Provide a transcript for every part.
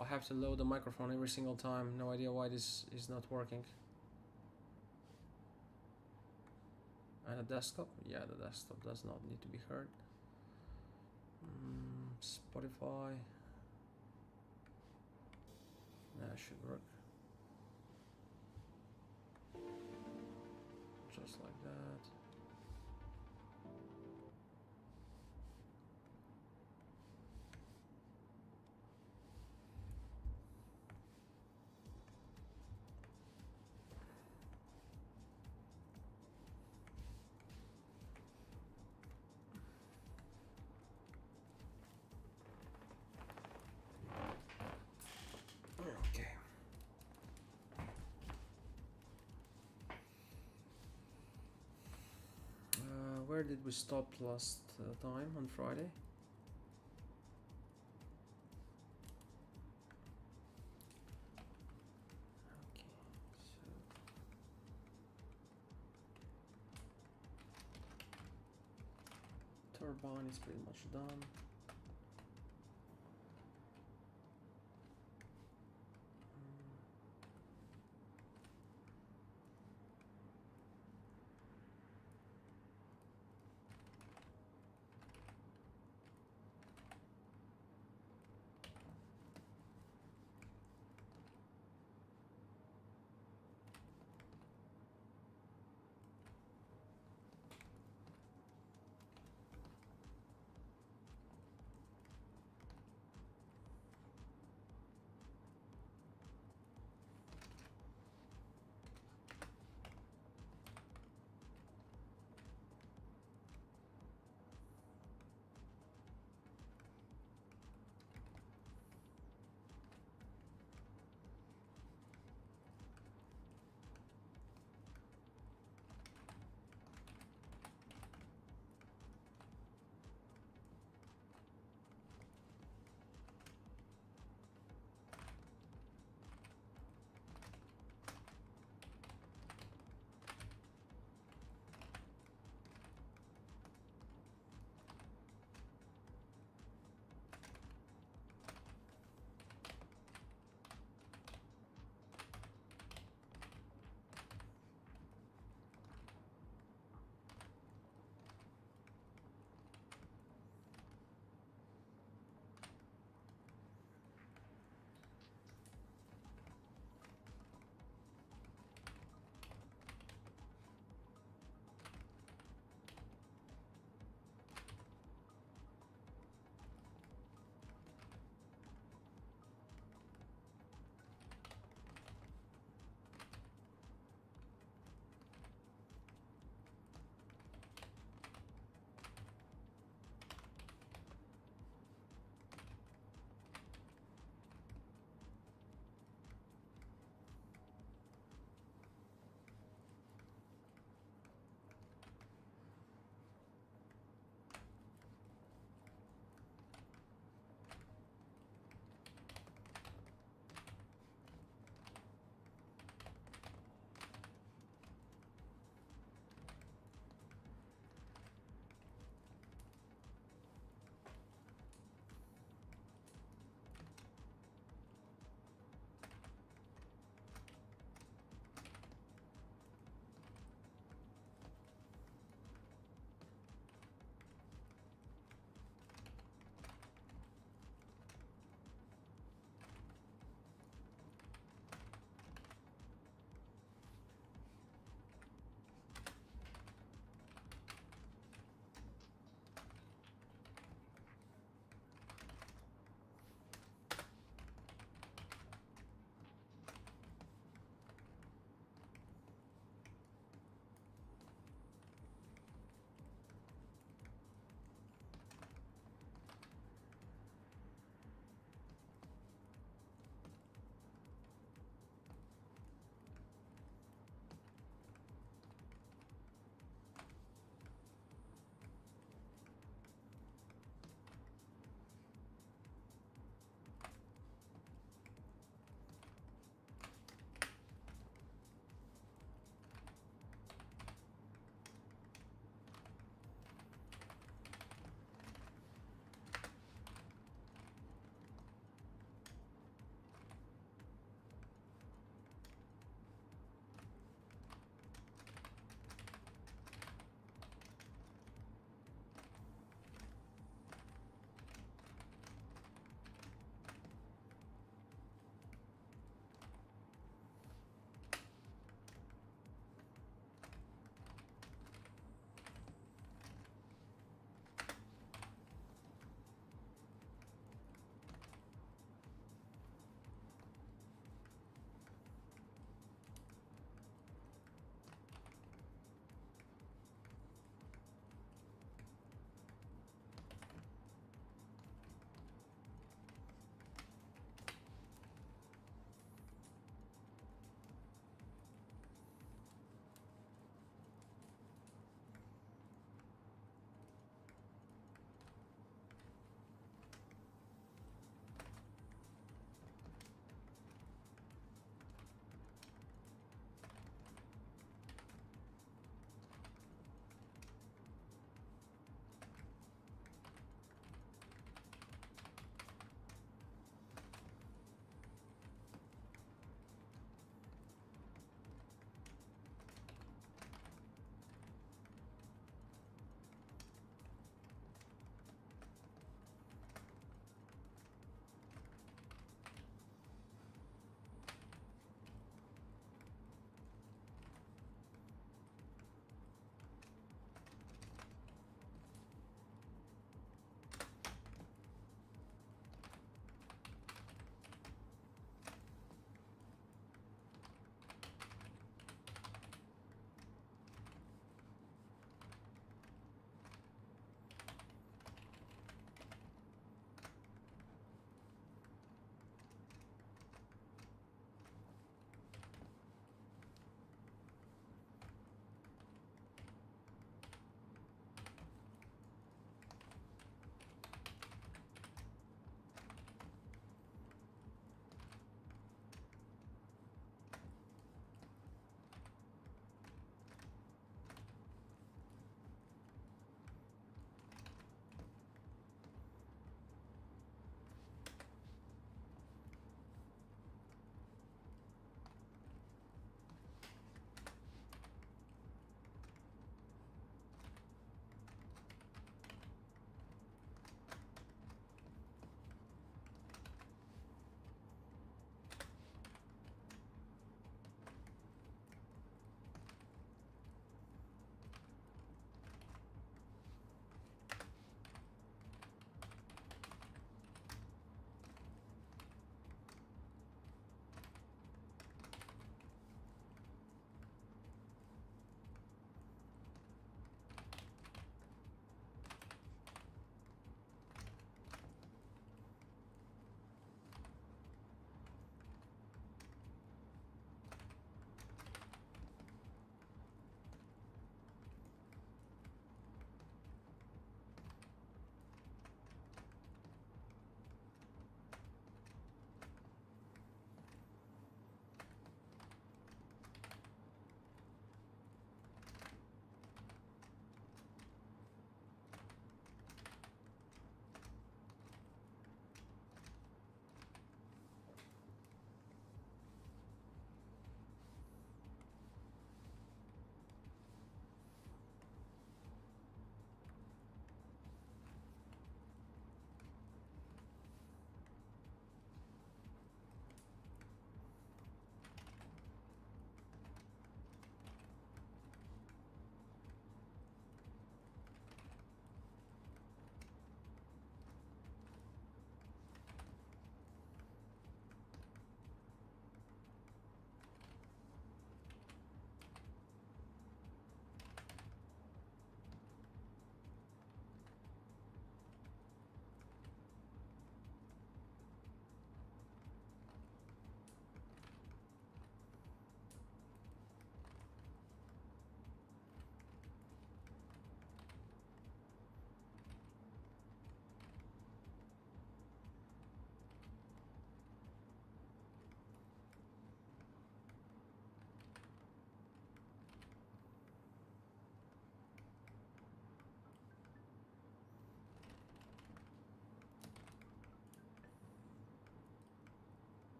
I have to load the microphone every single time. No idea why this is not working. And a desktop? Yeah, the desktop does not need to be heard. Spotify. That should work. Just like that. Okay. Where did we stop last time on Friday? Okay, so turbine is pretty much done.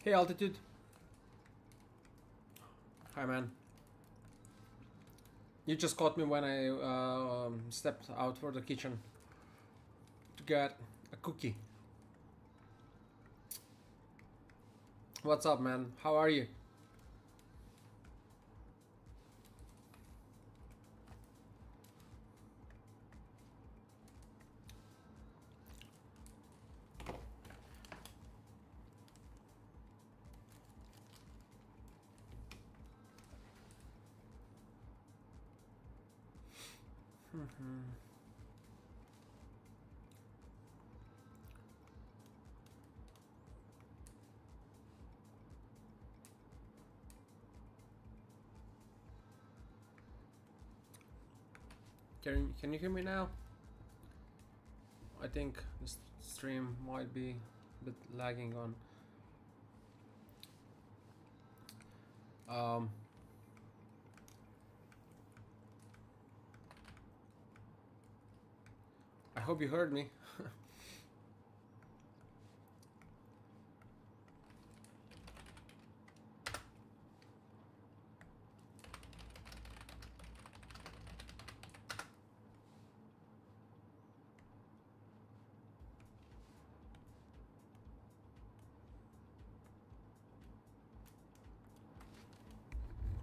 Hey, Altitude. Hi, man. You just caught me when I stepped out for the kitchen to get a cookie. What's up, man? How are you? Can you hear me now? I think this stream might be a bit lagging on. I hope you heard me.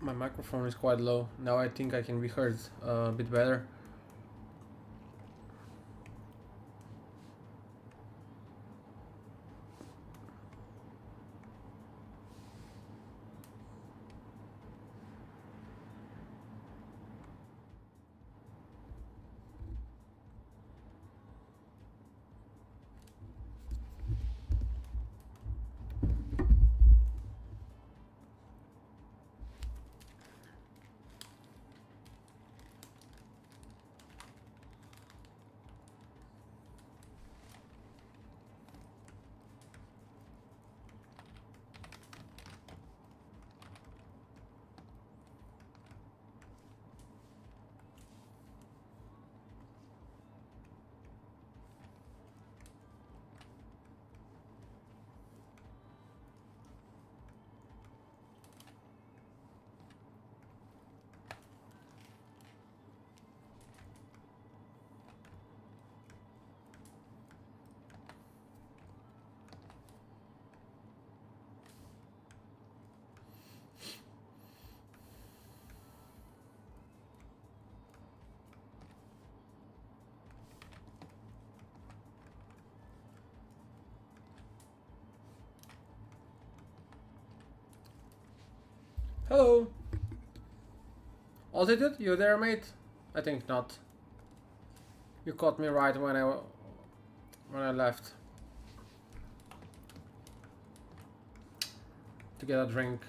My microphone is quite low. Now I think I can be heard a bit better. Hello. Altitude, you there, mate? I think not. You caught me right when I left to get a drink.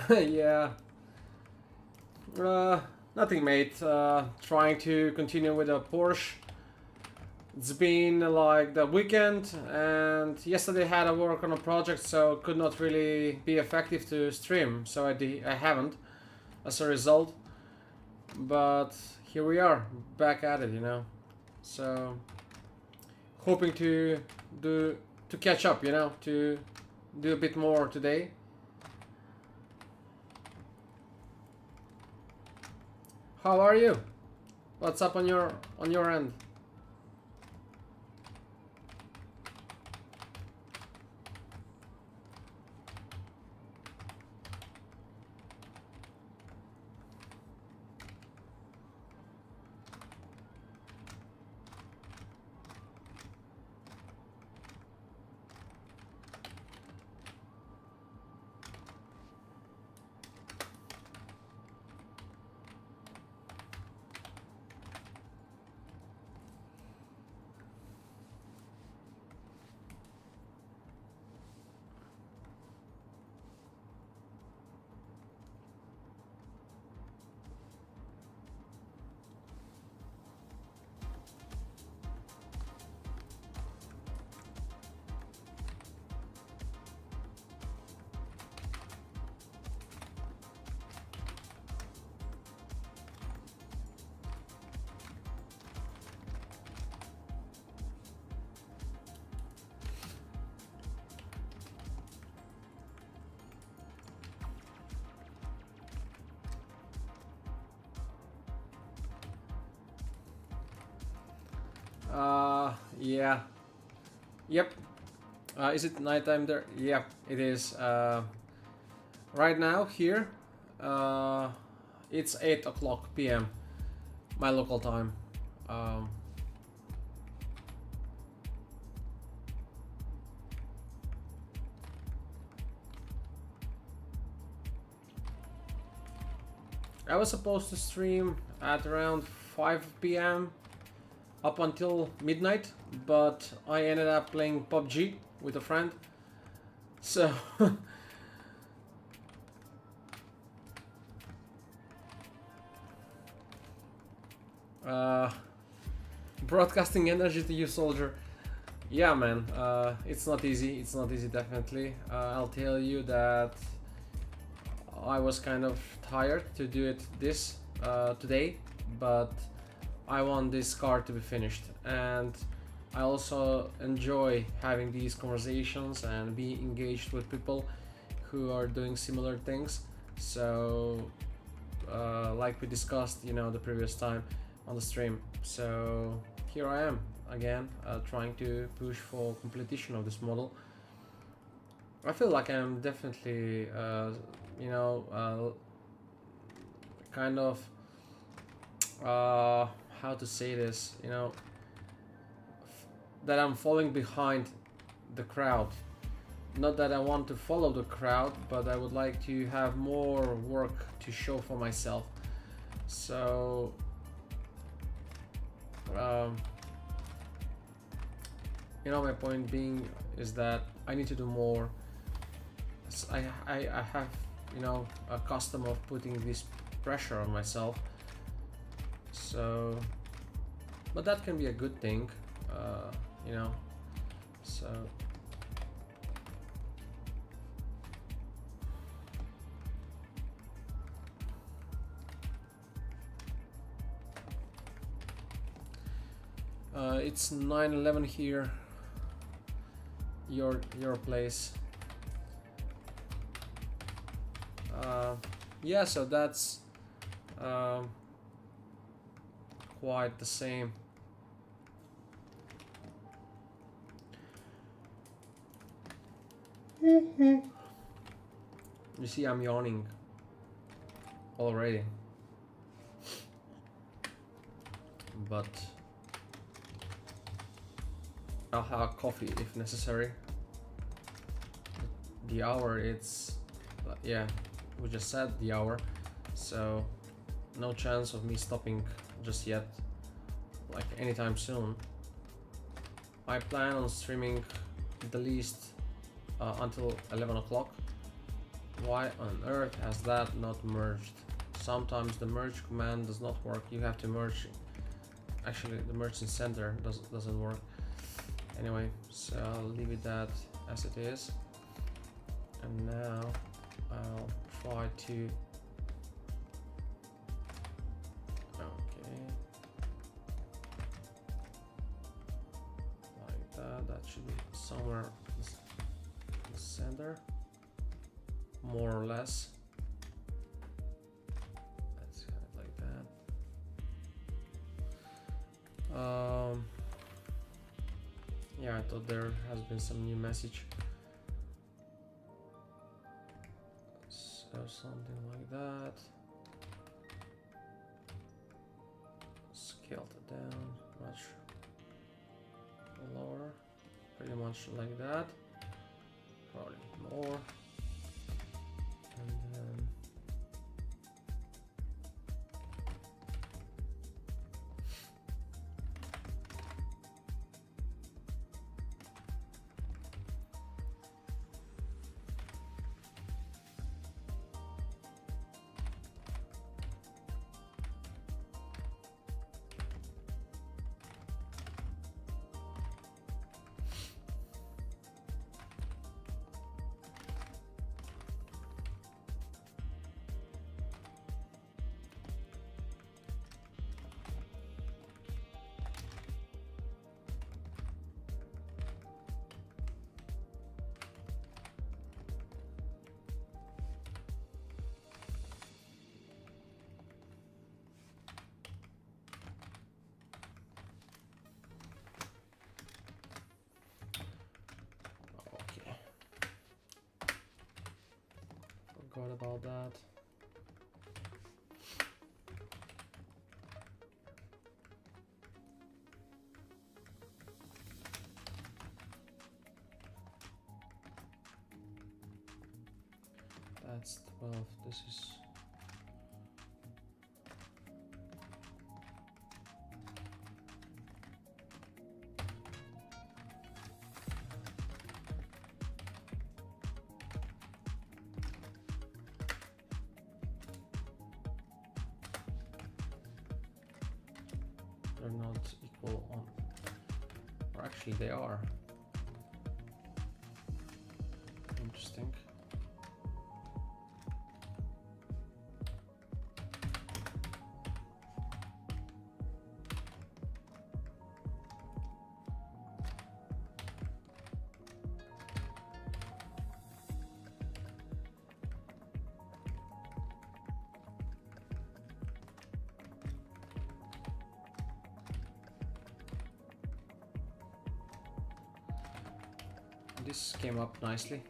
Yeah. Nothing, mate. Trying to continue with a Porsche. It's been like the weekend, and yesterday had to work on a project, so could not really be effective to stream. So I haven't, as a result. But here we are, back at it, you know. So hoping to catch up, you know, to do a bit more today. How are you? What's up on your end? Yeah. Yep. Is it nighttime there? Yeah, it is. Right now here, it's 8 o'clock p.m. my local time. Um, I was supposed to stream at around 5 p.m. up until midnight, but I ended up playing PUBG with a friend. So broadcasting energy to you, soldier. Yeah, man. It's not easy. It's not easy, definitely. I'll tell you that I was kind of tired to do it this today, but I want this car to be finished, and I also enjoy having these conversations and be engaged with people who are doing similar things. So, like we discussed, the previous time on the stream. So here I am again, trying to push for completion of this model. I feel like I'm definitely, kind of, how to say this, that I'm falling behind the crowd. Not that I want to follow the crowd, but I would like to have more work to show for myself. So, my point being is that I need to do more. I have, a custom of putting this pressure on myself. So, but that can be a good thing, so. It's 9:11 here. Your place. Yeah, so that's quite the same. You see, I'm yawning already, but I'll have coffee if necessary. The hour, yeah, we just said the hour, so no chance of me stopping just yet, like anytime soon. I plan on streaming the least until 11 o'clock. Why on earth has that not merged? Sometimes the merge command does not work. You have to merge. Actually, the merge in center doesn't work. Anyway, so I'll leave it that as it is. And now I'll try to. Okay. Like that. That should be somewhere in the center. More or less. Let's have it like that. Yeah, I thought there has been some new message. So something like that. Scaled it down much lower. Pretty much like that. Probably more. And then forgot about that. That's 12, this is... They're not equal on... Or actually they are. Interesting. This came up nicely.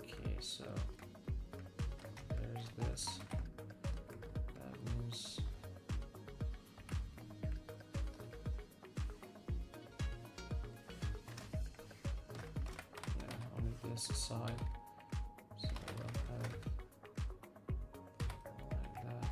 Okay, so there's this. That means yeah, only this side. So we'll have like that.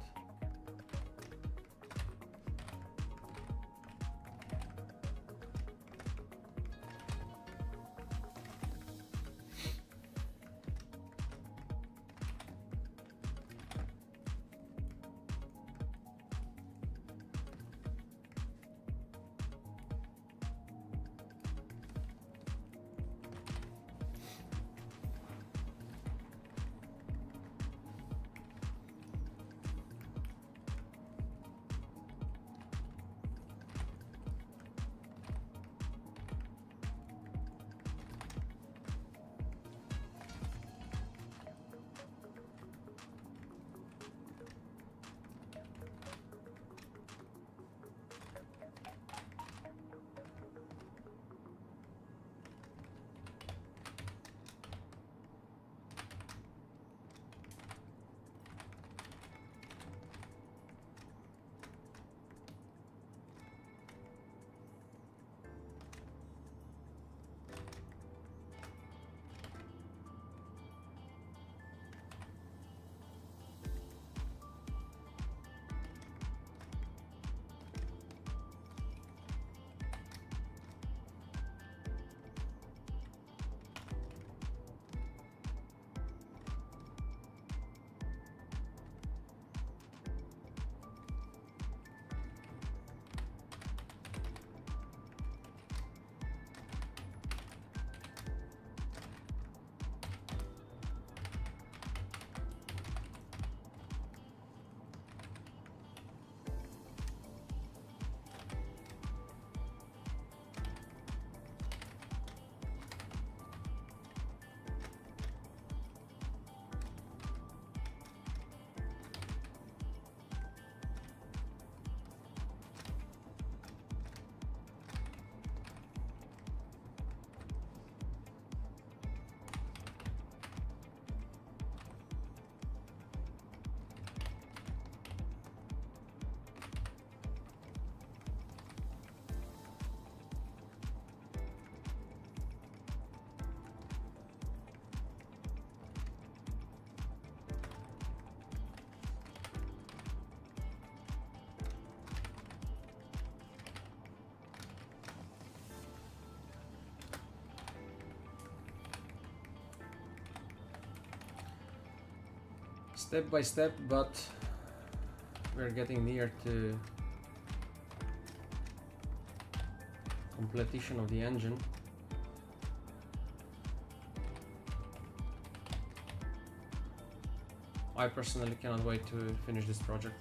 Step by step, but we're getting near to completion of the engine. I personally cannot wait to finish this project.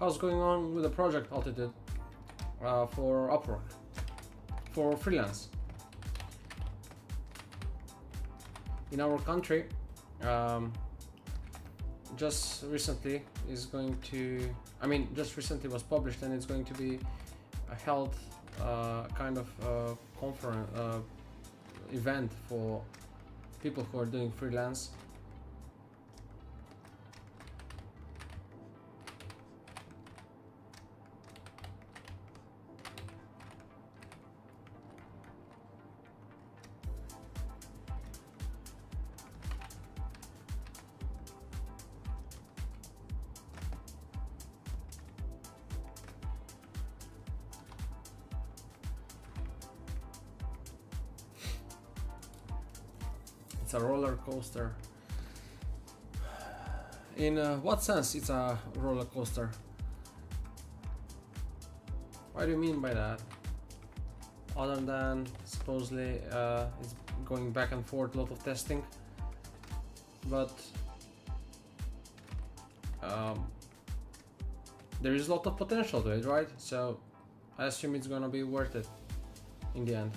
how's going on with the project Alti did for Upwork, for freelance? In our country, just recently is going to, just recently was published, and it's going to be held kind of conference event for people who are doing freelance. It's a roller coaster. In what sense it's a roller coaster? What do you mean by that? Other than supposedly it's going back and forth, a lot of testing, but there is a lot of potential to it, right? So I assume it's gonna be worth it in the end.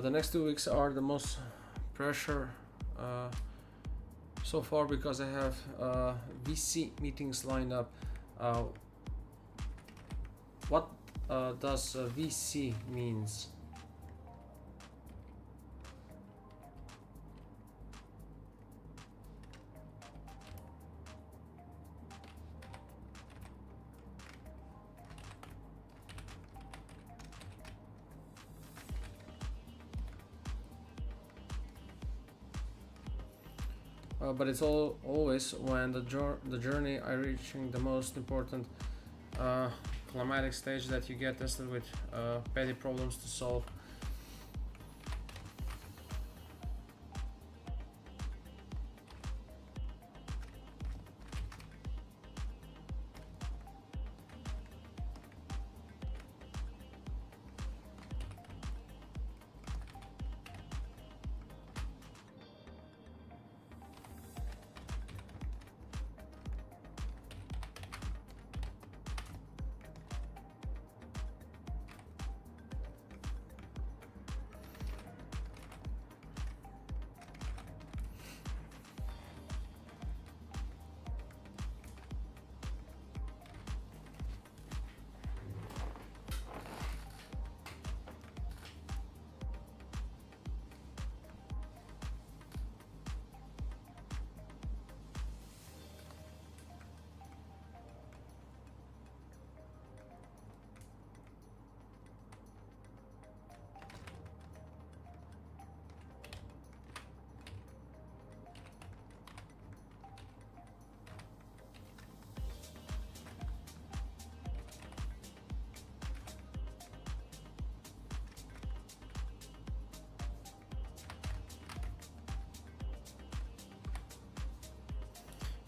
The next 2 weeks are the most pressure so far, because I have VC meetings lined up. What does VC means? But it's always when the journey are reaching the most important climatic stage that you get tested with petty problems to solve.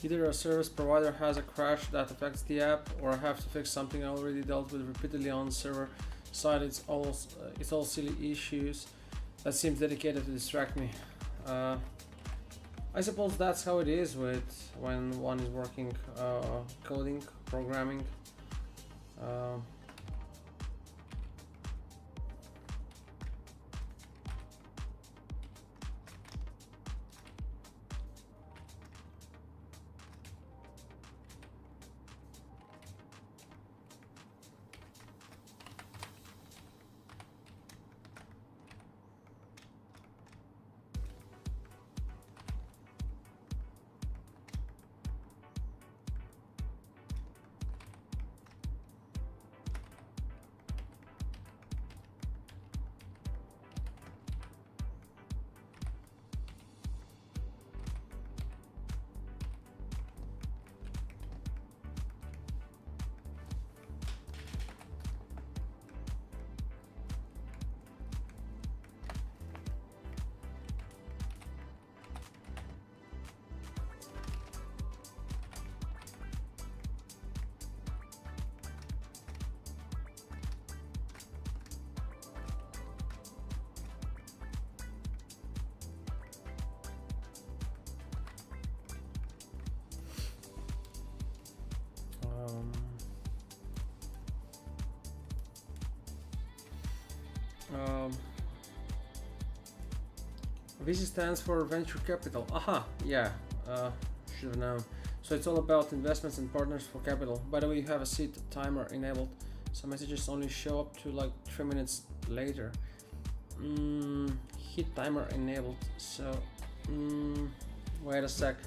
Either a service provider has a crash that affects the app, or I have to fix something I already dealt with repeatedly on server side. It's all silly issues that seems dedicated to distract me. I suppose that's how it is with when one is working coding, programming. Um, VC stands for venture capital. Aha, yeah, should have known. So it's all about investments and partners for capital. By the way, you have a seat timer enabled. Some messages only show up to like 3 minutes later. Heat timer enabled. So, wait a sec.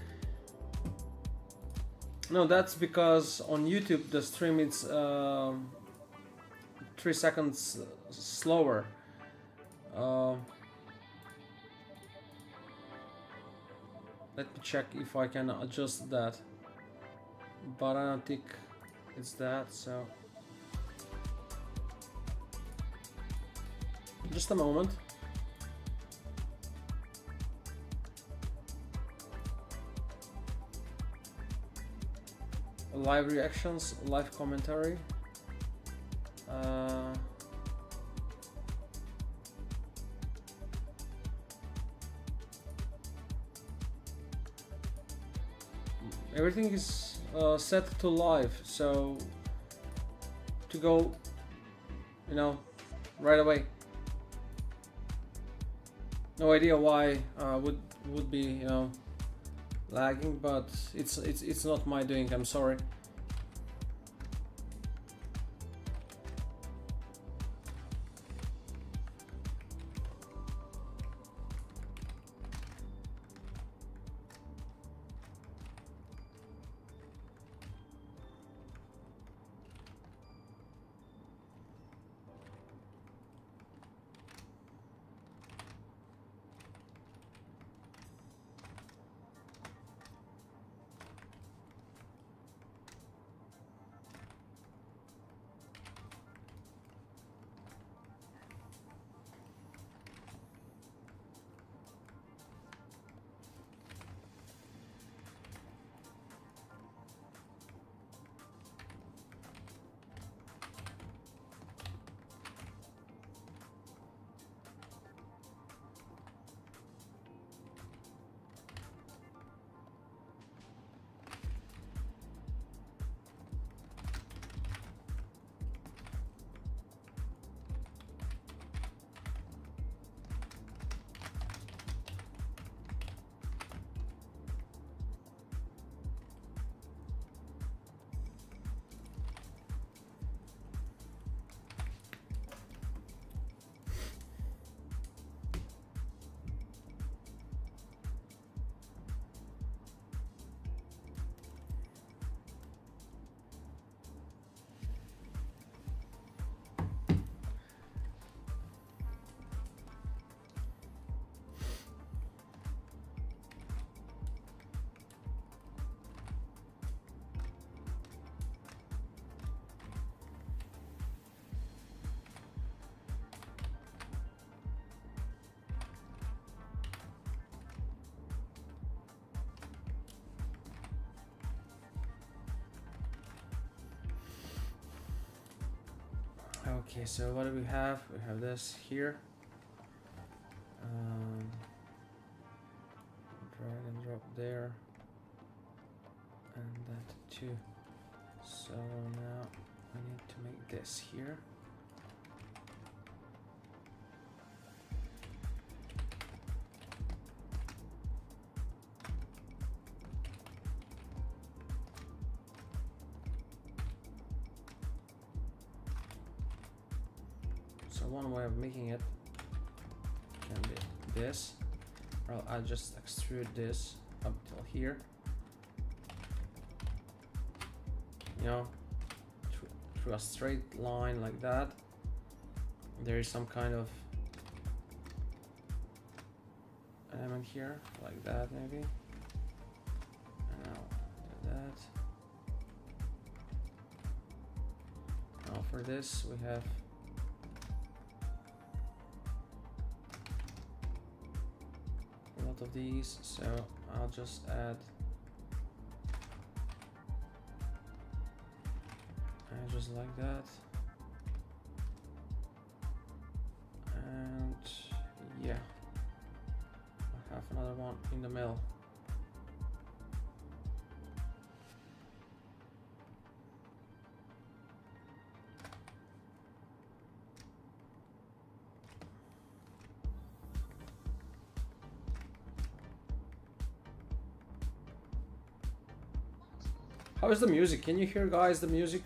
No, that's because on YouTube the stream is 3 seconds slower. Let me check if I can adjust that, but I don't think it's that, so just a moment. Live reactions, live commentary. Everything is set to live, so to go, right away. No idea why would be lagging, but it's not my doing. I'm sorry. Okay, so what do we have? We have this here. Drag and drop there, and that too. So now we need to make this here. So one way of making it can be this. Well, I'll just extrude this up till here. Through a straight line like that. There is some kind of element here, like that maybe. And now do that. Now for this we have of these, so I'll just add just like that, and yeah, I have another one in the middle. How is the music? Can you hear, guys, the music?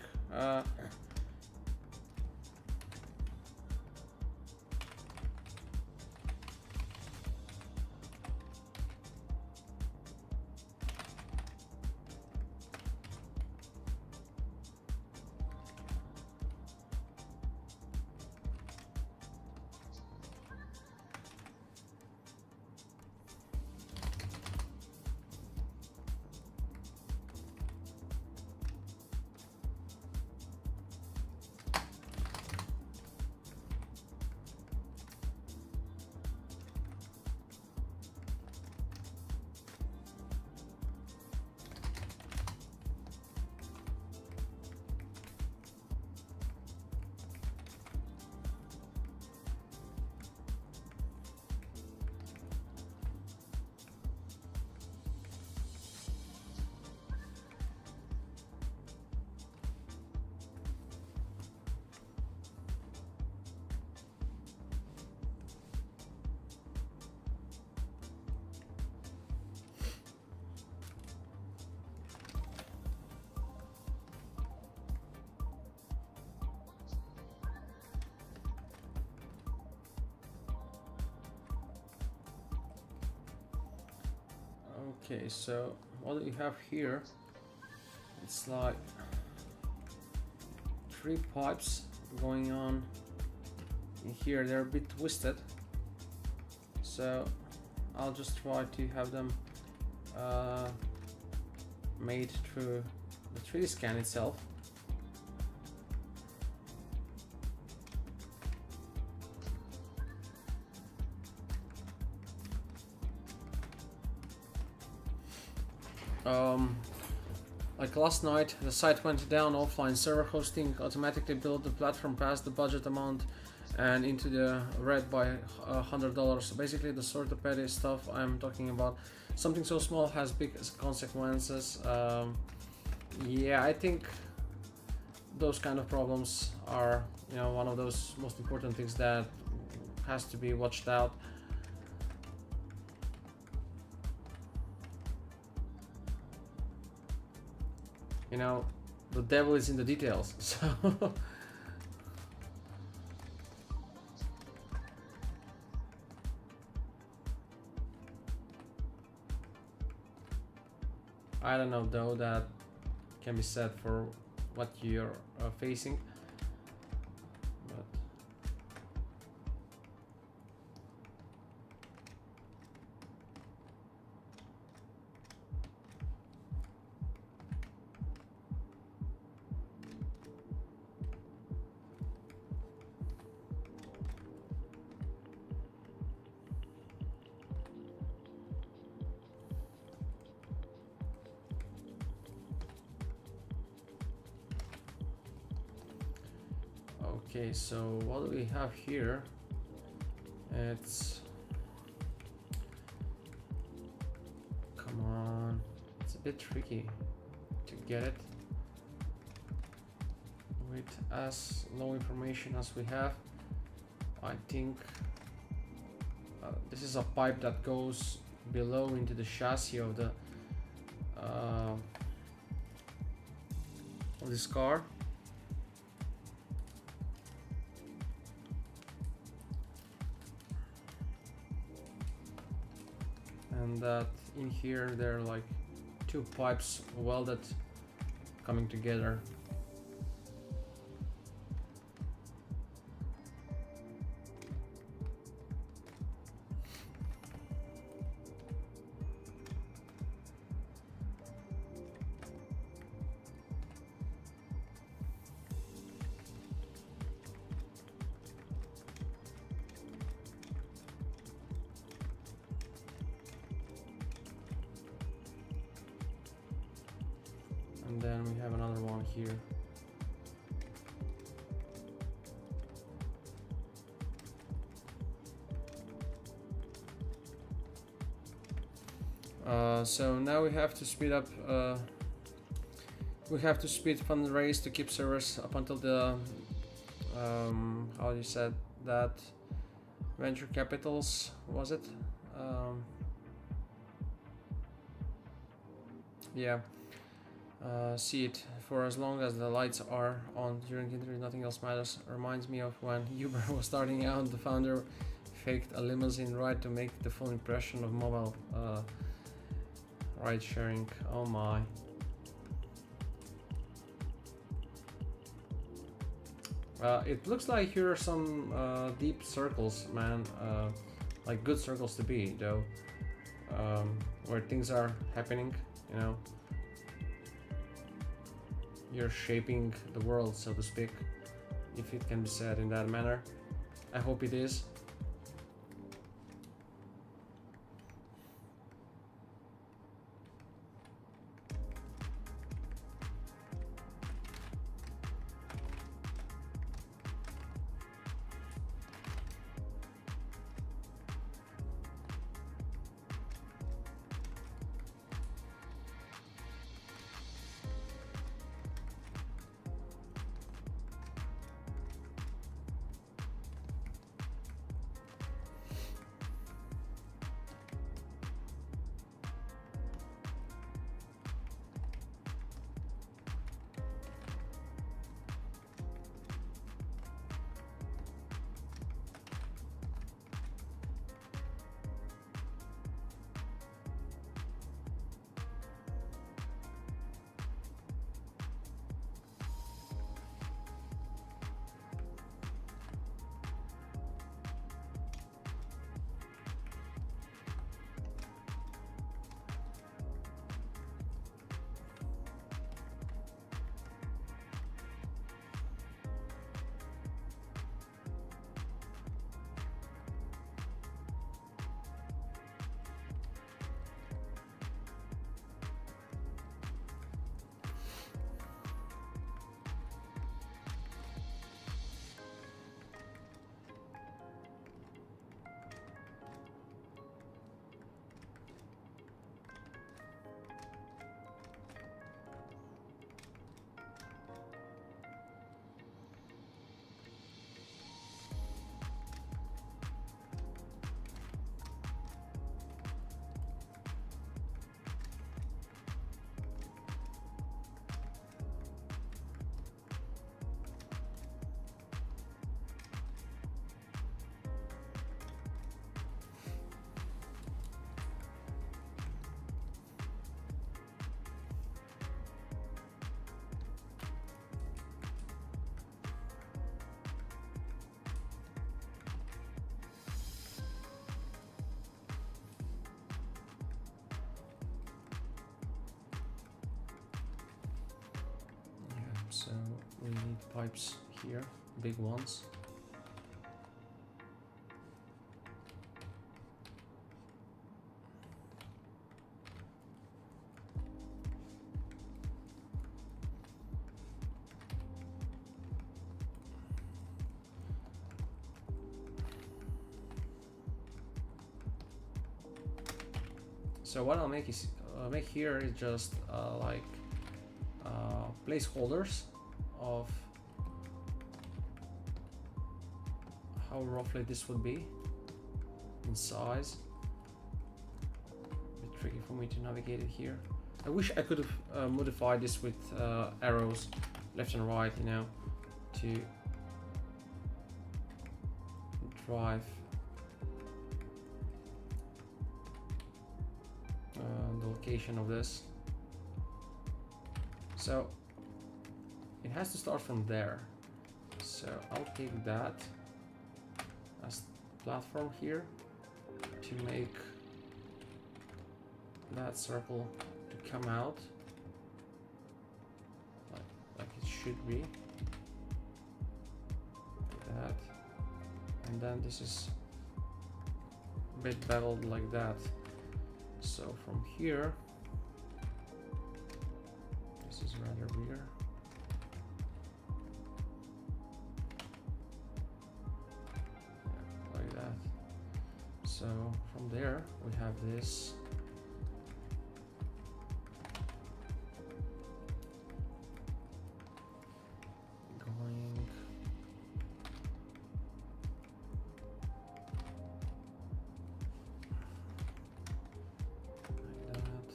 Okay, so what do you have here? It's like 3 pipes going on in here. They're a bit twisted, so I'll just try to have them made through the 3D scan itself. Like last night, the site went down offline. Server hosting automatically built the platform past the budget amount and into the red by $100. So basically, the sort of petty stuff I'm talking about. Something so small has big consequences. Yeah, I think those kind of problems are, you know, one of those most important things that has to be watched out. You know, the devil is in the details, so I don't know though that can be said for what you're facing, but okay, so what do we have here? It's, come on, it's a bit tricky to get it with as low information as we have. I think this is a pipe that goes below into the chassis of the of this car. And that in here there are like 2 pipes welded coming together. And then we have another one here. So now we have to speed up. We have to speed fundraise to keep servers up until the how you said that, venture capitals, was it? Yeah. see it for as long as the lights are on during the interview. Nothing else matters. Reminds me of when Uber was starting out. The founder faked a limousine ride to make the full impression of mobile ride sharing. Oh my. It looks like here are some deep circles, man. Like good circles to be, though, where things are happening, you know. You're shaping the world, so to speak, if it can be said in that manner. I hope it is. So we need pipes here, big ones. So what I'll make is make here is just like placeholders of how roughly this would be in size. A bit tricky for me to navigate it here. I wish I could have modified this with arrows left and right, you know, to drive the location of this. So it has to start from there. So I'll take that as platform here to make that circle to come out like it should be, like that, and then this is a bit beveled like that. So from here, this is rather rear. Yeah, like that. So from there we have this. Going like that,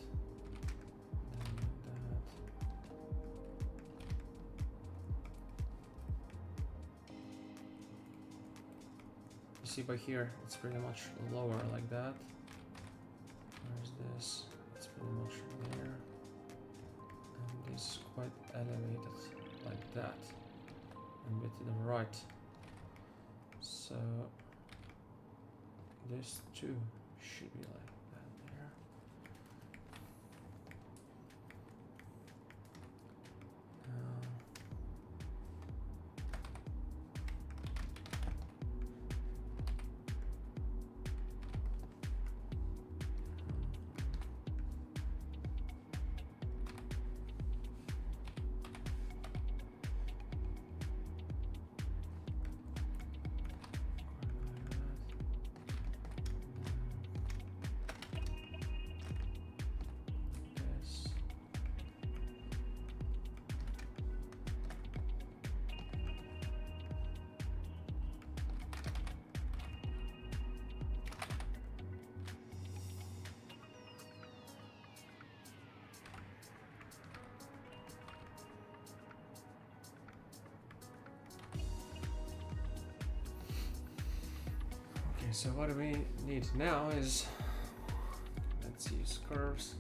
see by here, it's pretty much lower like that. Where's this? It's pretty much there. And this is quite elevated like that. And a bit to the right. So this too should be like that there. So what we need now is, let's use curves.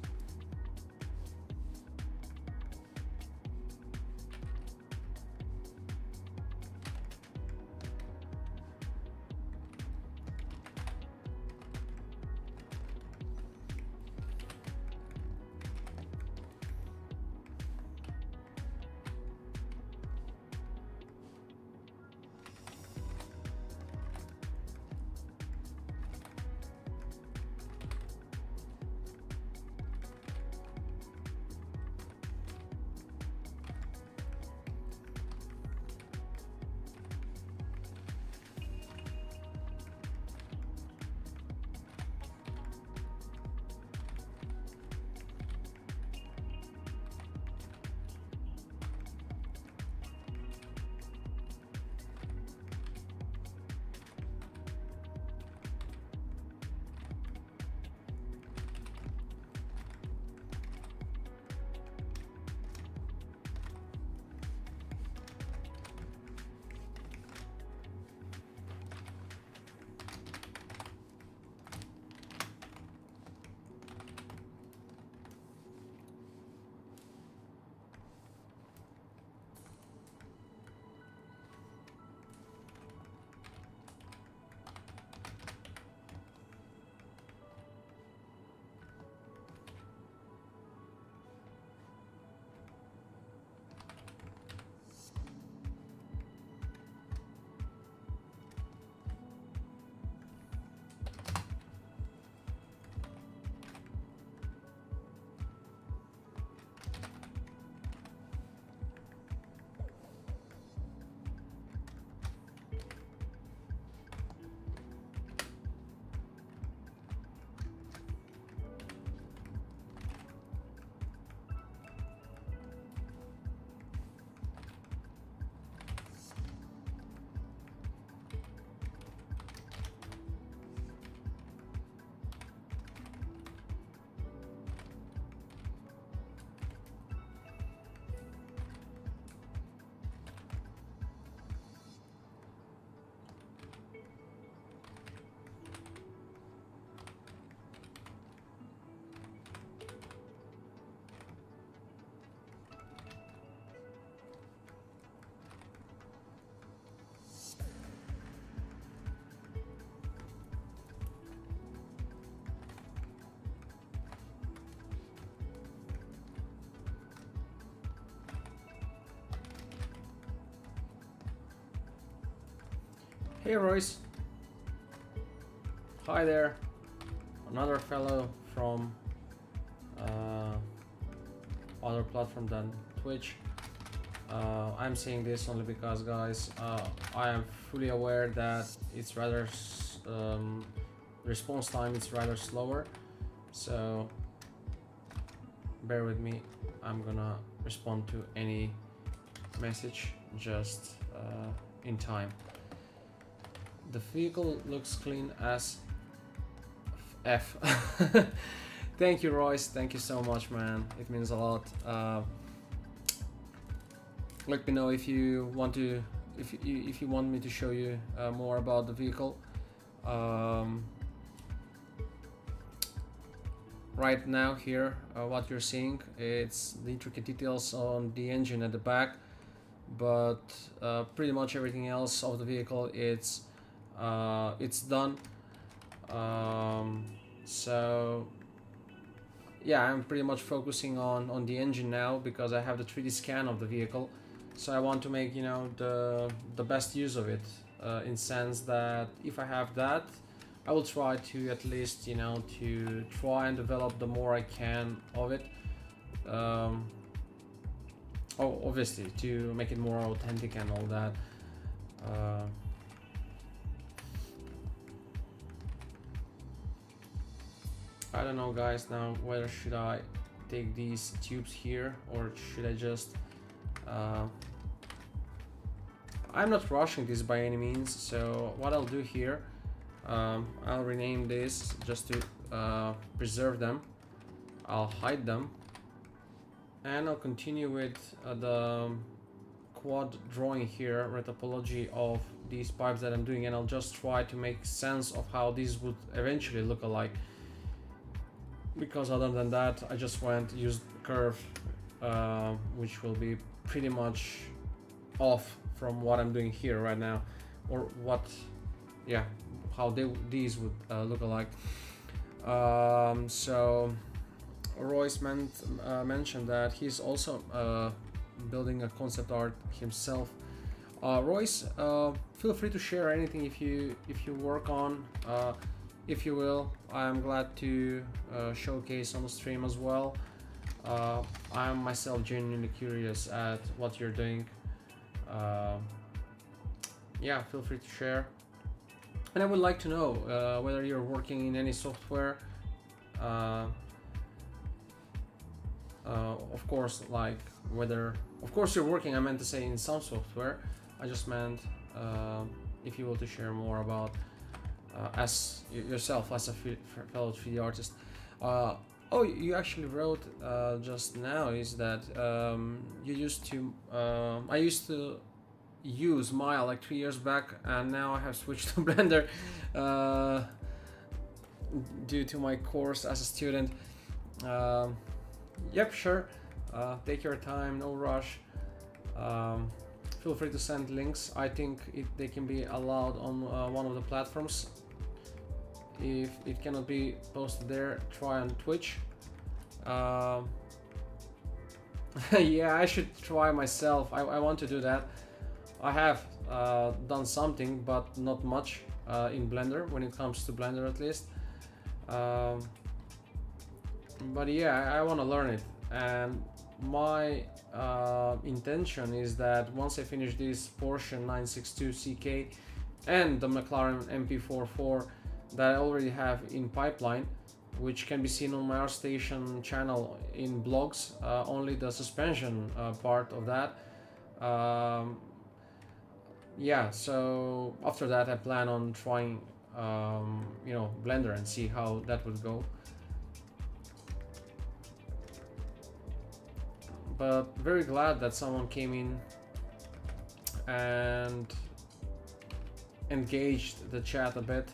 Hey Royce. Hi there. Another fellow from other platform than Twitch. I'm saying this only because, guys, I am fully aware that it's rather response time is rather slower, so bear with me. I'm gonna respond to any message just in time. The vehicle looks clean as F. Thank you, Royce. Thank you so much, man. It means a lot. Let me know if you want to, if you want me to show you more about the vehicle. Um, right now here, what you're seeing, it's the intricate details on the engine at the back, but pretty much everything else of the vehicle, it's done. So yeah, I'm pretty much focusing on the engine now because I have the 3D scan of the vehicle. So I want to make, you know, the best use of it, in sense that if I have that, I will try to at least, you know, to try and develop the more I can of it. Oh, obviously to make it more authentic and all that. I don't know, guys, now whether should I take these tubes here or should I just I'm not rushing this by any means, so what I'll do here, I'll rename this just to preserve them. I'll hide them and I'll continue with the quad drawing here, topology of these pipes that I'm doing, and I'll just try to make sense of how these would eventually look alike, because other than that I just went use curve, which will be pretty much off from what I'm doing here right now, or what, yeah, how these would look alike. So Royce mentioned that he's also building a concept art himself. Royce, feel free to share anything if you work on, if you will. I'm glad to showcase on the stream as well. I'm myself genuinely curious at what you're doing. Yeah, feel free to share. And I would like to know whether you're working in any software. Of course, like whether, of course you're working, I meant to say in some software. I just meant if you will to share more about as yourself as a fellow 3D artist. Oh, you actually wrote just now is that you used to, I used to use Maya like 3 years back, and now I have switched to Blender due to my course as a student. Yep, sure. Take your time, no rush. Feel free to send links. I think they can be allowed on one of the platforms. If it cannot be posted there, try on Twitch. Yeah, I should try myself. I want to do that. I have done something, but not much in Blender, when it comes to Blender at least. But yeah, I want to learn it, and my intention is that once I finish this Porsche 962C and the McLaren MP44 that I already have in pipeline, which can be seen on my ArtStation channel in blogs, only the suspension part of that. Yeah, so after that I plan on trying you know, Blender and see how that would go. But very glad that someone came in and engaged the chat a bit.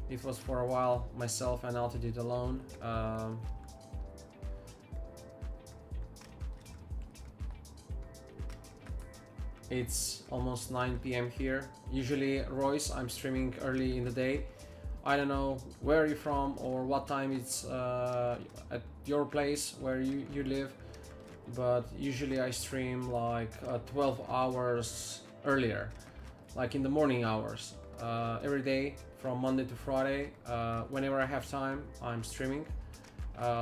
It was for a while myself and Alti did alone. It's almost 9 p.m. here. Usually, Royce, I'm streaming early in the day. I don't know where you're from or what time it's at your place where you live, but usually I stream like 12 hours earlier, like in the morning hours, every day from Monday to Friday. Whenever I have time, I'm streaming,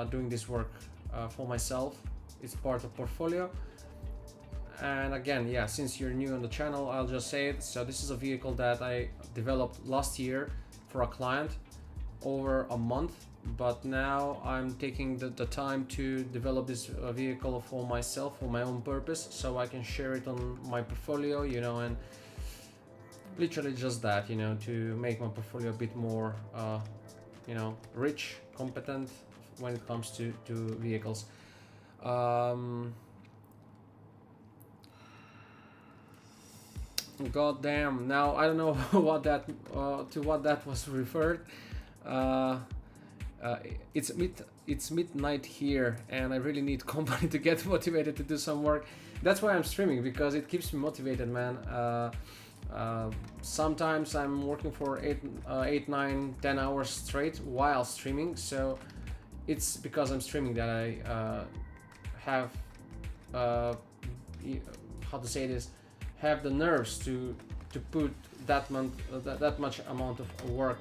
doing this work for myself. It's part of portfolio. And again, yeah, since you're new on the channel, I'll just say it. So this is a vehicle that I developed last year for a client over a month, but now I'm taking the time to develop this vehicle for myself, for my own purpose, so I can share it on my portfolio, you know, and literally just that, you know, to make my portfolio a bit more, you know, rich, competent when it comes to vehicles. God damn! Now I don't know what that to what that was referred. Uh, it's midnight here, and I really need company to get motivated to do some work. That's why I'm streaming, because it keeps me motivated, man. Sometimes I'm working for 8, 9, 10 hours straight while streaming. So it's because I'm streaming that I have how to say this, have the nerves to put that much amount of work,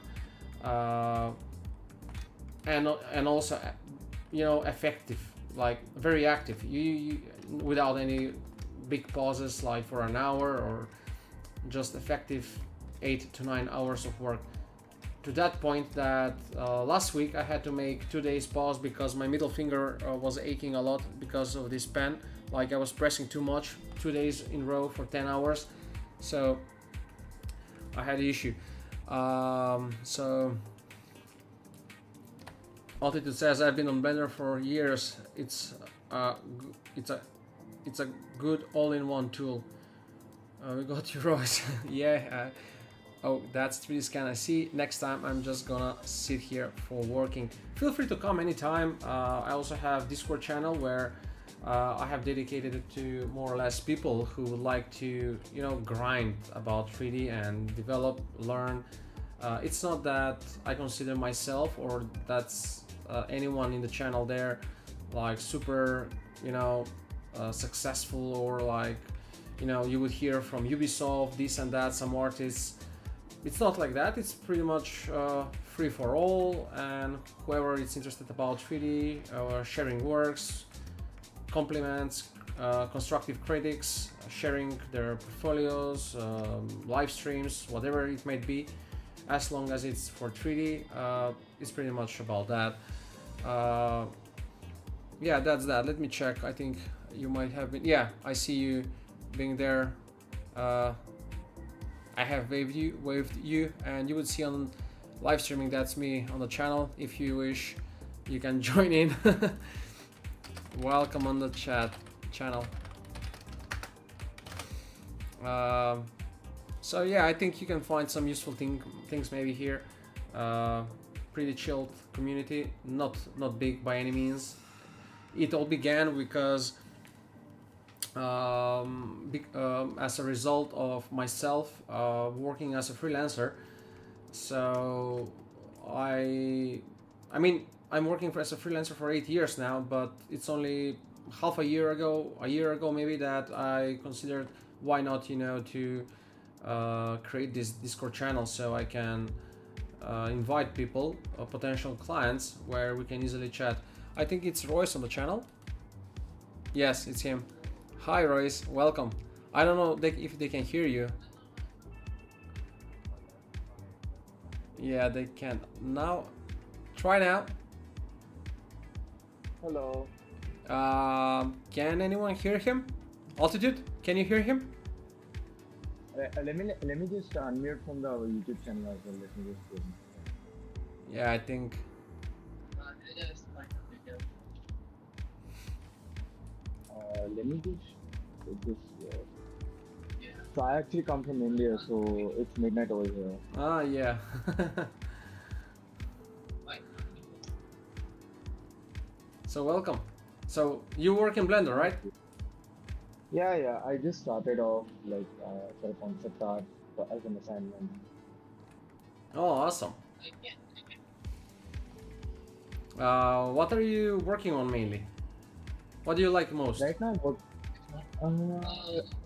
and also, you know, effective, like very active. You without any big pauses, like for an hour, or just effective 8 to 9 hours of work. To that point that last week I had to make 2 days pause because my middle finger was aching a lot because of this pen. Like I was pressing too much 2 days in a row for 10 hours. So I had an issue. So Altitude says I've been on Blender for years. It's a good all-in-one tool. We got you, Royce. Yeah. Oh, that's 3D scan. I see. Next time I'm just gonna sit here for working. Feel free to come anytime. I also have Discord channel where I have dedicated it to more or less people who would like to, you know, grind about 3D and develop, learn. It's not that I consider myself, or that's anyone in the channel there, like super, you know, successful, or like, you know, you would hear from Ubisoft, this and that, some artists. It's not like that. It's pretty much free for all, and whoever is interested about 3D, sharing works, compliments, constructive critics, sharing their portfolios, live streams, whatever it might be, as long as it's for 3D, it's pretty much about that. Yeah, that's that. Let me check. I think you might have been. Yeah, I see you being there. I have waved you, and you would see on live streaming that's me on the channel. If you wish, you can join in. Welcome on the channel. So yeah, I think you can find some useful things maybe here. Pretty chilled community, not big by any means. It all began because as a result of myself working as a freelancer. So I mean, I'm working as a freelancer for 8 years now, but it's only a year ago maybe, that I considered why not, you know, to create this Discord channel so I can invite people, potential clients, where we can easily chat. I think it's Royce on the channel. Yes, it's him. Hi Royce, welcome. I don't know if they can hear you. Yeah, they can. Now, try now. Hello. Can anyone hear him? Altitude, can you hear him? Let me just unmute from the YouTube channel as well. Let me just hear him. Yeah, I think. Let me just this. So I actually come from India, so it's midnight over here. Ah, yeah. So welcome. So you work in Blender, right? Yeah. I just started off like for concept art as an assignment. Oh, awesome. What are you working on mainly? What do you like most? Right now,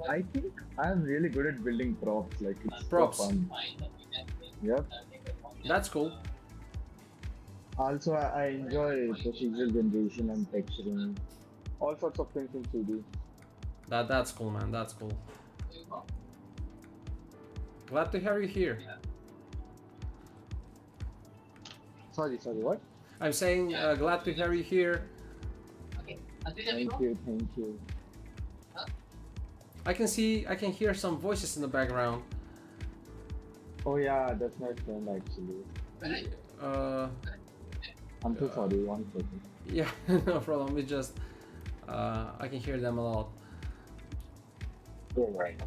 I think I'm really good at building props. Like it's Props. so fun. Yep. That's cool. Also, I enjoy procedural generation and texturing, all sorts of things in 3D. That's cool, man. That's cool. Glad to have you here. Sorry, what? I'm saying glad to have you here. Thank you. I can hear some voices in the background. Oh yeah, that's my friend actually. I'm so sorry, 1 second. Yeah, no problem. It's just I can hear them a lot. Yeah, right.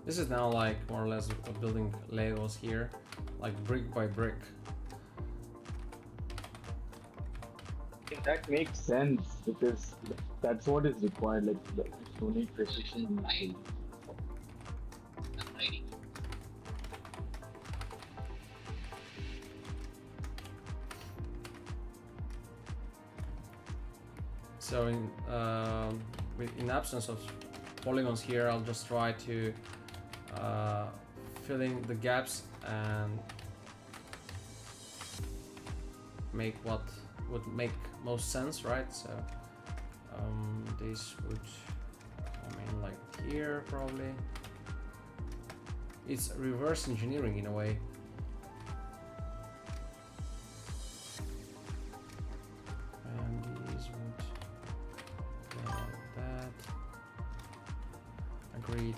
This is now like more or less building Legos here, like brick by brick. That makes sense because that's what is required. Like you need precision. So in absence of polygons here, I'll just try to fill in the gaps and make what would make most sense, right? So this would come in like here probably. It's reverse engineering in a way. And these would go like that. Agreed.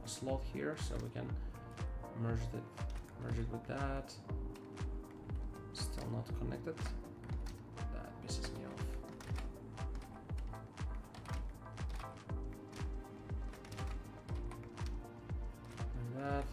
Slot here so we can merge it with that. Still not connected. That pisses me off. And that.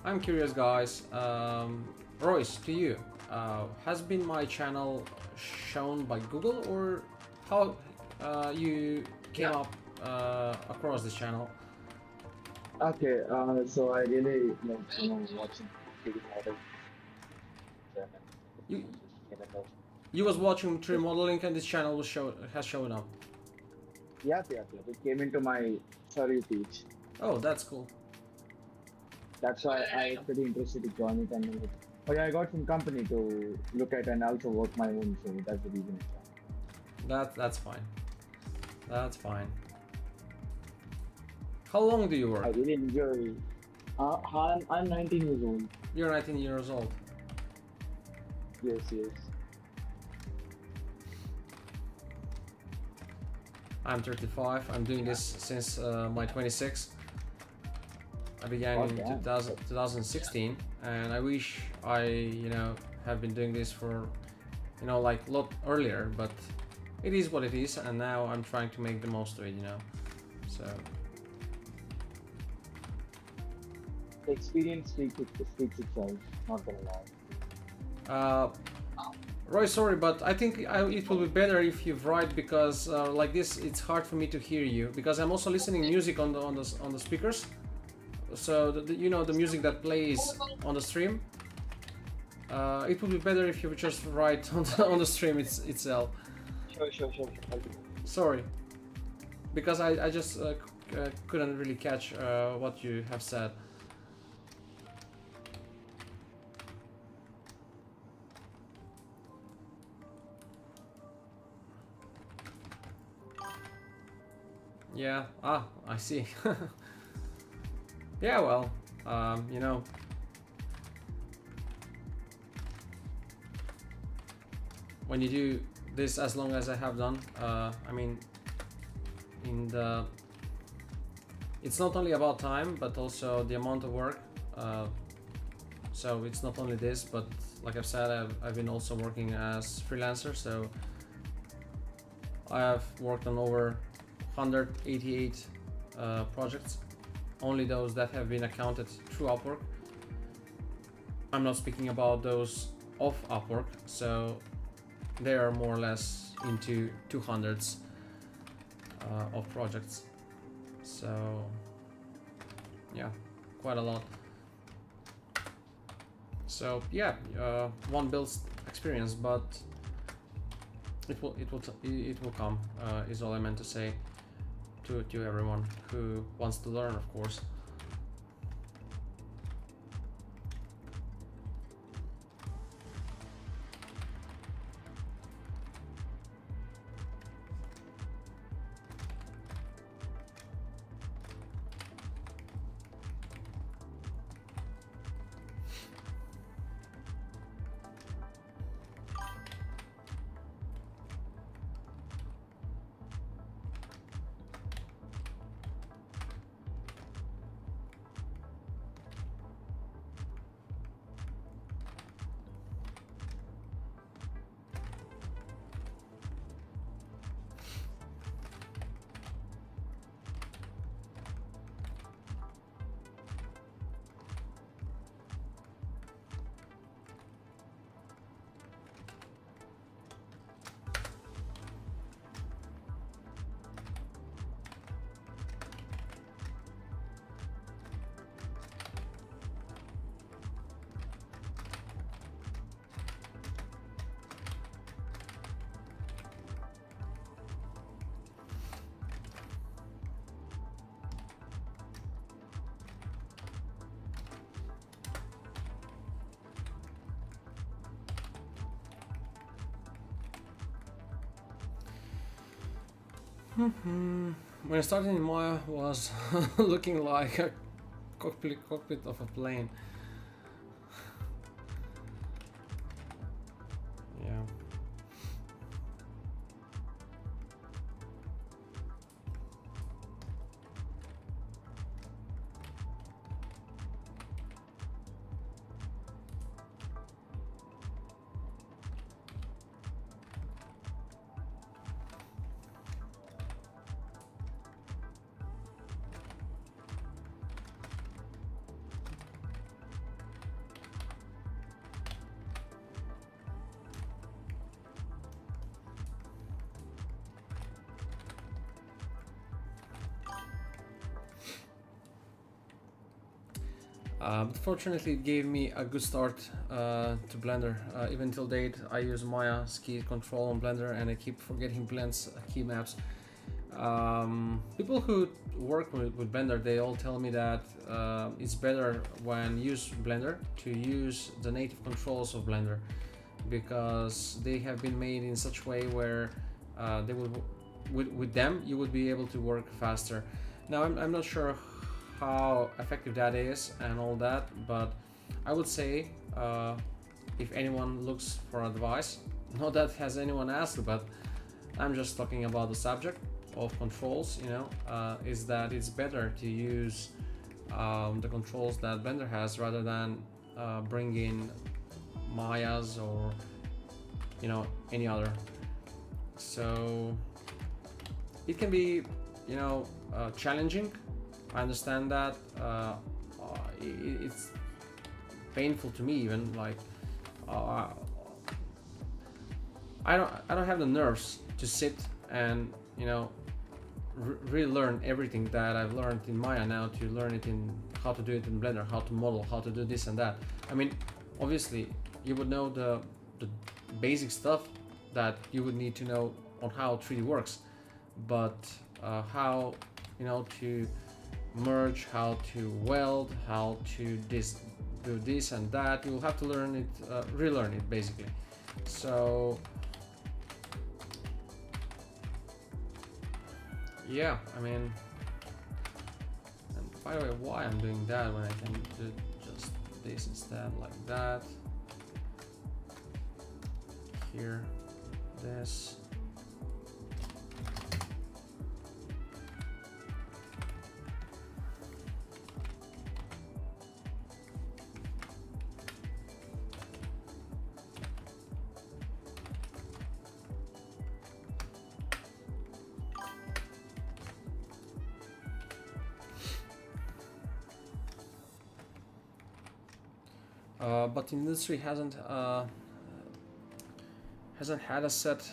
I'm curious, guys. Royce, to you, has been my channel shown by Google, or how you came up across this channel? Okay, so I really like watching video models. You was watching 3D modeling, and this channel was has shown up. Yeah. It came into my survey page. Oh, that's cool. That's why I was pretty interested to join it, and I got some company to look at and also work my own, so that's the reason. That's fine. That's fine. How long do you work? I really enjoy. I'm 19 years old. You're 19 years old. Yes. I'm 35. I'm doing this since my 26. I began in 2016, and I wish I, have been doing this for, like a lot earlier, but it is what it is, and now I'm trying to make the most of it, so. The experience speaks itself, not gonna lie. Roy, sorry, but I think it will be better if you write, because like this, it's hard for me to hear you, because I'm also listening music on the speakers. So the music that plays on the stream. It would be better if you would just write on the stream itself. Sure. Sorry, because I just couldn't really catch what you have said. Yeah. I see. Yeah, well, when you do this as long as I have done, I mean, it's not only about time, but also the amount of work. So it's not only this, but like I've said, I've been also working as freelancer. So I have worked on over 188 projects. Only those that have been accounted through Upwork. I'm not speaking about those off Upwork, so they are more or less into 200s of projects. So yeah, quite a lot. So yeah, one builds experience, but it will come. Is all I meant to say to everyone who wants to learn, of course. When I started in Maya, was looking like a cockpit of a plane. Yeah. But fortunately, it gave me a good start to Blender. Even till date, I use Maya key control on Blender, and I keep forgetting blends key maps. People who work with Blender, they all tell me that it's better when use Blender to use the native controls of Blender, because they have been made in such a way where they will, with them, you would be able to work faster. Now, I'm not sure how effective that is and all that, but I would say if anyone looks for advice, not that has anyone asked, but I'm just talking about the subject of controls, you know, is that it's better to use the controls that Blender has rather than bring in Maya's or, you know, any other. So it can be, you know, challenging. I understand that. It's painful to me even. Like, I don't have the nerves to sit and, you know, relearn everything that I've learned in Maya now to learn it in how to do it in Blender, how to model, how to do this and that. I mean, obviously, you would know the basic stuff that you would need to know on how 3D works, but how, you know, to merge, how to weld, how to do this and that, you'll have to learn it, relearn it basically. So yeah, I mean, and by the way, why I'm doing that when I can do just this instead, like that, here, this. but industry hasn't had a set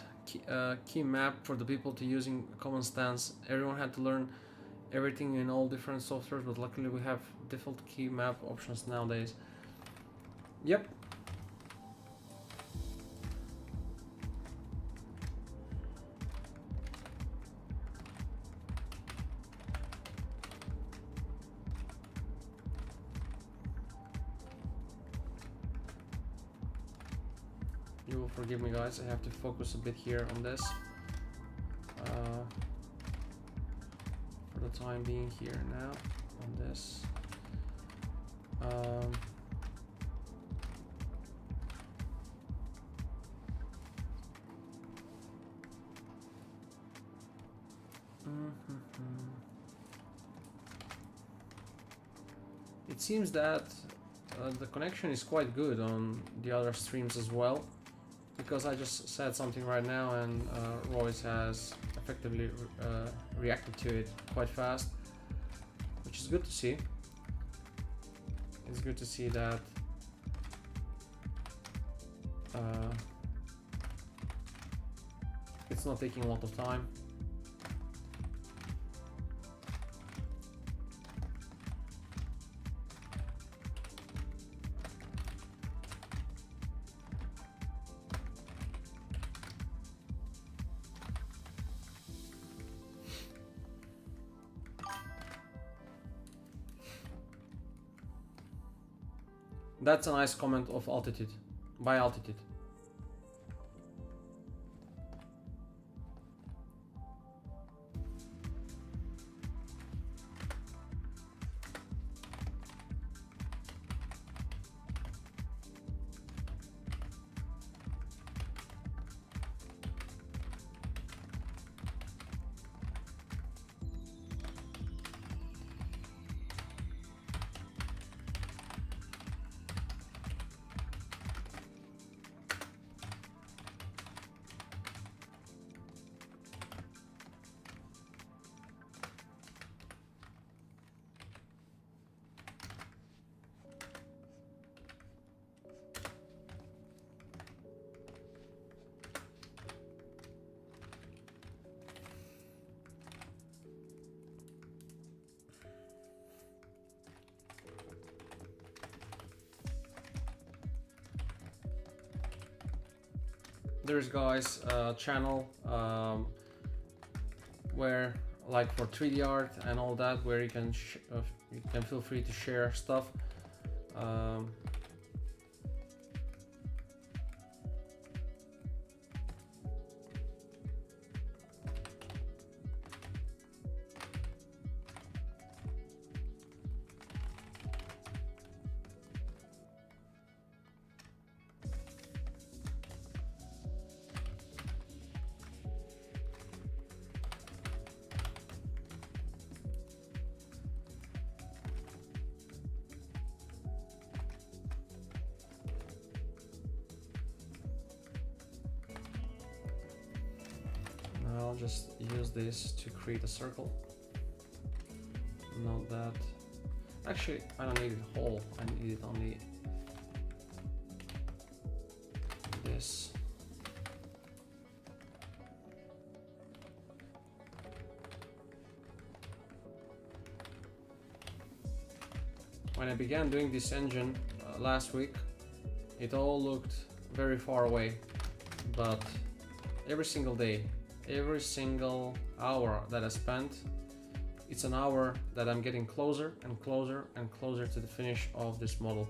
key map for the people to using common stance. Everyone had to learn everything in all different softwares, but luckily we have default key map options nowadays. Yep. You will forgive me, guys. I have to focus a bit here on this. For the time being here now on this. It seems that the connection is quite good on the other streams as well, because I just said something right now and Royce has effectively reacted to it quite fast, which is good to see. It's good to see that it's not taking a lot of time. That's a nice comment of altitude, by altitude. There's guys channel where, like, for 3D art and all that, where you can feel free to share stuff. I'll just use this to create a circle. Not that. Actually, I don't need it whole. I need it only this. When I began doing this engine last week, it all looked very far away, but every single day, every single hour that I spent, it's an hour that I'm getting closer and closer and closer to the finish of this model.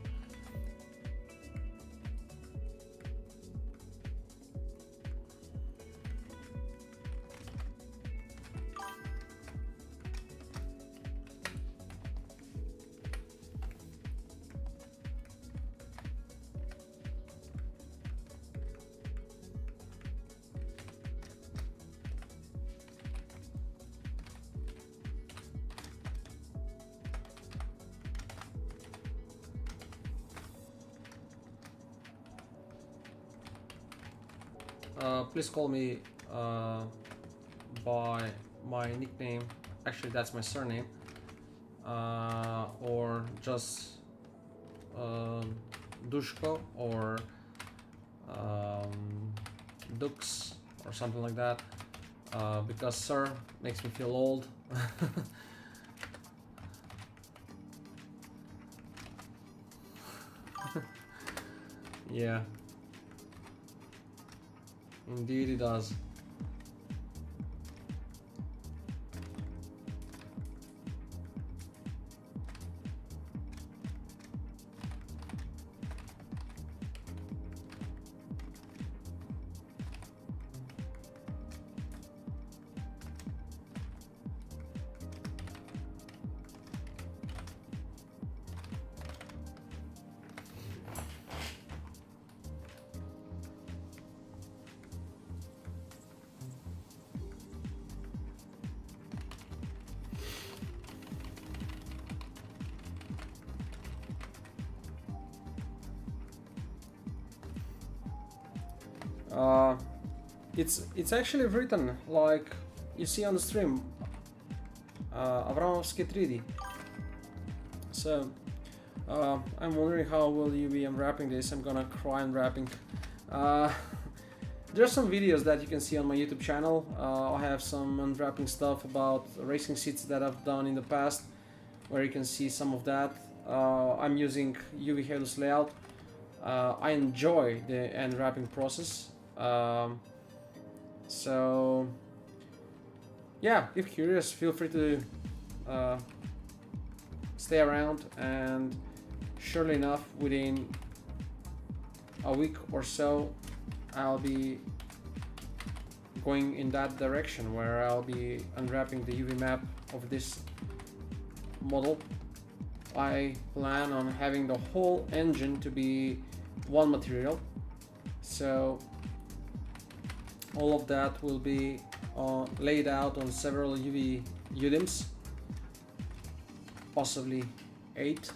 Please call me by my nickname. Actually, that's my surname, or just Dushko or Dux or something like that, because sir makes me feel old. Yeah, indeed it does. Uh, it's actually written like you see on the stream, Avramovsky 3D. So I'm wondering how will you be unwrapping this. I'm gonna cry unwrapping. There's some videos that you can see on my YouTube channel. I have some unwrapping stuff about racing seats that I've done in the past, where you can see some of that. I'm using UV Halus layout. I enjoy the unwrapping process. So yeah, if curious, feel free to stay around, and surely enough, within a week or so, I'll be going in that direction where I'll be unwrapping the UV map of this model. I plan on having the whole engine to be one material, so all of that will be laid out on several UV UDIMs, possibly 8.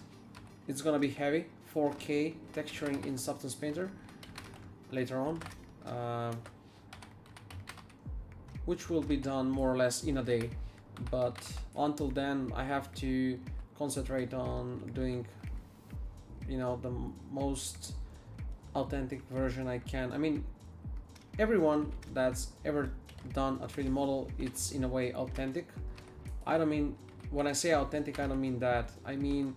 It's gonna be heavy, 4K texturing in Substance Painter later on, which will be done more or less in a day. But until then, I have to concentrate on doing, you know, the most authentic version I can. I mean, everyone that's ever done a 3D model, it's in a way authentic. I don't mean, when I say authentic, I don't mean that. I mean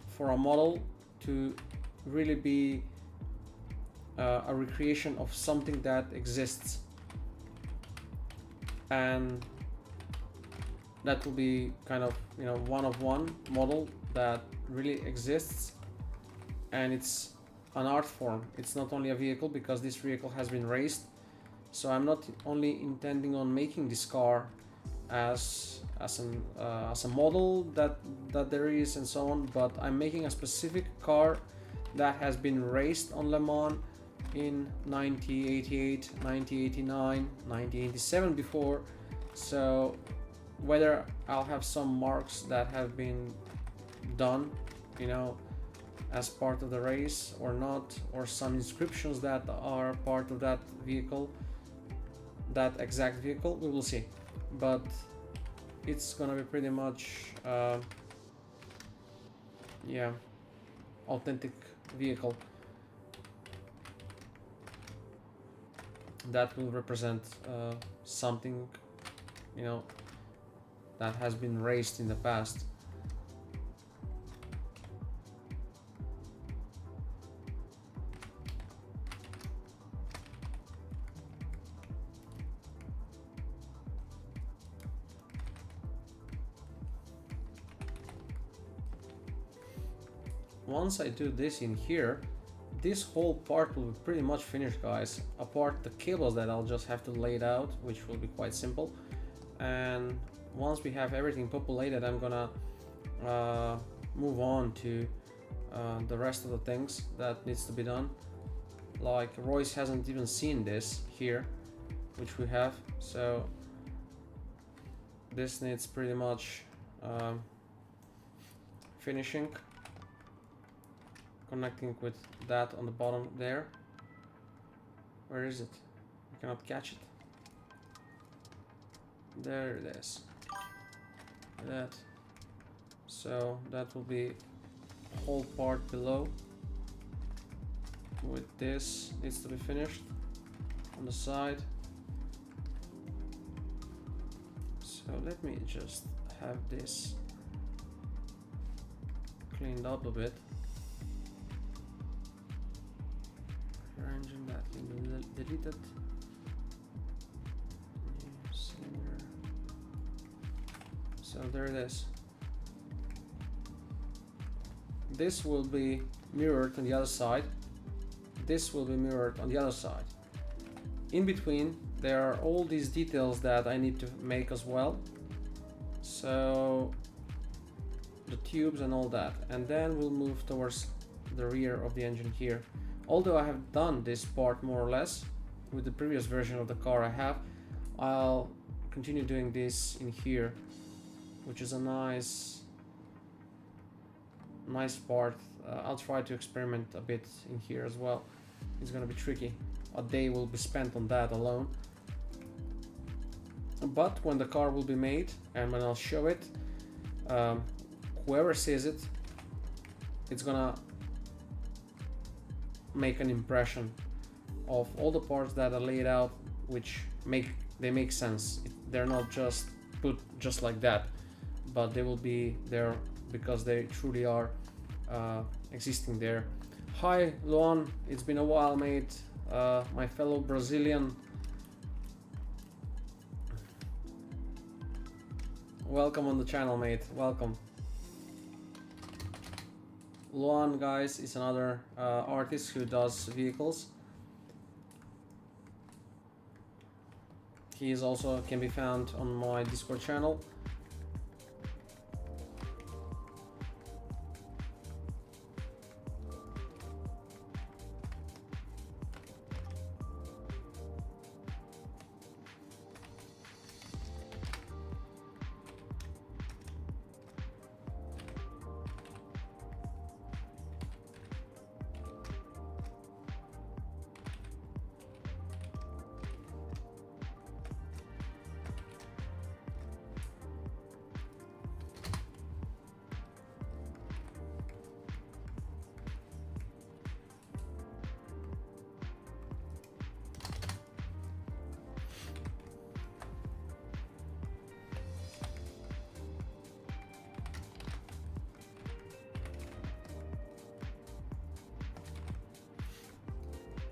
for a model to really be a recreation of something that exists, and that will be kind of, you know, one of one model that really exists, and it's an art form. It's not only a vehicle, because this vehicle has been raced. So I'm not only intending on making this car as a model that there is and so on, but I'm making a specific car that has been raced on Le Mans in 1988, 1989, 1987 before. So whether I'll have some marks that have been done, you know, as part of the race or not, or some inscriptions that are part of that vehicle, that exact vehicle, we will see. But it's gonna be pretty much yeah, authentic vehicle that will represent something, you know, that has been raced in the past. Once I do this in here, this whole part will be pretty much finished, guys, apart the cables that I'll just have to lay it out, which will be quite simple. And once we have everything populated, I'm gonna move on to the rest of the things that needs to be done. Like Royce hasn't even seen this here, which we have, so this needs pretty much finishing, connecting with that on the bottom there. Where is it? I cannot catch it. There it is. That. So that will be the whole part below. with this needs to be finished on the side. So let me just have this cleaned up a bit. Engine that can be deleted. So there it is. This will be mirrored on the other side. This will be mirrored on the other side. In between, there are all these details that I need to make as well. So the tubes and all that. And then we'll move towards the rear of the engine here. Although I have done this part more or less with the previous version of the car I have, I'll continue doing this in here, which is a nice part. I'll try to experiment a bit in here as well. It's gonna be tricky. A day will be spent on that alone. But when the car will be made and when I'll show it, whoever sees it, it's gonna make an impression of all the parts that are laid out, which make sense. They're not just put just like that, but they will be there because they truly are existing there. Hi Luan, it's been a while, mate. My fellow Brazilian, welcome on the channel, mate. Welcome. Luan, guys, is another artist who does vehicles. He is also can be found on my Discord channel.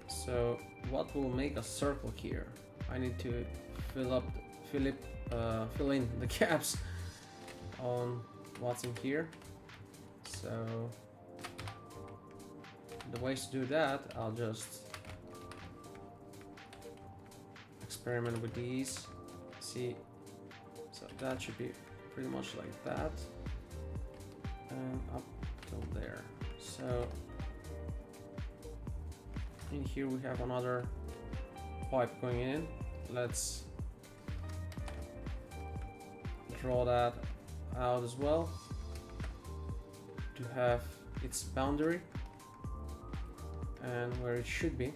So what will make a circle here? I need to fill in the gaps on what's in here. So the ways to do that, I'll just experiment with these. See, so that should be pretty much like that, and up till there. So in here we have another pipe going in. Let's draw that out as well to have its boundary and where it should be.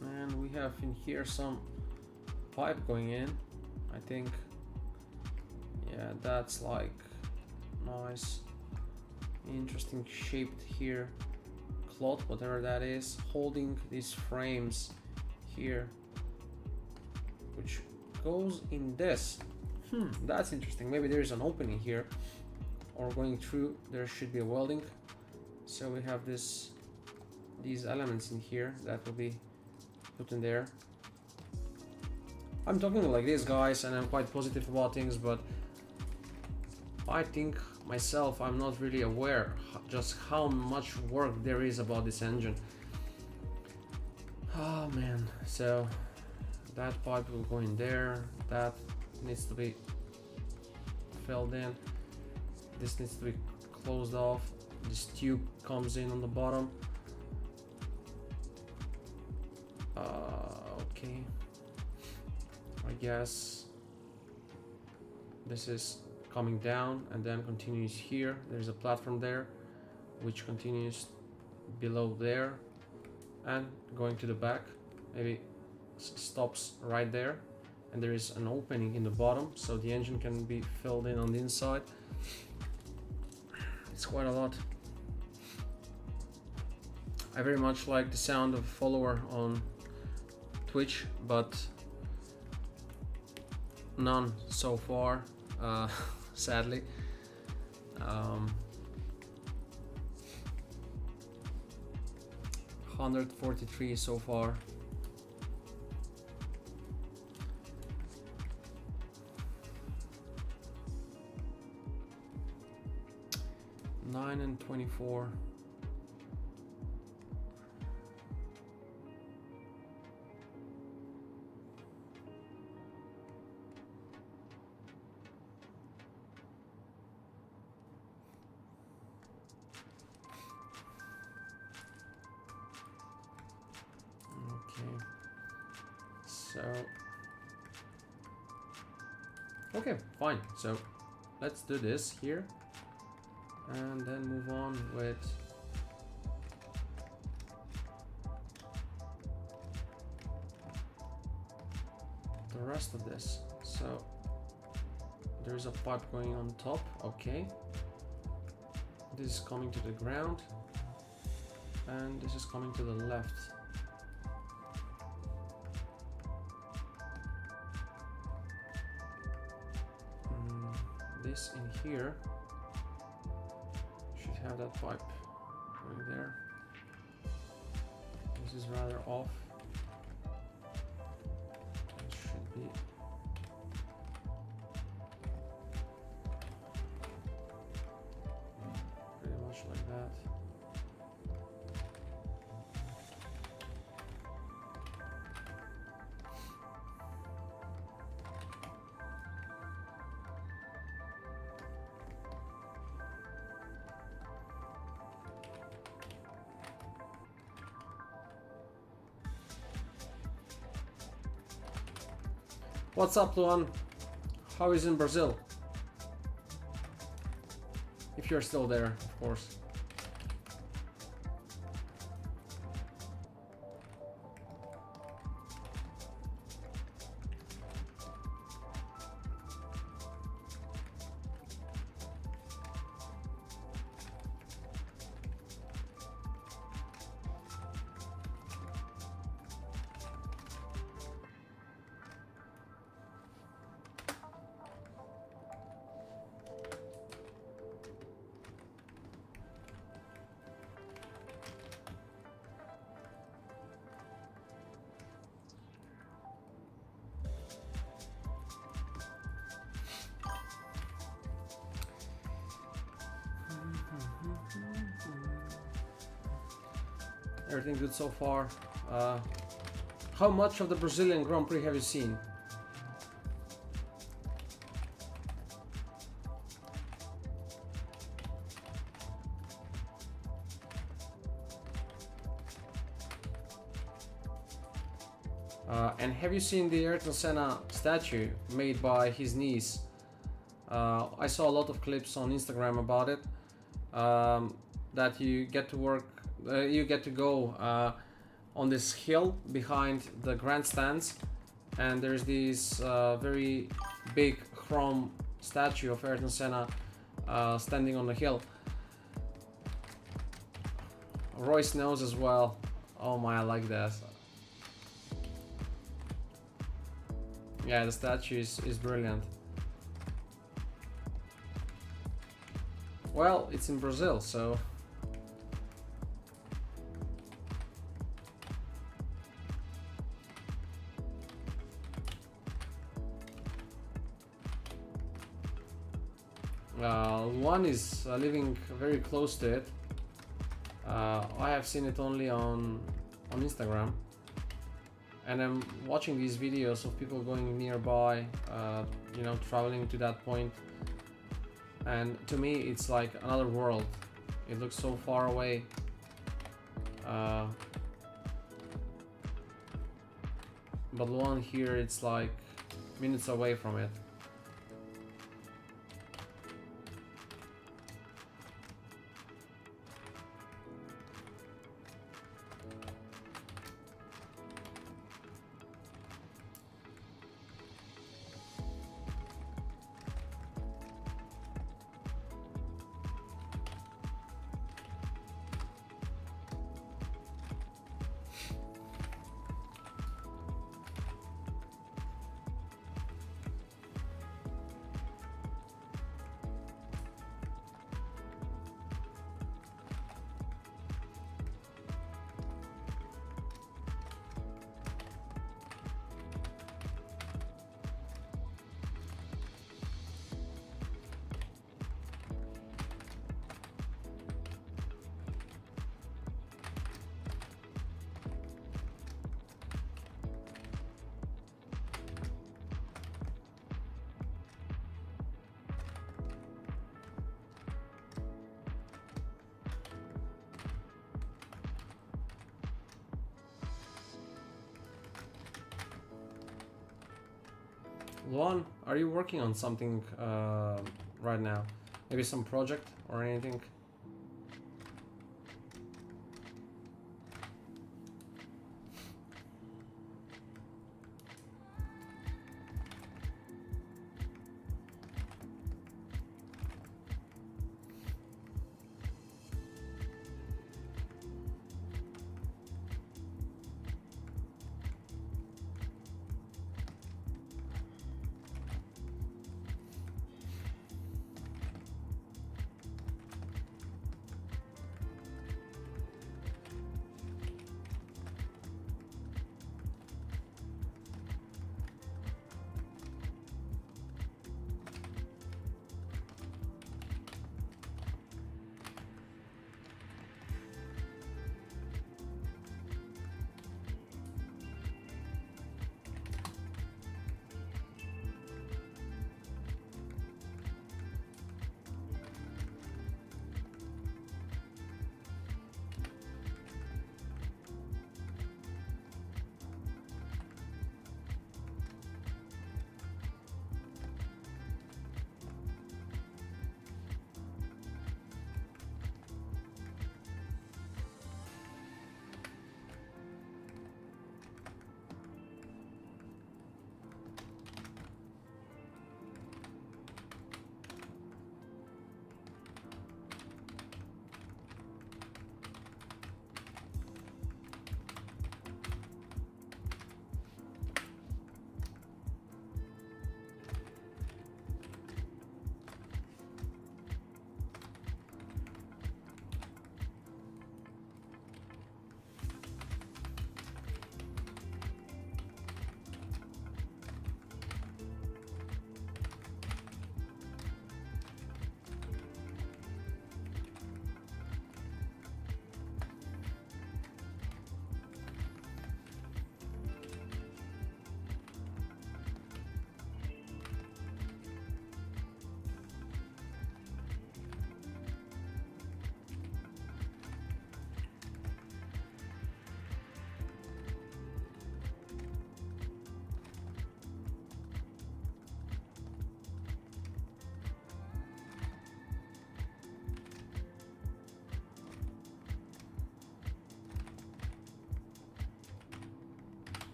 And we have in here some pipe going in, I think. Yeah, that's like nice, interesting shaped here cloth, whatever that is, holding these frames here, which goes in this. That's interesting. Maybe there is an opening here, or going through there should be a welding. So we have these elements in here that will be put in there. I'm talking like this, guys, and I'm quite positive about things, but I think myself I'm not really aware just how much work there is about this engine. Oh man, so that pipe will go in there, that needs to be filled in, this needs to be closed off, this tube comes in on the bottom. Okay, I guess this is coming down and then continues here. There's a platform there which continues below there and going to the back, maybe stops right there, and there is an opening in the bottom so the engine can be filled in on the inside. It's quite a lot. I very much like the sound of follower on Twitch, but none so far, sadly. 143 so far. Nine and 24. Okay, fine. So let's do this here and then move on with the rest of this. So there's a pipe going on top. Okay, this is coming to the ground and this is coming to the left. This in here should have that pipe going there. This is rather off. It should be pretty much like that. What's up, Luan? How is in Brazil? If you're still there, of course. Everything good so far. How much of the Brazilian Grand Prix have you seen? And have you seen the Ayrton Senna statue made by his niece? I saw a lot of clips on Instagram about it. That you get to work, you get to go on this hill behind the grandstands, and there's this very big chrome statue of Ayrton Senna standing on the hill. Royce knows as well. Oh my, I like that. Yeah, the statue is brilliant. Well, it's in Brazil, so one is living very close to it. I have seen it only on Instagram. and I'm watching these videos of people going nearby, you know, traveling to that point, and to me it's like another world. It looks so far away. But the one here, it's like minutes away from it. Luan, are you working on something right now? Maybe some project or anything?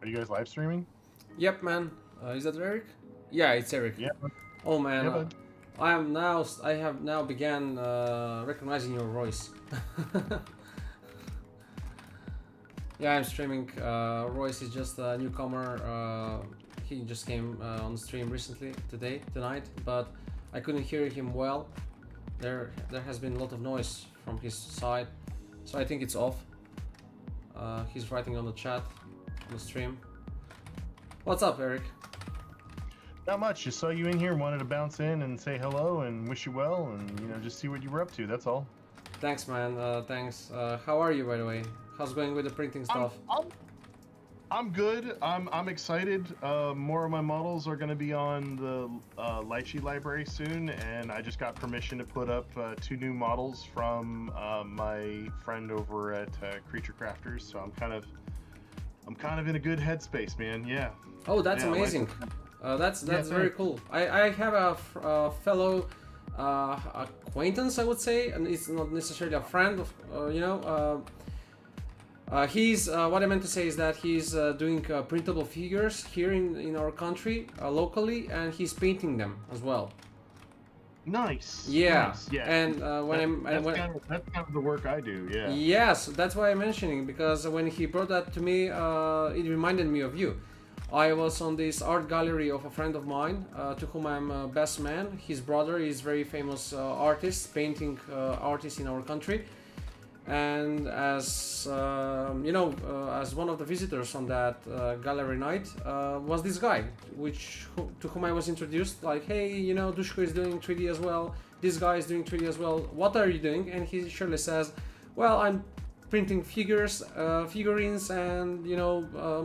Are you guys live streaming? Yep, man. Is that Eric? Yeah, it's Eric. Yeah. Oh man, Yeah, bud. I have now began recognizing your voice. Yeah, I'm streaming. Royce is just a newcomer. He just came on the stream recently, tonight, but I couldn't hear him well. There has been a lot of noise from his side, so I think it's off. He's writing on the chat on the stream. What's up, Eric? Not much. Just saw you in here, wanted to bounce in and say hello and wish you well, and just see what you were up to. That's all. Thanks, man. Thanks. How are you, by the way? How's it going with the printing stuff? I'm good. I'm excited. More of my models are going to be on the Lychee library soon, and I just got permission to put up 2 new models from my friend over at Creature Crafters. So I'm kind of in a good headspace, man. Yeah. Oh, that's Yeah, amazing. That's very cool. I have a fellow acquaintance, I would say, and it's not necessarily a friend of he's what I meant to say is that he's doing printable figures here in our country locally, and he's painting them as well. Nice. Yeah. Nice. Yeah. And that's kind of the work I do. Yeah. Yes, that's why I'm mentioning, because when he brought that to me, it reminded me of you. I was on this art gallery of a friend of mine, to whom I'm best man. His brother is very famous artist, painting artist in our country. And as as one of the visitors on that gallery night was this guy, to whom I was introduced, like, hey, Dushko is doing 3D as well. This guy is doing 3D as well. What are you doing? And he surely says, well, I'm printing figurines, and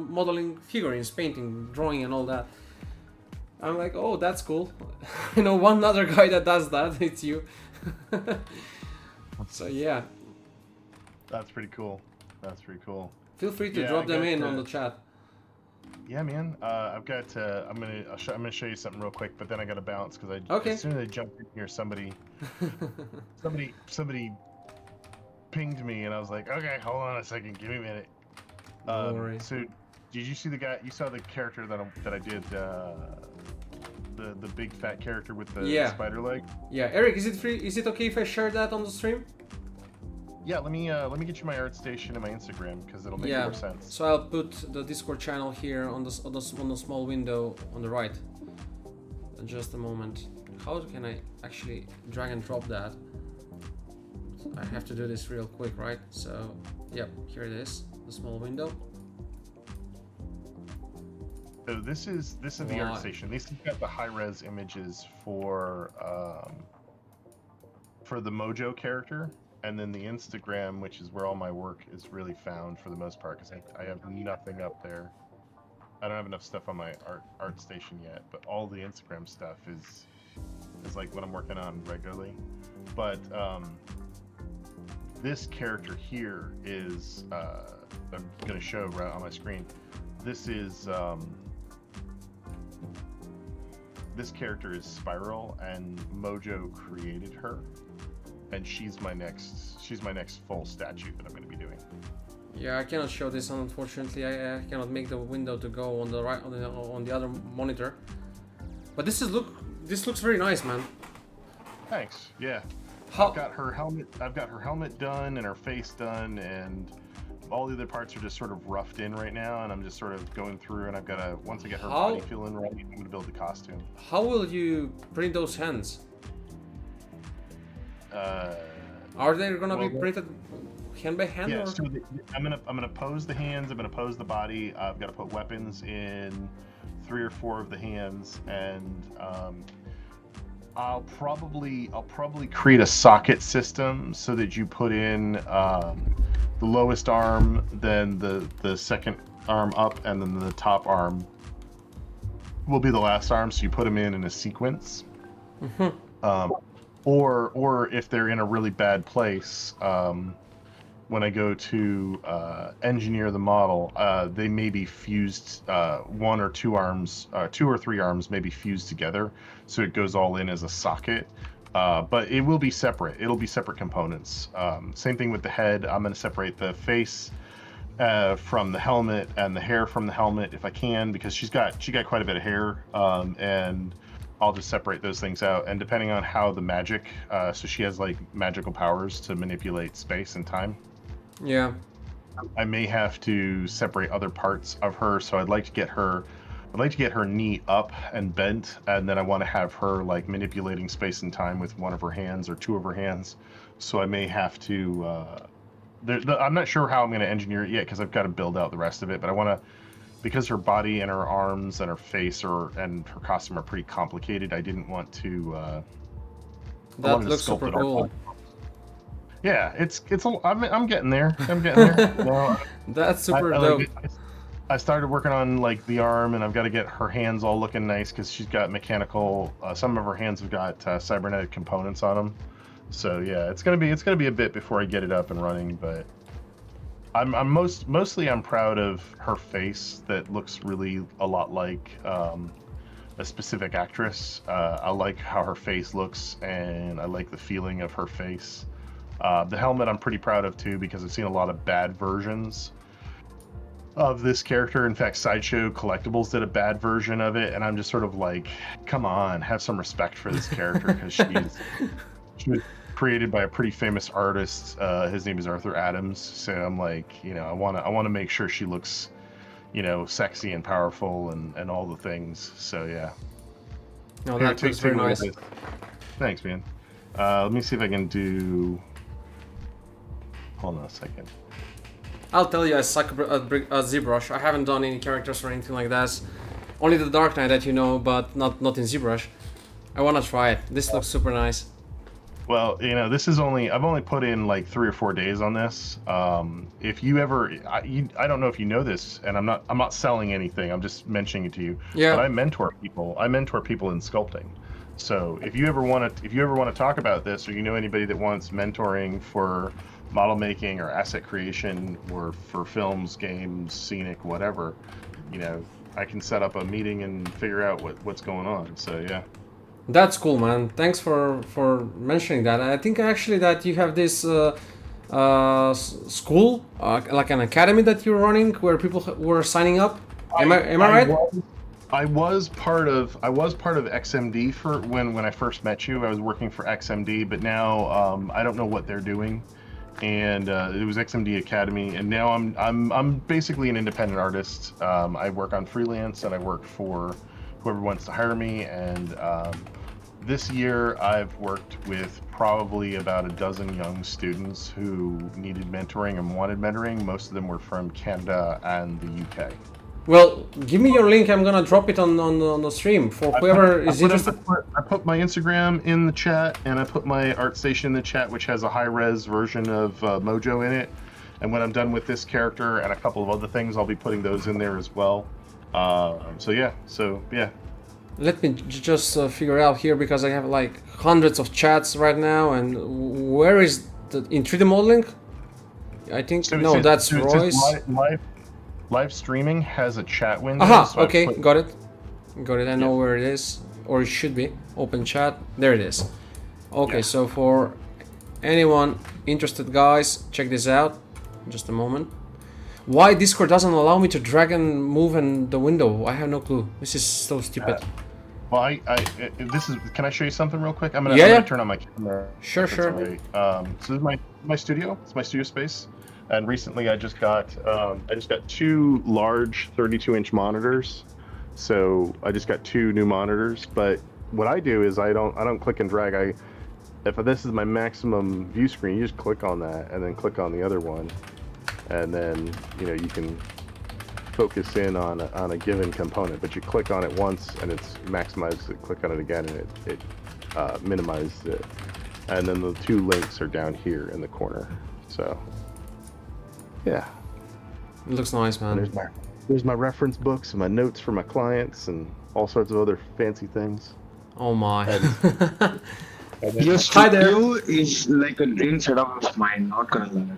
modeling figurines, painting, drawing, and all that. I'm like, oh, that's cool. One other guy that does that. It's you. So yeah. That's pretty cool. That's pretty cool. Feel free to drop them in on the chat. Yeah, man. I'm gonna show you something real quick, but then I gotta bounce because as soon as I jumped in here, somebody pinged me, and I was like, okay, hold on a second, give me a minute. No worries. So, did you see the guy? You saw the character that I did, the big fat character with the spider leg? Yeah, Eric, is it free? Is it okay if I share that on the stream? Yeah, let me get you my art station and my Instagram because it'll make more sense. So I'll put the Discord channel here on the small window on the right. In just a moment. How can I actually drag and drop that? I have to do this real quick, right? So, yep, here it is, the small window. So this is the art station. These have got the high-res images for the Mojo character. And then the Instagram, which is where all my work is really found for the most part, because I have nothing up there. I don't have enough stuff on my art station yet, but all the Instagram stuff is like what I'm working on regularly. But this character here is I'm gonna show right on my screen. This is this character is Spiral, and Mojo created her. And she's my next full statue that I'm going to be doing. Yeah, I cannot show this, unfortunately. I cannot make the window to go on the right on the other monitor. But this looks very nice, man. Thanks. Yeah. I've got her helmet done and her face done, and all the other parts are just sort of roughed in right now, and I'm just sort of going through, and I've got to, once I get her body feeling right, I'm going to build the costume. How will you print those hands? Are they gonna be printed hand by hand? Yeah, or? so I'm gonna pose the hands. I'm gonna pose the body. I've got to put weapons in 3 or 4 of the hands, and I'll probably create a socket system so that you put in the lowest arm, then the second arm up, and then the top arm will be the last arm. So you put them in a sequence. Mm-hmm. Or if they're in a really bad place, when I go to engineer the model, they may be fused, 1 or 2 arms, 2 or 3 arms may be fused together, so it goes all in as a socket. But it will be separate. It'll be separate components. Same thing with the head. I'm going to separate the face from the helmet and the hair from the helmet if I can, because she got quite a bit of hair, and I'll just separate those things out. And depending on how the magic, so she has like magical powers to manipulate space and time. Yeah. I may have to separate other parts of her. So I'd like to get her knee up and bent, and then I want to have her like manipulating space and time with 1 of her hands or 2 of her hands. So I may have to. I'm not sure how I'm going to engineer it yet because I've got to build out the rest of it. But I want because her body and her arms and her face and her costume are pretty complicated. I didn't want to. That looks super cool. Yeah, I'm getting there. I'm getting there. You know, That's super dope. I started working on like the arm, and I've got to get her hands all looking nice because she's got mechanical. Some of her hands have got cybernetic components on them. So yeah, it's gonna be a bit before I get it up and running. But I'm mostly proud of her face that looks really a lot like a specific actress. I like how her face looks, and I like the feeling of her face. The helmet I'm pretty proud of too, because I've seen a lot of bad versions of this character. In fact, Sideshow Collectibles did a bad version of it, and I'm just sort of like, come on, have some respect for this character, because she was created by a pretty famous artist. His name is Arthur Adams. So I'm like, I want to make sure she looks, sexy and powerful and all the things. So yeah. No, that looks very nice. Thanks, man. Let me see if I can do. Hold on a second. I'll tell you, I suck at ZBrush. I haven't done any characters or anything like that. Only the Dark Knight that you know, but not in ZBrush. I wanna try it. This looks super nice. Well, this is I've only put in like 3 or 4 days on this. If you ever, I don't know if you know this, and I'm not selling anything. I'm just mentioning it to you. Yeah. But I mentor people in sculpting. So if you ever want to talk about this, or you know anybody that wants mentoring for model making or asset creation, or for films, games, scenic, whatever, I can set up a meeting and figure out what's going on. So yeah. That's cool, man. Thanks for mentioning that. I think actually that you have this school, like an academy that you're running, where people were signing up. Am I right? I was part of XMD for when I first met you. I was working for XMD, but now I don't know what they're doing. And it was XMD Academy, and now I'm basically an independent artist. I work on freelance, and I work for whoever wants to hire me. And this year I've worked with probably about a dozen young students who needed mentoring and wanted mentoring. Most of them were from Canada and the UK. Well, give me your link. I'm gonna drop it on the stream for whoever is interested. I put my Instagram in the chat, and I put my ArtStation in the chat, which has a high-res version of Mojo in it. And when I'm done with this character and a couple of other things, I'll be putting those in there as well. So yeah. Let me just figure out here, because I have like hundreds of chats right now. And where is in 3D modeling? I think that's Royce. Live streaming has a chat window. Aha, so okay, got it. I know where it is, or it should be. Open chat, there it is. Okay, so for anyone interested, guys, check this out. Just a moment. Why Discord doesn't allow me to drag and move in the window? I have no clue. This is so stupid. Well, can I show you something real quick? I'm gonna turn on my camera. Sure. Right. So this is my studio. It's my studio space. And recently I just got 2 large 32-inch monitors. So I just got 2 new monitors. But what I do is I don't click and drag. If this is my maximum view screen, you just click on that and then click on the other one, and then you can focus in on a given component. But you click on it once and it's maximized. Click on it again and it minimizes it. And then the 2 links are down here in the corner. So. Yeah. It looks nice, man. There's my reference books and my notes for my clients and all sorts of other fancy things. Oh my. Your studio is like a dream setup of mine, not gonna lie.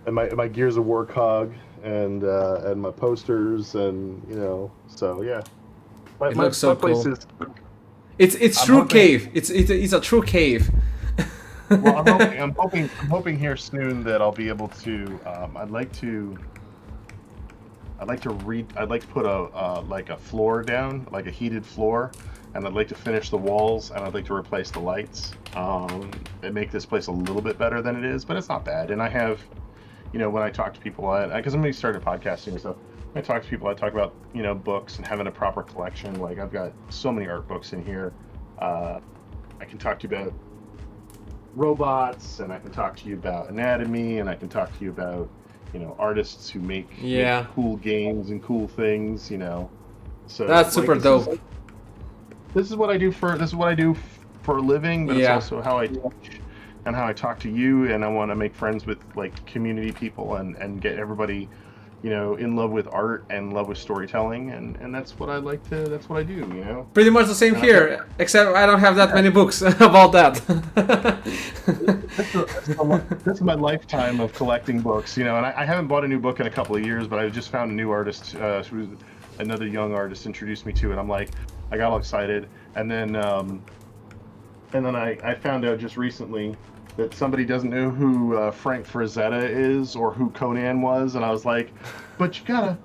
And my Gears of War cog and my posters and so yeah. It looks so cool. It's true cave. It's a true cave. Well, I'm hoping here soon that I'll be able to. I'd like to put a floor down, like a heated floor, and I'd like to finish the walls, and I'd like to replace the lights, and make this place a little bit better than it is, but it's not bad. And I have, when I talk to people, because I'm going to start podcasting and stuff. When I talk to people, I talk about books and having a proper collection. Like I've got so many art books in here. I can talk to you about robots, and I can talk to you about anatomy, and I can talk to you about artists who make Yeah. cool games and cool things, So That's super dope. This is what I do for a living, but it's Yeah. also how I teach and how I talk to you, and I want to make friends with like community people and get everybody, in love with art and in love with storytelling, and that's what I do, Pretty much the same here, except I don't have that many books about that. That's my lifetime of collecting books, and I haven't bought a new book in a couple of years, but I just found a new artist, who another young artist introduced me to, and I'm like, I got all excited, and then I found out just recently that somebody doesn't know who Frank Frazetta is or who Conan was, and I was like, but you gotta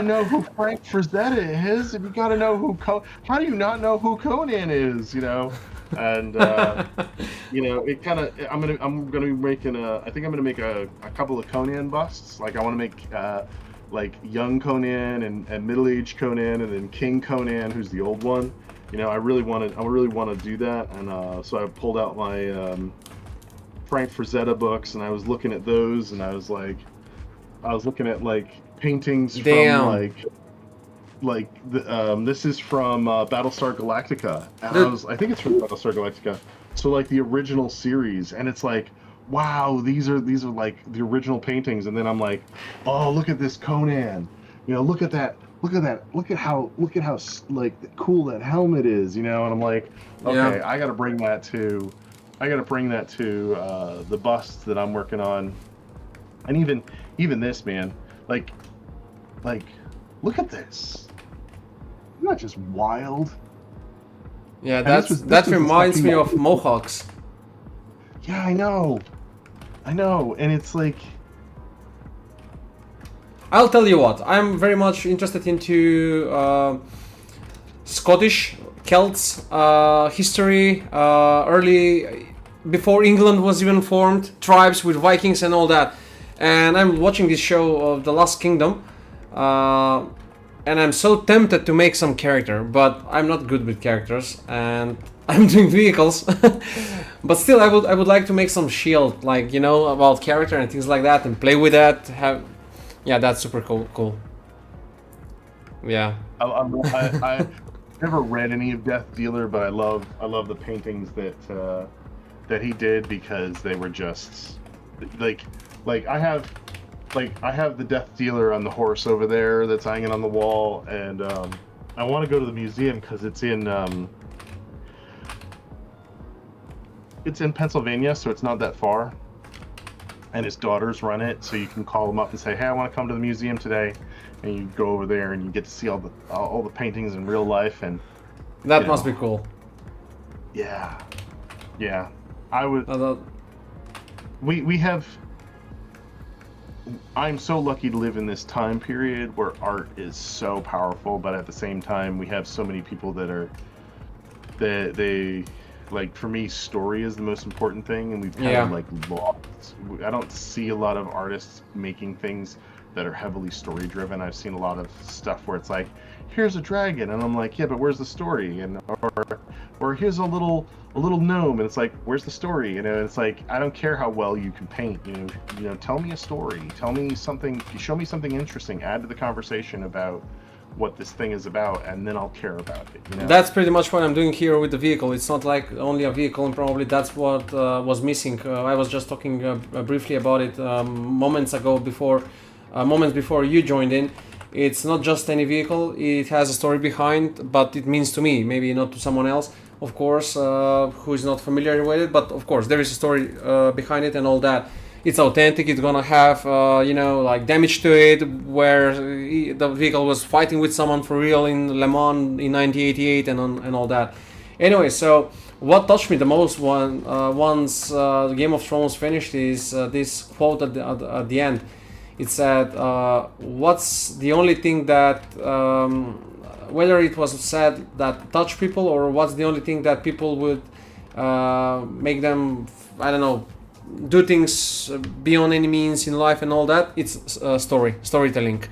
know who Frank Frazetta is, and you gotta know how do you not know who Conan is, And it kind of, I'm gonna be making I think I'm gonna make a couple of Conan busts. Like I want to make like young Conan and middle-aged Conan, and then King Conan, who's the old one. I really want to do that, and so I pulled out my Frank Frazetta books, and I was looking at those, and I was looking at like paintings Damn. from this is from Battlestar Galactica, and I think it's from Battlestar Galactica, so like the original series, and it's like, wow, these are like the original paintings, and then I'm like, oh, look at this Conan, look at that, look at how like cool that helmet is, and I'm like, okay, Yeah. I gotta bring that to the bust that I'm working on, and even this, man, like look at this. Isn't that just wild? Yeah, this that was reminds me fucking- of Mohawks. Yeah, I know, and it's like, I'll tell you what, I'm very much interested into Scottish Celts history, early, before England was even formed, tribes with Vikings and all that. And I'm watching this show of The Last Kingdom, and I'm so tempted to make some character, but I'm not good with characters, and I'm doing vehicles. But still, I would like to make some shield, like, about character and things like that, and play with that. Yeah, that's super cool. Yeah. I never read any of Death Dealer, but I love the paintings that he did, because they were just like I have the Death Dealer on the horse over there that's hanging on the wall, and I want to go to the museum because it's in Pennsylvania, so it's not that far, and his daughters run it, so you can call them up and say, hey, I want to come to the museum today, and you go over there and you get to see all the paintings in real life, and That must be cool. yeah, I would. Uh, We have. I'm so lucky to live in this time period where art is so powerful, but at the same time, we have so many people they like, for me, story is the most important thing, and we've kind of like lost. I don't see a lot of artists making things that are heavily story driven. I've seen a lot of stuff where it's like, here's a dragon, and I'm like, yeah, but where's the story? And or here's a little gnome, and it's like, where's the story? It's like, I don't care how well you can paint. Tell me a story. Tell me something. Show me something interesting. Add to the conversation about what this thing is about, and then I'll care about it. That's pretty much what I'm doing here with the vehicle. It's not like only a vehicle, and probably that's what was missing. I was just talking briefly about it moments before you joined in. It's not just any vehicle, it has a story behind, but it means to me, maybe not to someone else, of course, who is not familiar with it, but of course there is a story behind it and all that. It's authentic, it's gonna have, like damage to it, where the vehicle was fighting with someone for real in Le Mans in 1988 and all that. Anyway, so what touched me the most once Game of Thrones finished is this quote at the end. It said, what's the only thing that, whether it was said that touched people, or what's the only thing that people would make them, I don't know, do things beyond any means in life and all that, it's storytelling.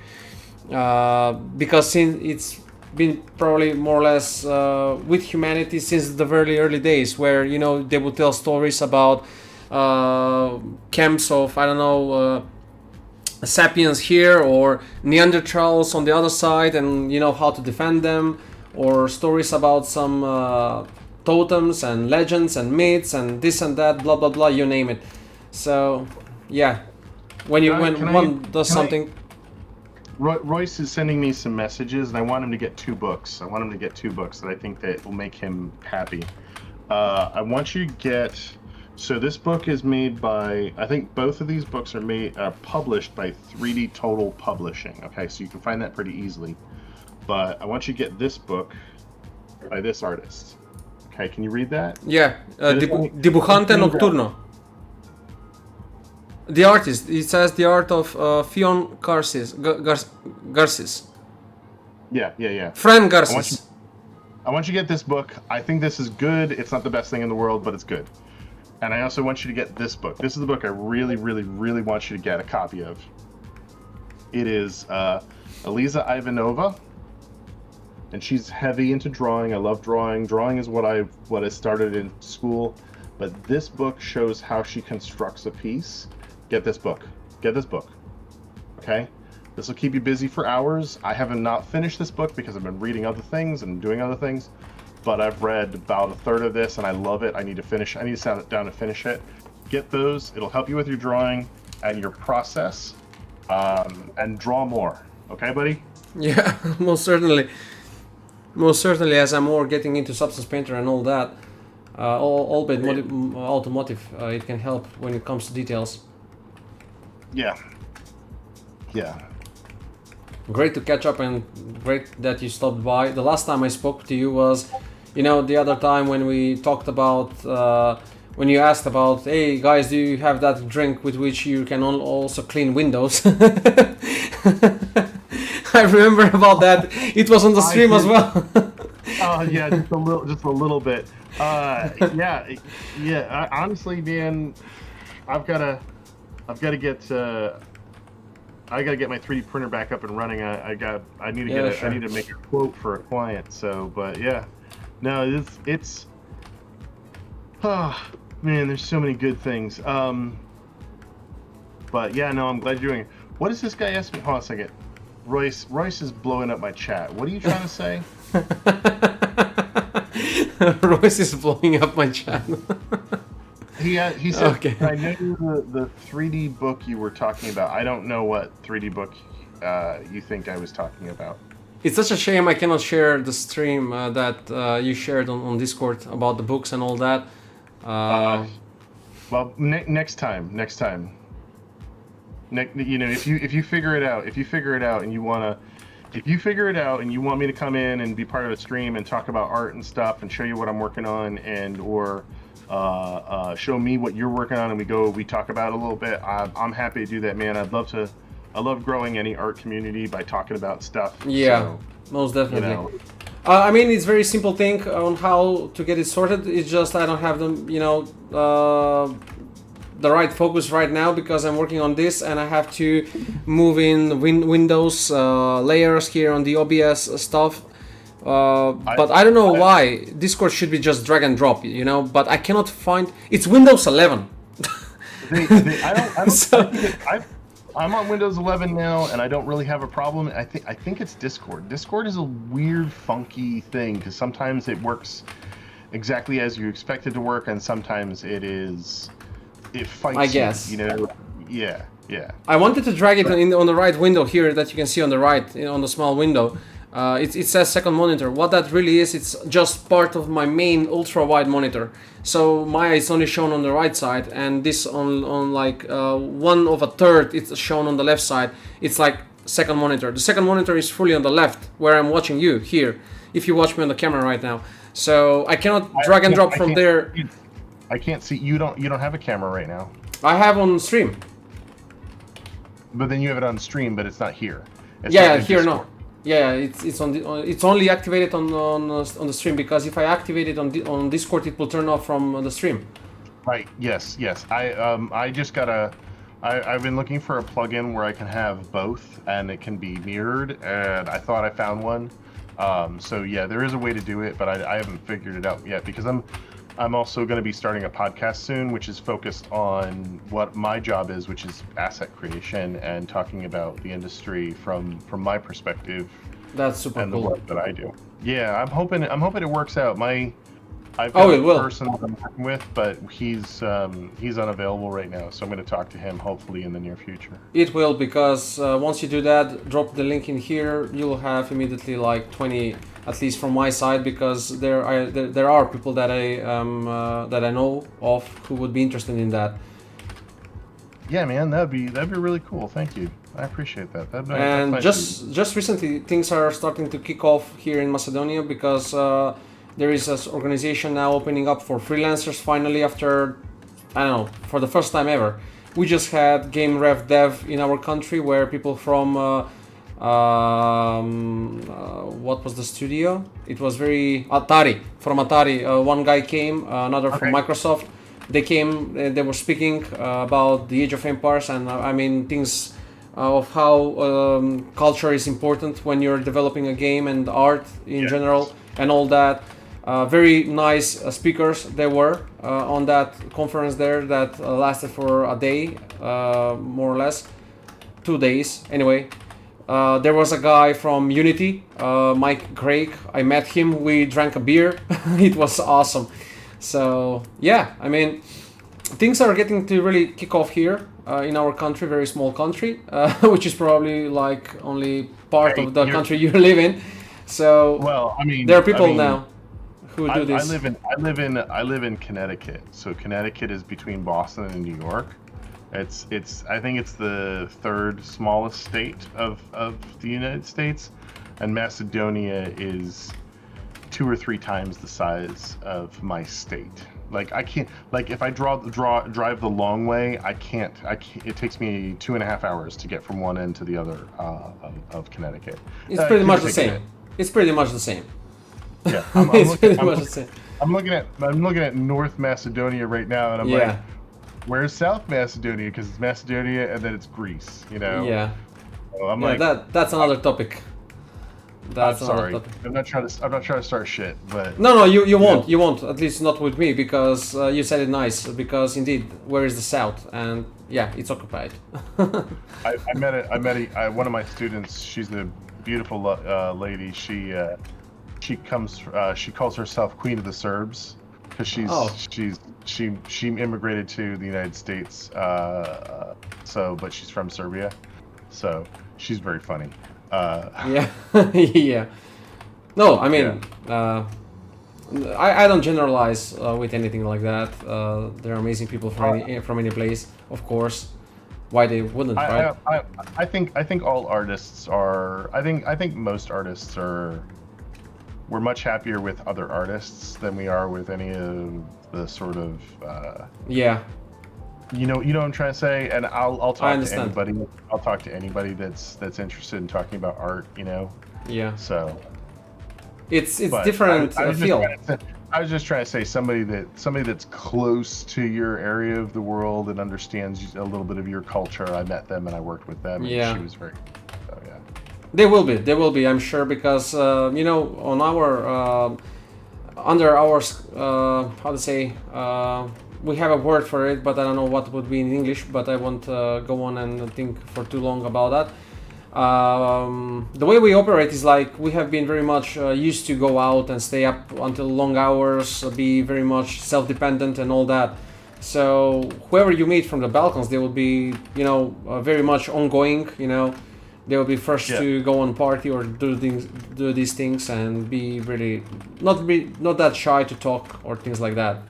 Because since it's been probably more or less with humanity since the very early days, where, they would tell stories about camps of, I don't know, sapiens here or Neanderthals on the other side, and you know how to defend them, or stories about some totems and legends and myths and this and that, blah blah blah, you name it. So yeah, when one does something. Royce is sending me some messages, and I want him to get 2 books. I want him to get 2 books that I think that will make him happy. I want you to get. So this book is made by. I think both of these books are published by 3D Total Publishing. Okay, so you can find that pretty easily. But I want you to get this book by this artist. Okay, can you read that? Yeah, Dibujante Nocturno. The artist, it says the art of Fion Garces. Yeah. Fran Garces. I want you to get this book. I think this is good. It's not the best thing in the world, but it's good. And I also want you to get this book. This is the book I really, really, really want you to get a copy of. It is Eliza Ivanova, and she's heavy into drawing. I love drawing. Drawing is what I started in school, but this book shows how she constructs a piece. Get this book. Get this book. Okay? This will keep you busy for hours. I haven't not finished this book because I've been reading other things and doing other things, but I've read about a third of this and I love it. I need to sit down and finish it. Get those. It'll help you with your drawing and your process, and draw more. Okay, buddy? Yeah, most certainly. Most certainly, as I'm more getting into Substance Painter and all that, albeit automotive, it can help when it comes to details. Yeah. Great to catch up, and great that you stopped by. The last time I spoke to you was, the other time when we talked about, when you asked about, hey guys, do you have that drink with which you can also clean windows? I remember about that. It was on the stream as well. Oh yeah, just a little bit. Yeah. Honestly, man, I've got to get. I gotta get my 3D printer back up and running. I need to make a quote for a client. So, but yeah, no, it's. Oh man, there's so many good things. But yeah, no, I'm glad you're doing it. What does this guy ask me? Hold on a second. Royce is blowing up my chat. What are you trying to say? Royce is blowing up my chat. He said, okay. I know the 3D book you were talking about. I don't know what 3D book you think I was talking about. It's such a shame I cannot share the stream that you shared on Discord about the books and all that. Well, next time. If you figure it out, and you want me to come in and be part of a stream and talk about art and stuff and show you what I'm working on, or show me what you're working on, and we talk about it a little bit, I'm happy to do that, man. I love growing any art community by talking about stuff. Yeah, so, most definitely. I mean, it's very simple thing on how to get it sorted. It's just I don't have the right focus right now because I'm working on this, and I have to move in Windows layers here on the OBS stuff. But I don't know why Discord should be just drag and drop, but I cannot find. It's Windows 11. I'm on Windows 11 now, and I don't really have a problem. I think it's Discord. Discord is a weird, funky thing because sometimes it works exactly as you expect it to work, and sometimes it fights. I guess. Yeah. I wanted to drag it on the right window here that you can see on the right, on the small window. It says second monitor. What that really is, it's just part of my main ultra-wide monitor. So Maya is only shown on the right side, and this on like 1/3 it's shown on the left side. It's like second monitor. The second monitor is fully on the left, where I'm watching you here, if you watch me on the camera right now. So I cannot drag and drop from there. I can't see. You don't have a camera right now. I have on stream. But then you have it on stream, but it's not here. It's yeah, here no. Yeah, it's on the, it's only activated on the stream, because if I activate it on Discord, it will turn off from the stream. Right. Yes. I just I've been looking for a plugin where I can have both and it can be mirrored, and I thought I found one. So yeah, there is a way to do it, but I haven't figured it out yet because I'm I'm also going to be starting a podcast soon, which is focused on what my job is, which is asset creation and talking about the industry from my perspective. That's super and cool. the work that I do. Yeah, I'm hoping it works out. I've Oh, got it a will. person that I'm working with, but he's unavailable right now, so I'm going to talk to him hopefully in the near future. It will, because once you do that, drop the link in here, you'll have immediately like 20, at least from my side, because there are people that I know of who would be interested in that. Yeah, man, that'd be really cool. Thank you. I appreciate that. And that's nice. just recently, things are starting to kick off here in Macedonia, because there is an organization now opening up for freelancers finally, after, I don't know, for the first time ever. We just had Game Rev Dev in our country, where people from what was the studio? It was very Atari. From Atari, one guy came, another from Microsoft. They came. They were speaking about the Age of Empires, and I mean things of how culture is important when you're developing a game, and art in general, and all that. Very nice speakers they were on that conference there, that lasted for a day, more or less, 2 days anyway. There was a guy from Unity, Mike Craig. I met him, we drank a beer. It was awesome. So yeah, I mean, things are getting to really kick off here in our country, very small country, which is probably like only part of the country you live in. So well, I mean, there are people now who do this. I live in Connecticut. So Connecticut is between Boston and New York. It's I think it's the third smallest state of the United States, and Macedonia is 2 or 3 times the size of my state. Like I can't, like if I drive the long way, I can't. It takes me 2.5 hours to get from one end to the other of Connecticut. It's pretty much the same. It's pretty much the same. Yeah, I'm looking at North Macedonia right now, and I'm like, where's South Macedonia? Because it's Macedonia and then it's Greece, you know. Yeah. So I'm like, that's another topic. That's I'm sorry. I'm not trying to start shit, but no, you won't. You won't. At least not with me, because you said it nice. Because indeed, where is the South? And yeah, it's occupied. I met one of my students. She's a beautiful lady. She calls herself Queen of the Serbs, because she immigrated to the United States. But she's from Serbia, so she's very funny. Yeah, yeah. No, I mean, I don't generalize with anything like that. There are amazing people from any place, of course. Why they wouldn't, right? I think all artists are. I think most artists are. We're much happier with other artists than we are with any of the sort of. Yeah. You know what I'm trying to say, and I'll talk to anybody. I'll talk to anybody that's interested in talking about art. You know. Yeah. So. It's different feel. I was just trying to say somebody that's close to your area of the world and understands a little bit of your culture. I met them and I worked with them. And she was very. So yeah. They will be. I'm sure, because you know, on our under our how to say. We have a word for it, but I don't know what would be in English, but I won't go on and think for too long about that. The way we operate is like we have been very much used to go out and stay up until long hours, be very much self-dependent and all that. So whoever you meet from the Balkans, they will be, you know, very much ongoing, you know. They will be first to go on party or do these things, and be really not that shy to talk or things like that.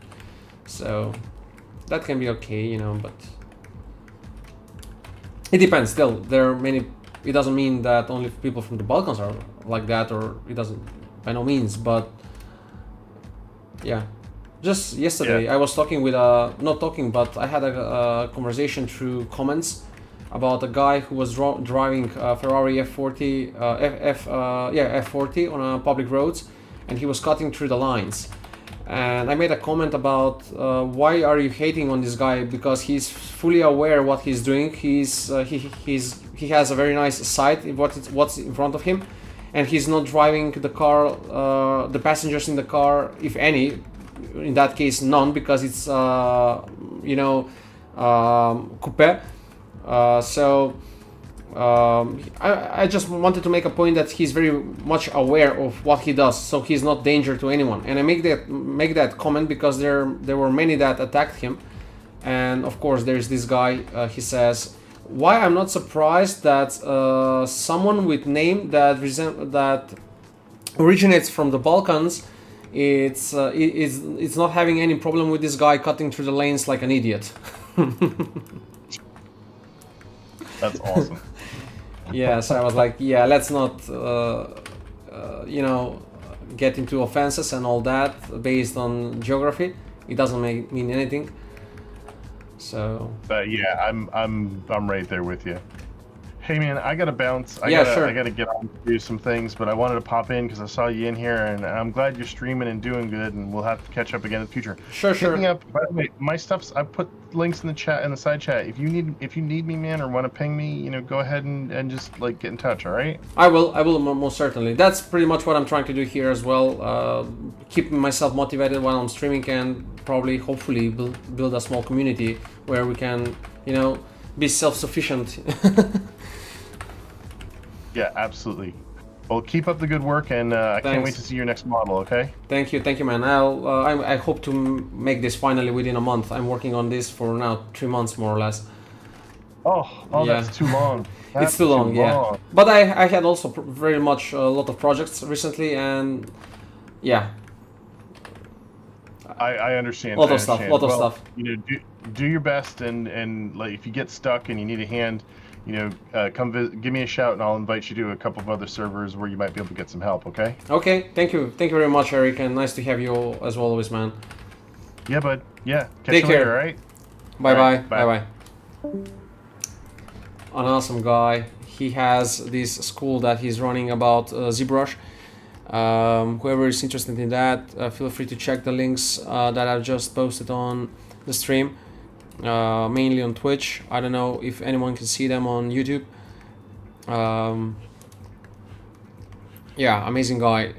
So that can be okay, you know, but it depends. Still, there are many. It doesn't mean that only people from the Balkans are like that, or it doesn't, by no means. But yeah, just yesterday I was talking with but I had a conversation through comments about a guy who was driving Ferrari F40, F40 on public roads, and he was cutting through the lines. And I made a comment about why are you hating on this guy, because he's fully aware what he's doing. He has a very nice sight in what's in front of him, and he's not driving the car, the passengers in the car, if any, in that case none, because it's coupe. So I just wanted to make a point that he's very much aware of what he does, so he's not danger to anyone. And I make that comment because there were many that attacked him. And of course there's this guy, he says, why I'm not surprised that someone with name that originates from the Balkans, it's not having any problem with this guy cutting through the lanes like an idiot. That's awesome. Yeah, so I was like, yeah, let's not get into offenses and all that based on geography. It doesn't mean anything. So. But yeah, I'm right there with you. Hey man, I gotta bounce. I gotta get on to do some things, but I wanted to pop in because I saw you in here, and I'm glad you're streaming and doing good. And we'll have to catch up again in the future. Sure. Hit me up. By the way, my stuff's. I put links in the chat, in the side chat. If you need me, man, or want to ping me, go ahead and just like get in touch. All right. I will most certainly. That's pretty much what I'm trying to do here as well. Keeping myself motivated while I'm streaming, and probably, hopefully, build a small community where we can, be self-sufficient. Yeah, absolutely. Well, keep up the good work, and I can't wait to see your next model. Okay. Thank you, man. I hope to make this finally within a month. I'm working on this for now 3 months more or less. Oh, yeah. That's too long. It's too long, yeah. But I had also very much a lot of projects recently, and yeah. I understand. Lot of stuff. Do your best, and like if you get stuck and you need a hand, come give me a shout, and I'll invite you to a couple of other servers where you might be able to get some help. Okay. Okay. Thank you very much, Eric, and nice to have you as always, man. Yeah, bud. Yeah. Take care. Later, all right. Bye. An awesome guy. He has this school that he's running about ZBrush. Whoever is interested in that, feel free to check the links that I've just posted on the stream, mainly on Twitch. I don't know if anyone can see them on YouTube. Yeah, amazing guy.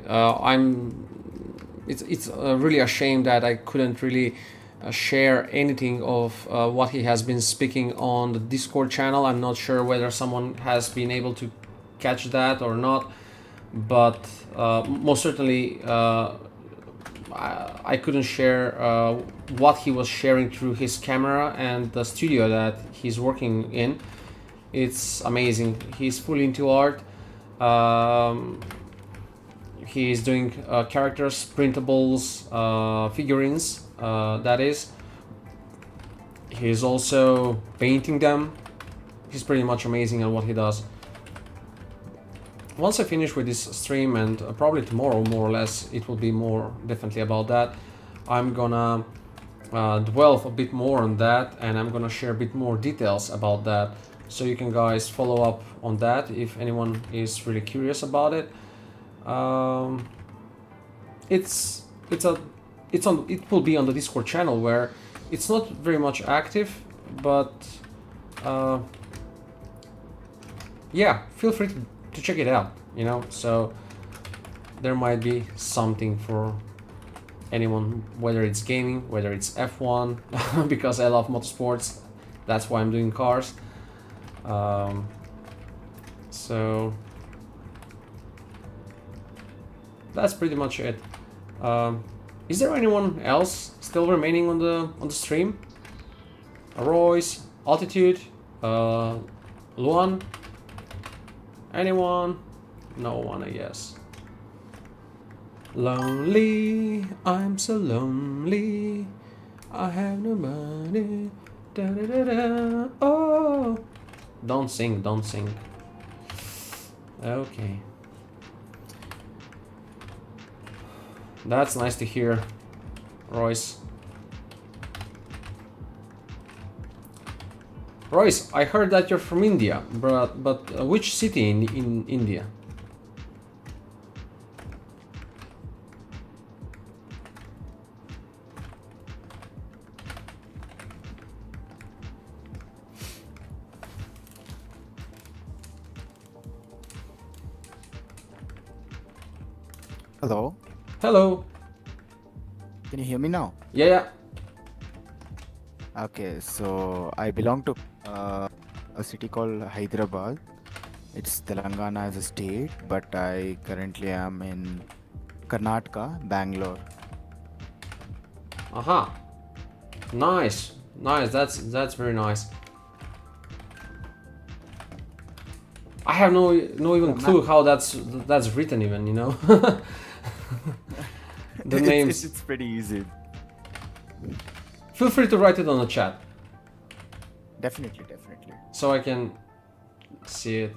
It's really a shame that I couldn't really share anything of what he has been speaking on the Discord channel. I'm not sure whether someone has been able to catch that or not, but most certainly I couldn't share what he was sharing through his camera and the studio that he's working in. It's amazing. He's fully into art. He's doing characters, printables, figurines, that is. He's also painting them. He's pretty much amazing at what he does. Once I finish with this stream, and probably tomorrow more or less, it will be more definitely about that, I'm gonna dwell a bit more on that, and I'm gonna share a bit more details about that, so you can guys follow up on that if anyone is really curious about it. It will be on the Discord channel, where it's not very much active, but yeah, feel free to check it out, so there might be something for anyone, whether it's gaming, whether it's F1, because I love motorsports, that's why I'm doing cars. So that's pretty much it. Is there anyone else still remaining on the stream? Royce, Altitude, Luan? Anyone? No one, I guess. Lonely, I'm so lonely. I have nobody. Da, da, da, da. Oh, don't sing. Okay. That's nice to hear, Royce. Royce, I heard that you're from India, but which city in India? Hello. Hello. Can you hear me now? Yeah, yeah. Okay, so I belong to a city called Hyderabad. It's Telangana as a state, but I currently am in Karnataka, Bangalore. Aha. Nice. Nice. That's very nice. I have no even clue how that's written even, you know. The names. It's pretty easy. Feel free to write it on the chat Definitely, definitely. so I can see it.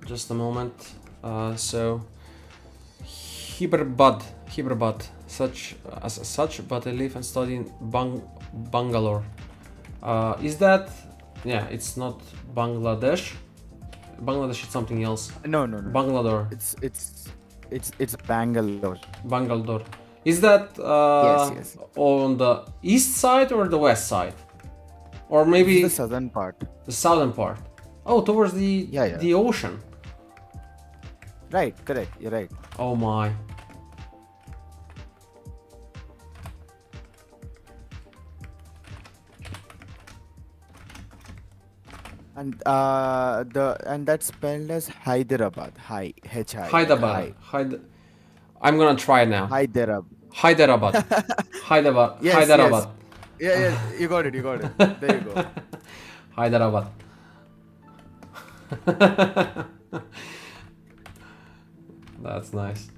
Just a moment. So Hyderabad, such as such, but I live and study in Bangalore. Is that? Yeah, it's not Bangladesh. Bangladesh is something else. No, no, no. Bangalore. It's Bangalore. Bangalore. Is that Yes. on the east side or the west side? Or maybe It's the southern part. the southern part? Oh, towards the Yeah. the ocean. Right, correct. You're right. Oh my. And that's spelled as Hyderabad. H-I. Hyderabad. I'm gonna try it now. Hyderabad. Hyderabad. Hyderabad. Yes, Hyderabad. Yeah, you got it. There you go. Hyderabad. That's nice.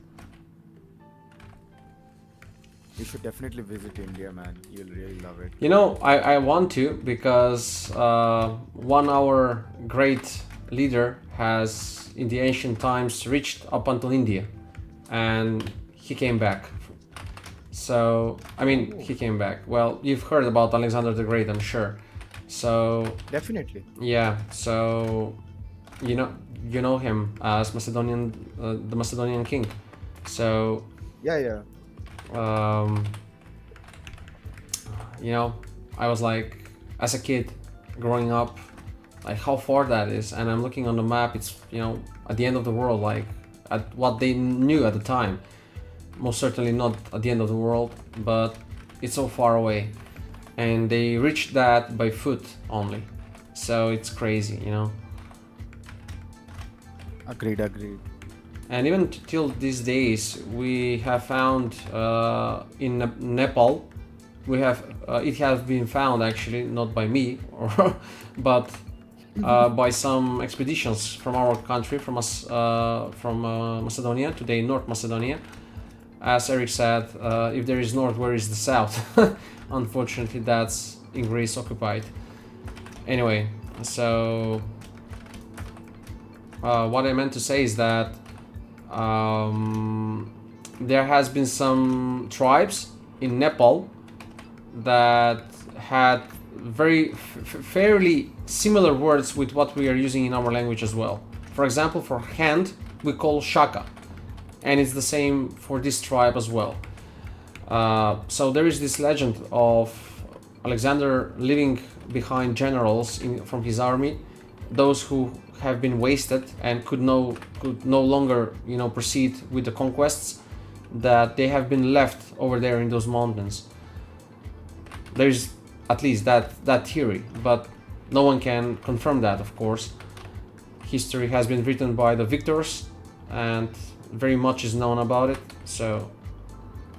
You should definitely visit India, man. You'll really love it. You know, I want to because one our great leader has in the ancient times reached up until India and he came back. So, I mean, he came back. Well, you've heard about Alexander the Great, I'm sure. So, Definitely. yeah, so you know him as Macedonian, the Macedonian king. So, Yeah. you know, I was like, as a kid, growing up, like how far that is, and I'm looking on the map. It's at the end of the world, like at what they knew at the time. Most certainly not at the end of the world, but it's so far away, and they reached that by foot only. So it's crazy, you know. Agreed. And even till these days, we have found in Nepal, we have it has been found actually not by me, but by some expeditions from our country, from us, from Macedonia, today North Macedonia. As Eric said, if there is north, where is the south? Unfortunately, that's in Greece occupied. Anyway, so what I meant to say is that there has been some tribes in Nepal that had very fairly similar words with what we are using in our language as well. For example, for hand, we call shaka, and it's the same for this tribe as well. So there is this legend of Alexander leaving behind generals from his army, those who have been wasted and could no longer proceed with the conquests, that they have been left over there in those mountains. There's at least that theory, but no one can confirm that, of course. History has been written by the victors, and very much is known about it. So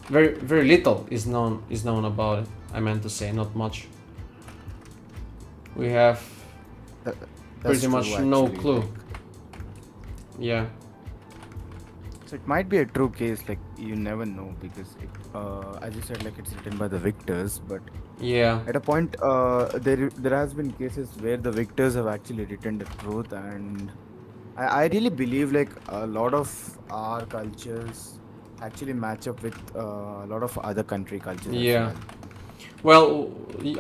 very little is known about it. I meant to say not much. We have pretty much no clue. Yeah. So it might be a true case, like you never know, because as you said, like it's written by the victors, but yeah, at a point there has been cases where the victors have actually written the truth, and I really believe like a lot of our cultures actually match up with a lot of other country cultures Yeah. as Well,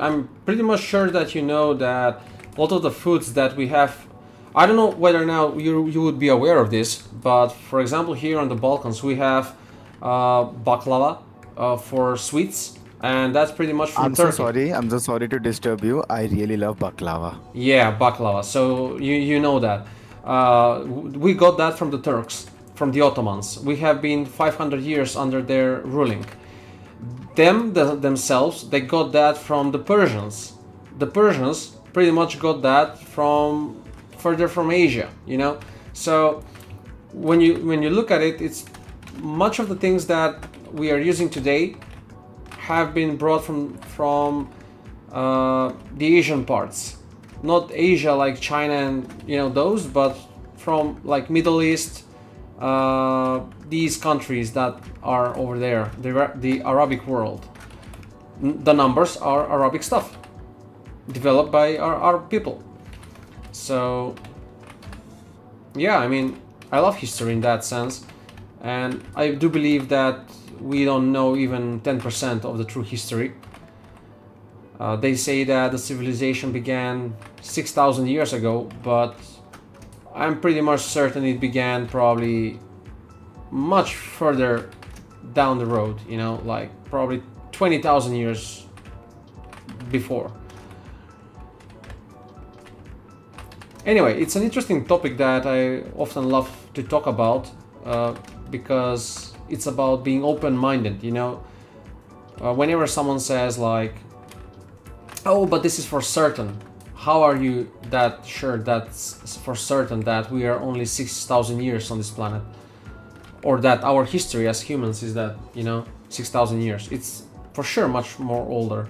I'm pretty much sure that you know that a lot of the foods that we have, I don't know whether now you would be aware of this, but for example, here on the Balkans, we have baklava for sweets, and that's pretty much well. from Turkey. I'm so sorry to disturb you. I really love baklava. Yeah, baklava. So you know that. We got that from the Turks, from the Ottomans. We have been 500 years under their ruling. Themselves, they got that from the Persians. The Persians pretty much got that from further from Asia, you know. So when you look at it, it's much of the things that we are using today have been brought from the Asian parts, not Asia like China and those, but from like Middle East, these countries that are over there, the Arabic world. The numbers are Arabic stuff, developed by our people. So yeah, I mean, I love history in that sense, and I do believe that we don't know even 10% of the true history. They say that the civilization began 6,000 years ago, but I'm pretty much certain it began probably much further down the road, like probably 20,000 years before. Anyway, it's an interesting topic that I often love to talk about because it's about being open-minded, whenever someone says like, oh, but this is for certain. How are you that sure that's for certain that we are only 6,000 years on this planet? Or that our history as humans is that, 6,000 years. It's for sure much more older.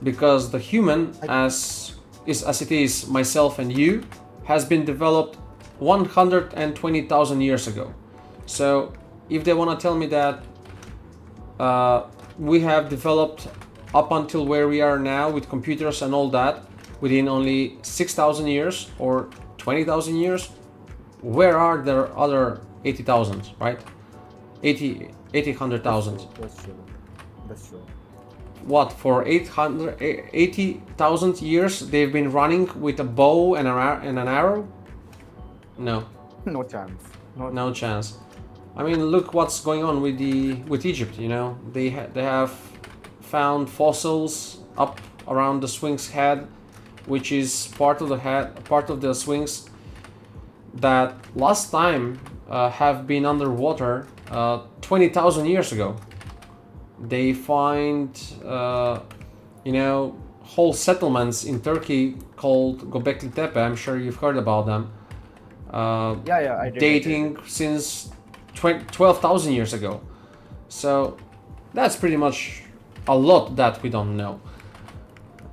Because the human, as it is myself and you, has been developed 120,000 years ago. So if they want to tell me that we have developed up until where we are now with computers and all that within only 6,000 years or 20,000 years, where are there other 80,000, right? 100,000. That's true. What, for 80,000 years they've been running with a bow and an arrow? No. No chance. No chance. I mean, look what's going on with Egypt. They have found fossils up around the Sphinx head, which is part of the Sphinx that last time have been underwater 20,000 years ago. They find whole settlements in Turkey called Göbekli Tepe. I'm sure you've heard about them. I did. Dating since 12,000 years ago. So that's pretty much a lot that we don't know.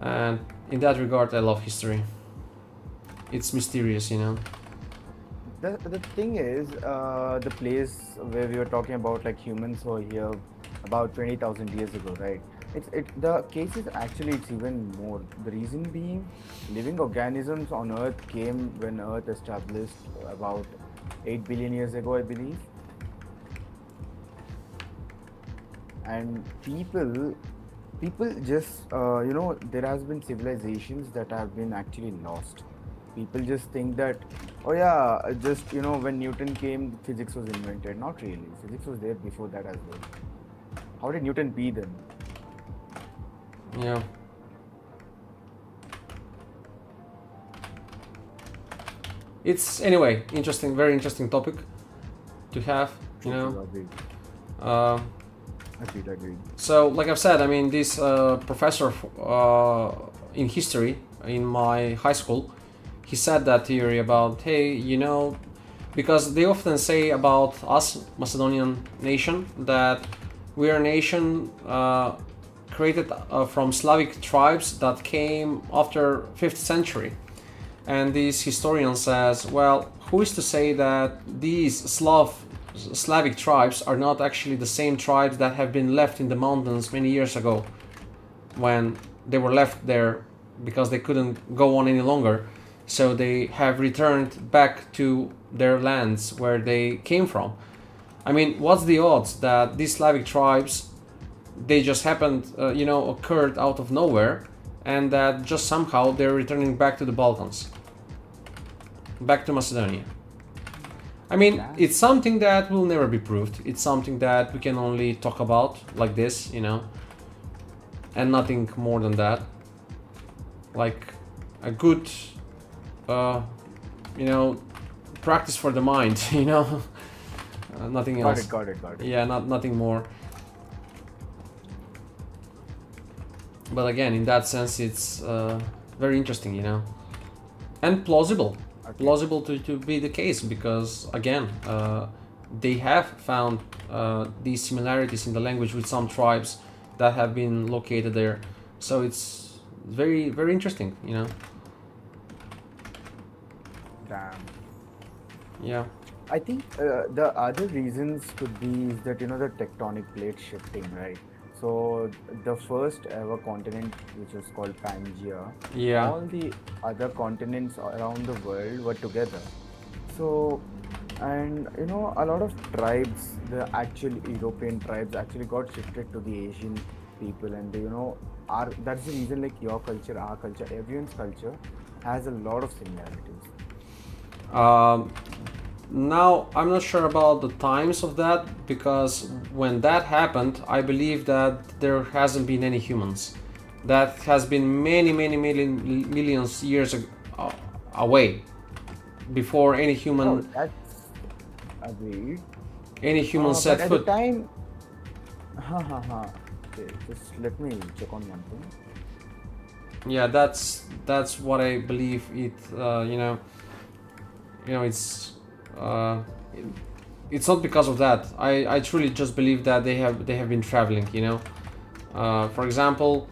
And in that regard, I love history. It's mysterious, The thing is, the place where we were talking about, like, humans were here about 20,000 years ago, right? The case is actually it's even more. The reason being, living organisms on Earth came when Earth established about 8 billion years ago, I believe. And people just there has been civilizations that have been actually lost. People just think that, oh yeah, just when Newton came, physics was invented. Not really. Physics was there before that as well. How did Newton be then? Yeah. It's anyway interesting, very interesting topic to have. Agreed. So, like I've said, I mean, this professor in history in my high school, he said that theory about, hey, because they often say about us, Macedonian nation, that we are a nation created from Slavic tribes that came after 5th century. And this historian says, well, who is to say that these Slavic tribes are not actually the same tribes that have been left in the mountains many years ago, when they were left there because they couldn't go on any longer. So they have returned back to their lands where they came from. I mean, what's the odds that these Slavic tribes, they just happened, occurred out of nowhere, and that just somehow they're returning back to the Balkans, back to Macedonia? I mean, it's something that will never be proved. It's something that we can only talk about like this, and nothing more than that. Like a good, practice for the mind, nothing else. Got it. Yeah, nothing more. But again, in that sense, it's very interesting, and plausible. Okay. Plausible to be the case, because again, they have found these similarities in the language with some tribes that have been located there. So it's very, very interesting, Damn. Yeah. I think the other reasons could be is that the tectonic plate shifting, right? So the first ever continent, which was called Pangea, Yeah. all the other continents around the world were together. So, and a lot of tribes, the actual European tribes, actually got shifted to the Asian people, and that's the reason, like your culture, our culture, everyone's culture has a lot of similarities. Now, I'm not sure about the times of that, because when that happened, I believe that there hasn't been any humans. That has been many, many millions years away, before any human, Oh, that's agreed. set But at foot. the time, okay, just let me check on one thing. Yeah, that's what I believe. It's not because of that. I truly just believe that they have been traveling. For example,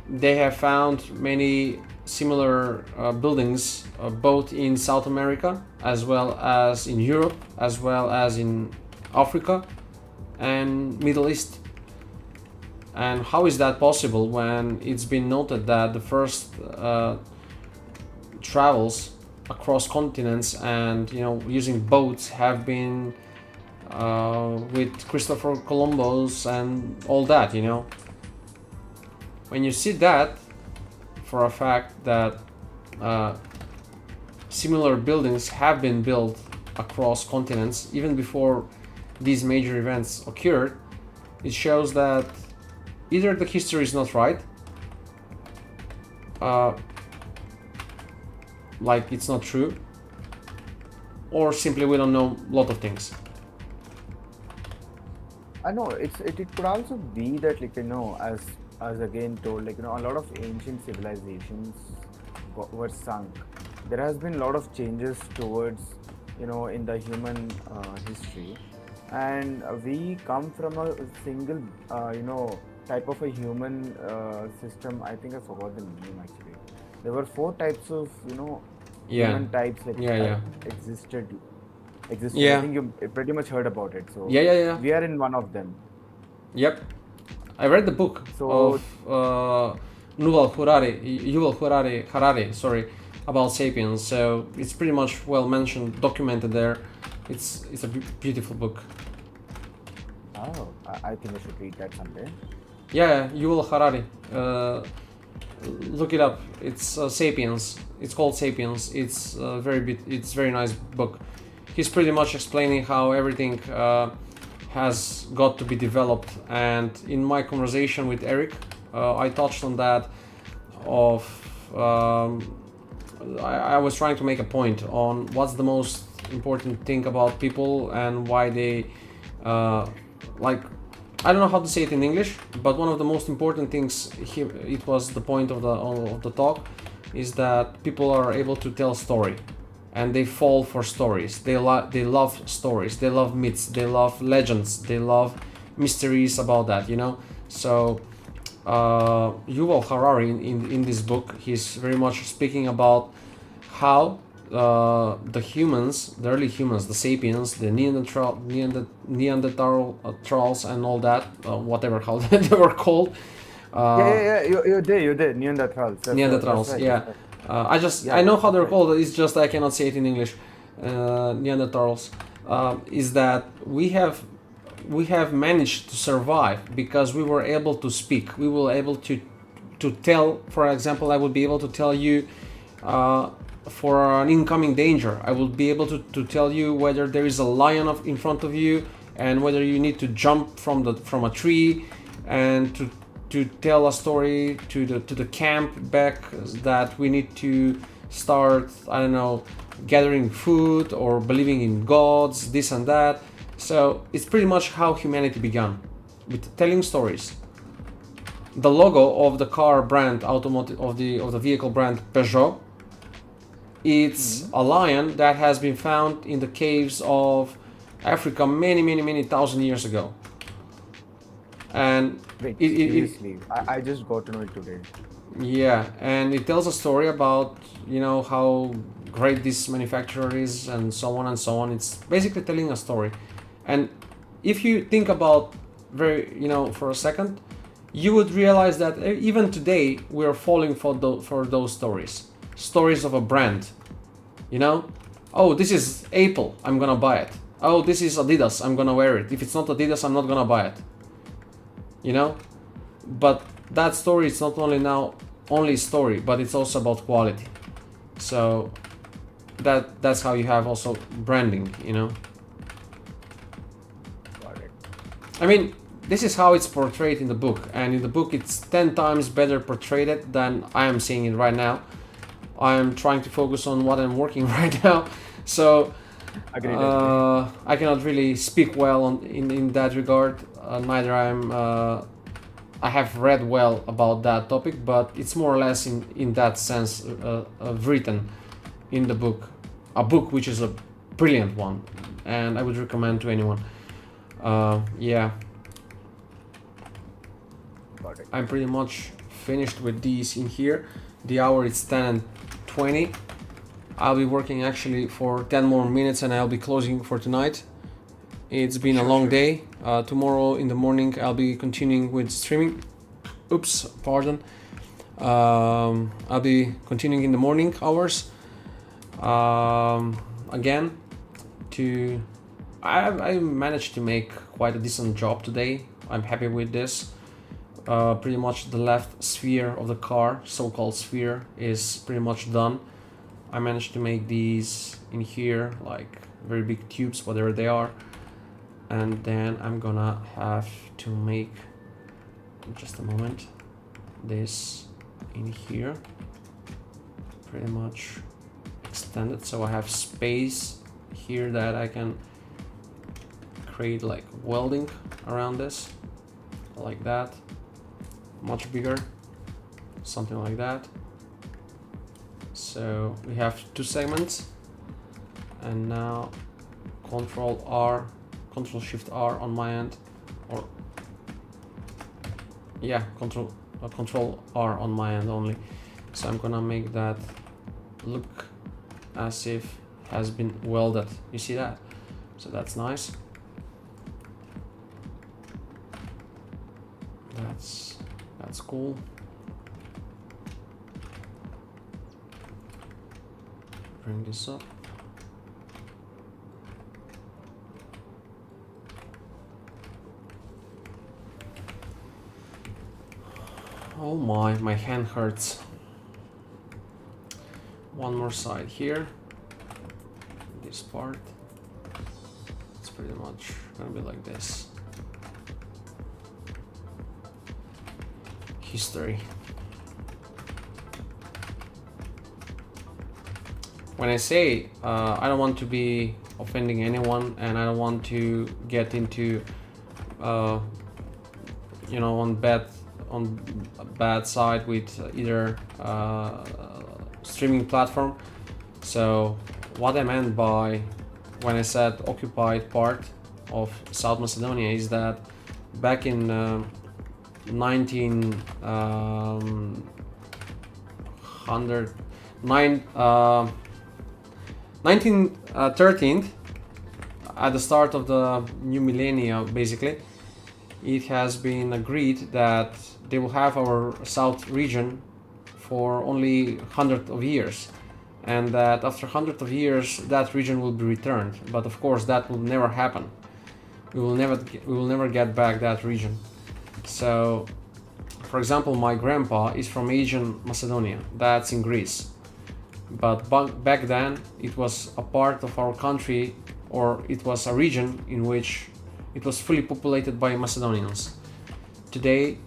they have found many similar buildings, both in South America as well as in Europe, as well as in Africa and Middle East. And how is that possible when it's been noted that the first travels across continents and using boats have been with Christopher Columbus and all that? When you see that, for a fact that similar buildings have been built across continents even before these major events occurred, it shows that either the history is not right, like it's not true, or simply we don't know a lot of things. I know it could also be that, like as again told, like a lot of ancient civilizations were sunk. There has been a lot of changes towards in the human history, and we come from a single type of a human system. I think I forgot the name actually. There were 4 types of Yeah. human types that Yeah. existed. Yeah. I think you pretty much heard about it. So Yeah. we are in one of them. Yep. I read the book So- of Yuval Harari, sorry, about Sapiens. So it's pretty much well mentioned, documented there. It's a beautiful book. Oh, I think I should read that someday. Yeah, Yuval Harari. Look it up. It's Sapiens. It's called Sapiens. It's it's very nice book. He's pretty much explaining how everything has got to be developed. And in my conversation with Eric, I touched on that. I was trying to make a point on what's the most important thing about people and why they I don't know how to say it in English, but one of the most important things it was the point of the talk, is that people are able to tell story, and they fall for stories. They love stories. They love myths. They love legends. They love mysteries about that. So Yuval Harari in this book, he's very much speaking about how the humans, the early humans, the sapiens, the Neanderthals and all that, whatever how they were called. You did Neanderthals. Neanderthals, right, yeah. that's right. I know how they're right. called. It's just I cannot say it in English. Neanderthals. is that we have managed to survive because we were able to speak. We were able to tell. For example, I would be able to tell you for an incoming danger. I will be able to tell you whether there is a lion in front of you and whether you need to jump from a tree, and to tell a story to the camp back that we need to start, I don't know, gathering food or believing in gods, this and that. So it's pretty much how humanity began, with telling stories. The logo of the car brand, automotive of the vehicle brand Peugeot, it's a lion that has been found in the caves of Africa many thousand years ago. And Wait, seriously, I just got to know it today. yeah, and it tells a story about, you know, how great this manufacturer is and so on and so on. It's basically telling a story. And if you think about for a second, you would realize that even today we are falling for those stories of a brand. You know, oh, this is Apple, I'm gonna buy it. Oh, this is Adidas, I'm gonna wear it. If it's not Adidas, I'm not gonna buy it. You know, but that story is not only story, but it's also about quality. So that's how you have also branding, you know. Got it. I mean, this is how it's portrayed in the book, and in the book it's 10 times better portrayed than I am seeing it right now. I'm trying to focus on what I'm working right now, so Agreed. I cannot really speak well in that regard. Neither I have read well about that topic, but it's more or less in that sense written in the book. A book which is a brilliant one, and I would recommend to anyone. Yeah. Got it. I'm pretty much finished with these in here. The hour is 10:20. I'll be working actually for 10 more minutes and I'll be closing for tonight. It's been a long day. Tomorrow in the morning I'll be continuing with streaming. Oops, pardon. I'll be continuing in the morning hours. Again, I managed to make quite a decent job today. I'm happy with this. Pretty much the left sphere of the car, so-called sphere, is pretty much done. I managed to make these in here, like very big tubes, whatever they are. And then I'm gonna have to make, just a moment, this in here. Pretty much extended, so I have space here that I can create like welding around this, like that. Much bigger, something like that. So we have two segments, and now Control Shift R on my end, or yeah, Control R on my end only. So I'm gonna make that look as if has been welded. You see that? So that's nice. That's cool. Bring this up. Oh my hand hurts. One more side here. This part. It's pretty much gonna be like this. History. When I say I don't want to be offending anyone, and I don't want to get into you know, on a bad side with either streaming platform. So what I meant by when I said occupied part of South Macedonia is that back in 1913, at the start of the new millennia, basically, it has been agreed that they will have our south region for only hundreds of years, and that after hundreds of years that region will be returned. But of course that will never happen. We will never get back that region. So, for example, my grandpa is from Asian Macedonia, that's in Greece. But back then it was a part of our country, or it was a region in which it was fully populated by Macedonians. Today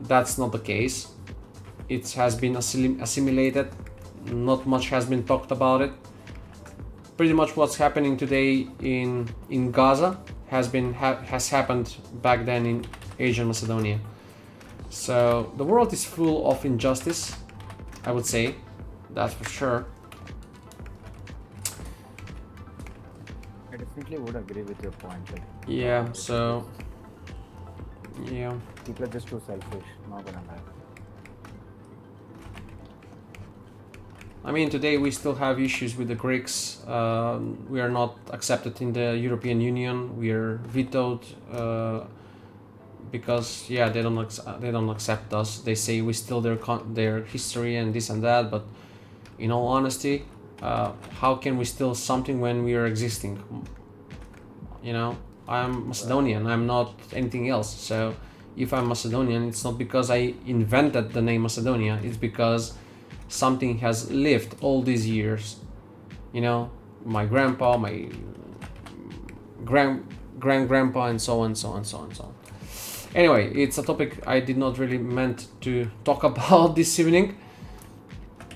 that's not the case. It has been assimilated, not much has been talked about it. Pretty much what's happening today in Gaza has happened back then in Asian Macedonia. So the world is full of injustice, I would say, that's for sure. I definitely would agree with your point. Like, Yeah, so yeah. people are just too selfish, not gonna lie. I mean, today we still have issues with the Greeks. We are not accepted in the European Union. We are vetoed because they don't accept us. They say we steal their history and this and that. But in all honesty, how can we steal something when we are existing? You know, I'm Macedonian. I'm not anything else. So if I'm Macedonian, it's not because I invented the name Macedonia. It's because something has lived all these years. You know, my grandpa, my grandpa, and so on, so on, so on, so on. Anyway, it's a topic I did not really meant to talk about this evening.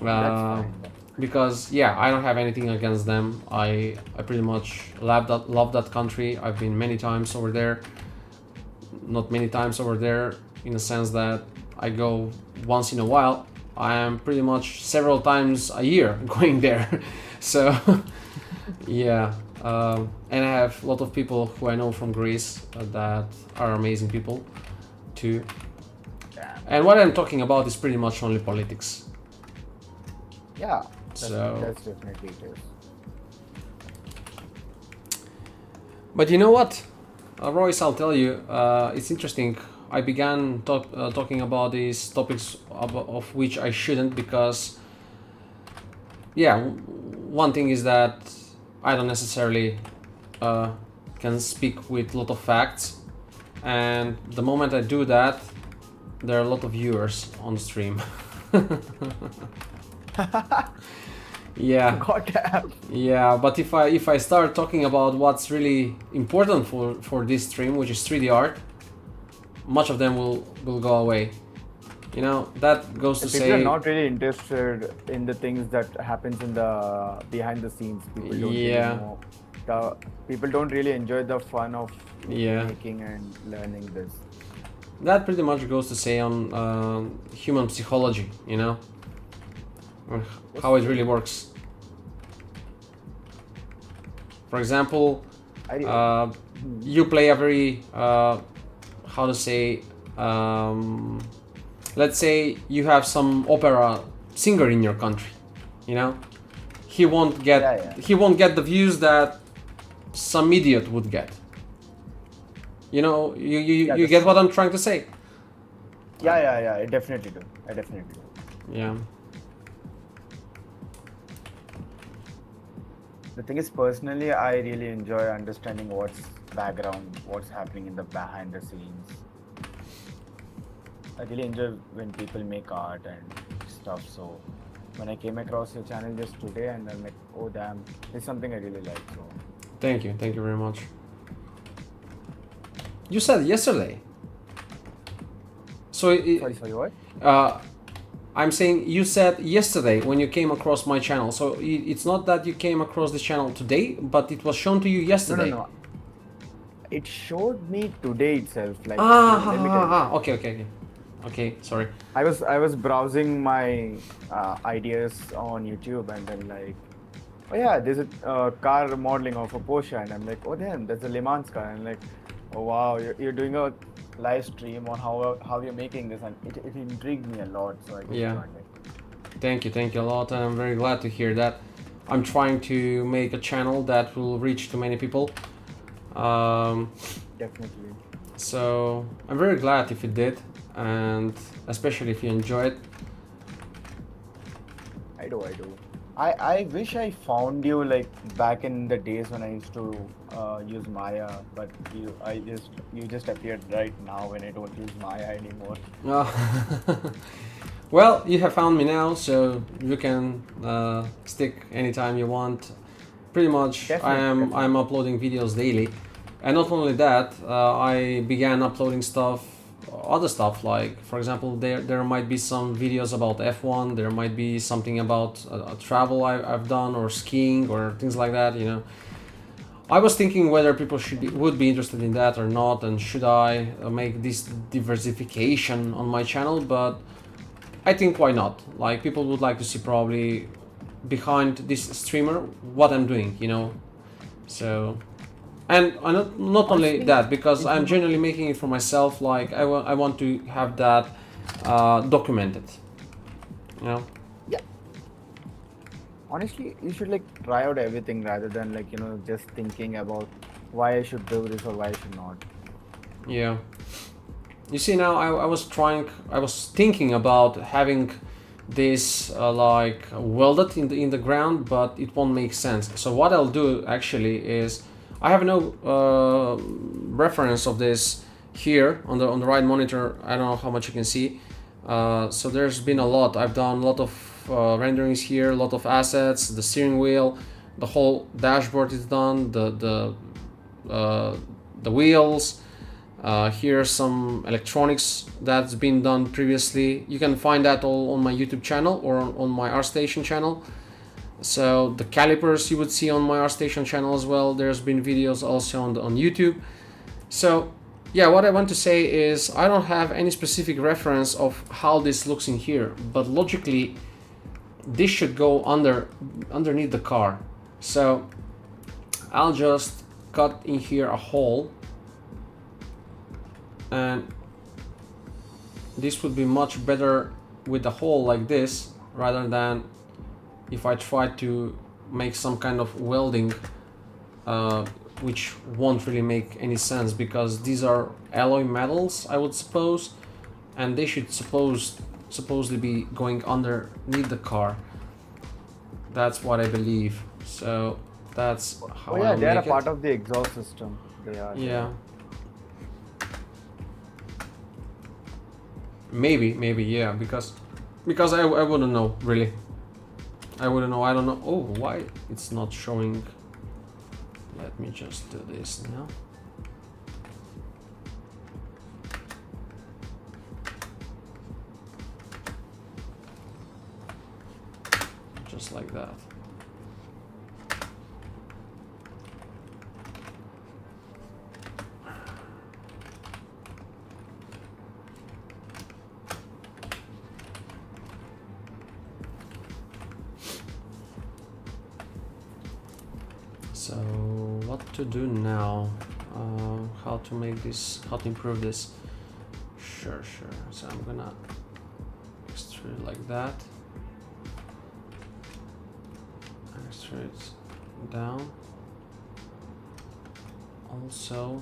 That's fine. Because I don't have anything against them. I pretty much love that country. I've been many times over there. Not many times over there in the sense that I go once in a while. I am pretty much several times a year going there. So and I have a lot of people who I know from Greece that are amazing people too. And what I'm talking about is pretty much only politics. Yeah, So that's definitely it is. but you know what, Royce, I'll tell you, it's interesting. I began talking about these topics of which I shouldn't, because one thing is that I don't necessarily can speak with a lot of facts, and the moment I do that, there are a lot of viewers on the stream. But if I start talking about what's really important for this stream, which is 3D art, much of them will go away. You know, that goes to say people are not really interested in the things that happens in the behind the scenes. People don't really know. People don't really enjoy the fun of making and learning this. That pretty much goes to say on human psychology, you know, how it really works. For example, you play a very let's say you have some opera singer in your country, you know, he won't get the views that some idiot would get. You know, you get what I'm trying to say. I definitely do. Yeah. The thing is, personally, I really enjoy understanding what's happening in the behind the scenes. I really enjoy when people make art and stuff. So when I came across your channel just today, and I'm like, oh damn, it's something I really like. So thank you very much. You said yesterday. So sorry, what? I'm saying you said yesterday when you came across my channel. So it's not that you came across this channel today, but it was shown to you yesterday. No. It showed me today itself. Like Okay, sorry. I was browsing my ideas on YouTube, and then like, oh yeah, there's a car modeling of a Porsche, and I'm like, oh damn, that's a Le Mans car, and like, oh wow, you're doing a live stream on how you're making this, and it intrigued me a lot, so I just joined it. Thank you a lot, and I'm very glad to hear that. I'm trying to make a channel that will reach to many people. Definitely. So I'm very glad if you did, and especially if you enjoy it. I do. I wish I found you like back in the days when I used to use Maya, but you just appeared right now when I don't use Maya anymore. Uh, well, you have found me now, so you can stick anytime you want. Pretty much, Definitely, I'm definitely. uploading videos daily, and not only that, I began uploading other stuff. Like for example, there might be some videos about F1. There might be something about travel I've done, or skiing, or things like that. You know, I was thinking whether people would be interested in that or not, and should I make this diversification on my channel. But I think why not? Like people would like to see probably behind this streamer what I'm doing, you know. So, and not only Honestly, that, because if I'm you genuinely making it for myself. Like I want to have that documented, you know. yeah, honestly, you should like try out everything rather than like just thinking about why I should do this or why I should not. Yeah. You see now, I was thinking about having this like welded in the ground, but it won't make sense. So what I'll do actually is, I have no reference of this here on the right monitor. I don't know how much you can see. So there's been a lot. I've done a lot of renderings here, a lot of assets, the steering wheel, the whole dashboard is done, the wheels. Here's some electronics that's been done previously. You can find that all on my YouTube channel or on my ArtStation channel. So the calipers you would see on my ArtStation channel as well. There's been videos also on YouTube. So yeah, what I want to say is I don't have any specific reference of how this looks in here, but logically this should go underneath the car. So I'll just cut in here a hole, and this would be much better with a hole like this rather than if I try to make some kind of welding, which won't really make any sense because these are alloy metals, I would suppose, and they should supposedly be going underneath the car. That's what I believe. So that's how Oh yeah, I'll they are a make part it. of the exhaust system. They are. They Yeah. are. Maybe, yeah, because I wouldn't know really. I wouldn't know. I don't know. Oh, why it's not showing? Let me just do this now. Just like that. So what to do now? How to make this? How to improve this? Sure. So I'm gonna extrude like that. Extrude down. Also.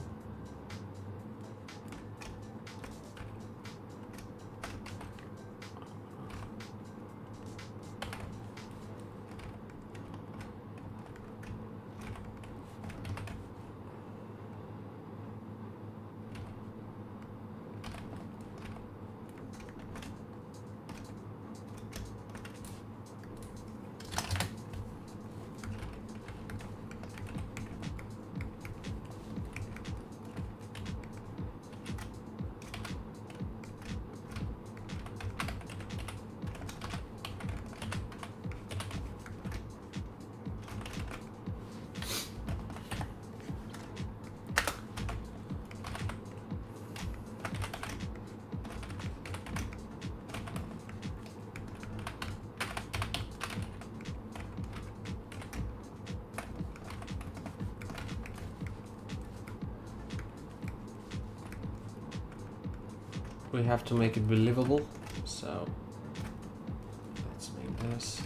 We have to make it believable, so let's make this.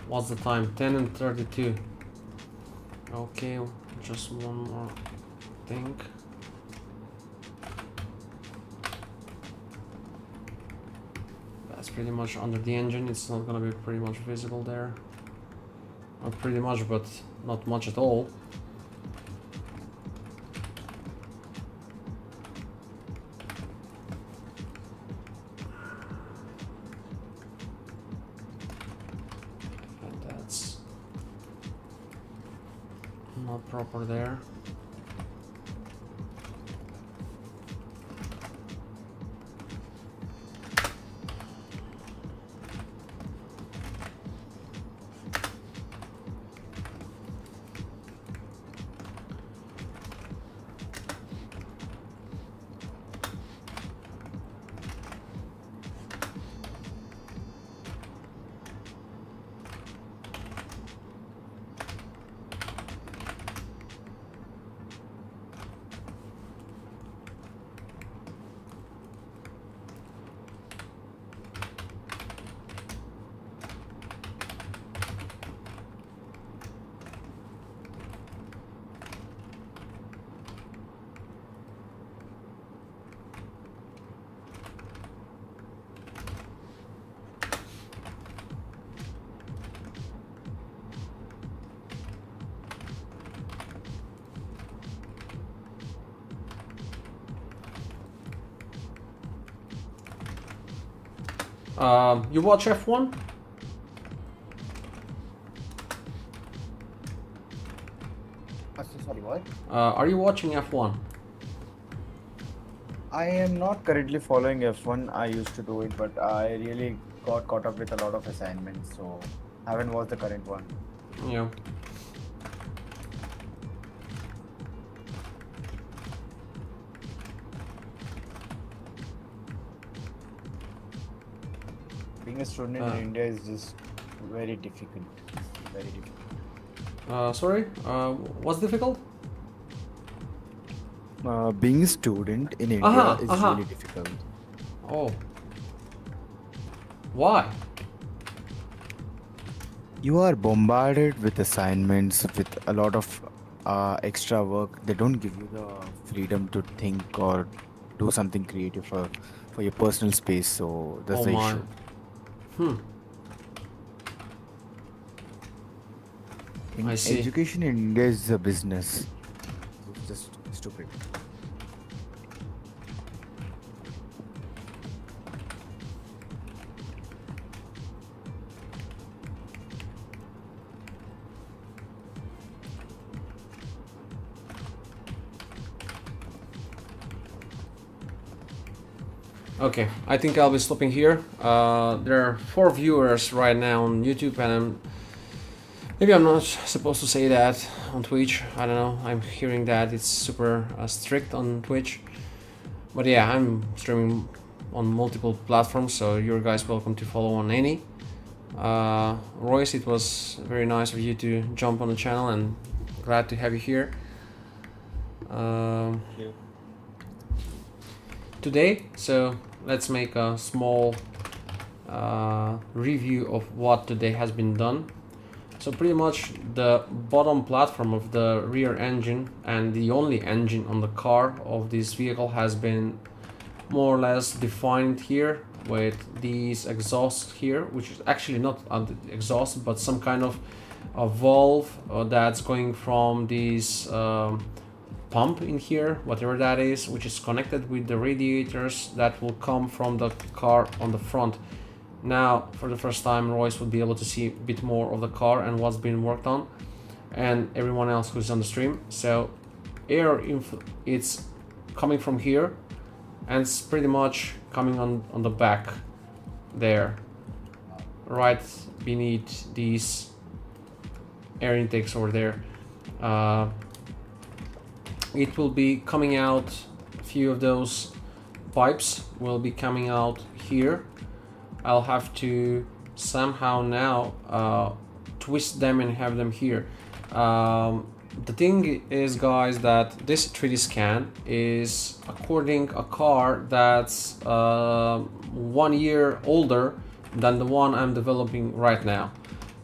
What's the time? 10:32. Okay, just one more thing. It's pretty much under the engine. It's not gonna be pretty much visible there. Not pretty much, but not much at all. And that's not proper there. You watch F1? Sorry, what? Are you watching F1? I am not currently following F1. I used to do it, but I really got caught up with a lot of assignments, so I haven't watched the current one. Yeah. Being a student in India is just very difficult. Very difficult. Sorry? What's difficult? Being a student in India is really difficult. Oh. Why? You are bombarded with assignments, with a lot of extra work. They don't give you the freedom to think or do something creative for your personal space. So that's the issue. I see. Education in India is a business. It's just stupid. Okay, I think I'll be stopping here. There are 4 viewers right now on YouTube, and maybe I'm not supposed to say that on Twitch. I don't know. I'm hearing that it's super strict on Twitch. But yeah, I'm streaming on multiple platforms, so you're guys welcome to follow on any. Royce, it was very nice of you to jump on the channel, and glad to have you here. Today, so let's make a small review of what today has been done. So pretty much the bottom platform of the rear engine and the only engine on the car of this vehicle has been more or less defined here with these exhausts here, which is actually not an exhaust but some kind of a valve that's going from this pump in here, whatever that is, which is connected with the radiators that will come from the car on the front. Now, for the first time, Royce would be able to see a bit more of the car and what's been worked on, and everyone else who's on the stream. So, it's coming from here, and it's pretty much coming on the back there, right beneath these air intakes over there. It will be coming out, a few of those pipes will be coming out here. I'll have to somehow now twist them and have them here. The thing is, guys, that this 3D scan is according a car that's 1 year older than the one I'm developing right now.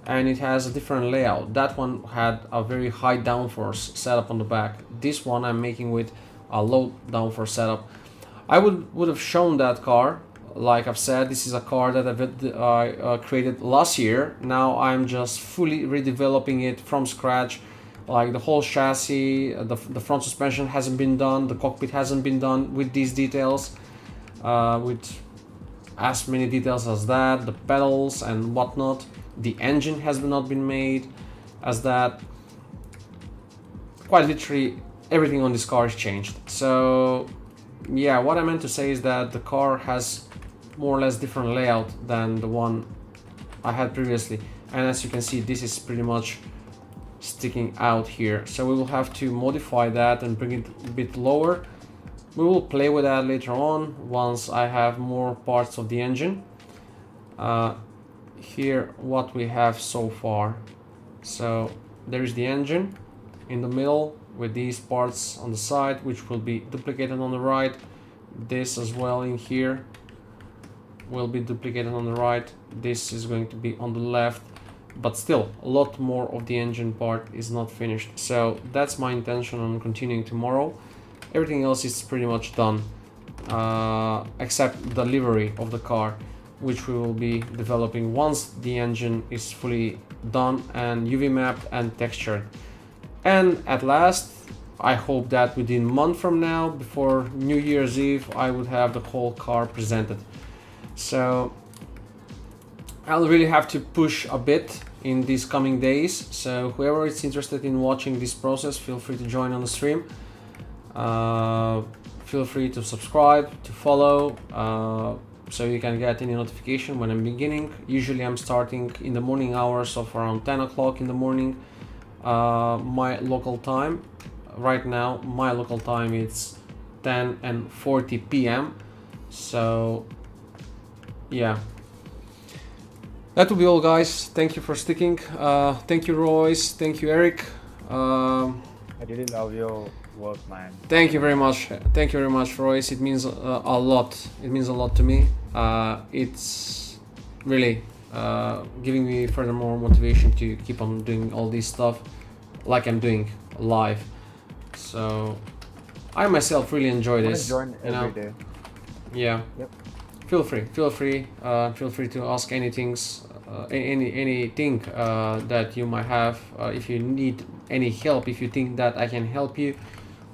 And it has a different layout. That one had a very high downforce setup on the back. This one I'm making with a low downforce setup. I would have shown that car like I've said, this is a car that I created last year. Now I'm just fully redeveloping it from scratch. Like the whole chassis, the front suspension hasn't been done, the cockpit hasn't been done with these details, with as many details as that, the pedals and whatnot. The engine has not been made as that. Quite literally everything on this car is changed. So yeah, what I meant to say is that the car has more or less different layout than the one I had previously, and as you can see, this is pretty much sticking out here, so we will have to modify that and bring it a bit lower. We will play with that later on once I have more parts of the engine. Here what we have so far, so there is the engine in the middle with these parts on the side, which will be duplicated on the right. This as well in here will be duplicated on the right. This is going to be on the left, but still a lot more of the engine part is not finished. So that's my intention on continuing tomorrow. Everything else is pretty much done, except the livery of the car, which we will be developing once the engine is fully done and UV mapped and textured. And at last, I hope that within a month from now, before New Year's Eve, I would have the whole car presented. So I'll really have to push a bit in these coming days. So whoever is interested in watching this process, feel free to join on the stream. Feel free to subscribe, to follow, so you can get any notification when I'm beginning. Usually I'm starting in the morning hours of around 10 o'clock in the morning, my local time. Right now my local time is 10:40 p.m. So yeah, that will be all, guys. Thank you for sticking. Thank you, Royce. Thank you, Eric. I really love your work, man. Thank you very much. Thank you very much, Royce. It means a lot. It means a lot to me. It's really giving me furthermore motivation to keep on doing all this stuff like I'm doing live. So I myself really enjoy this. Join every day. Yeah. Yep. Feel free to ask anything that you might have. If you need any help, if you think that I can help you,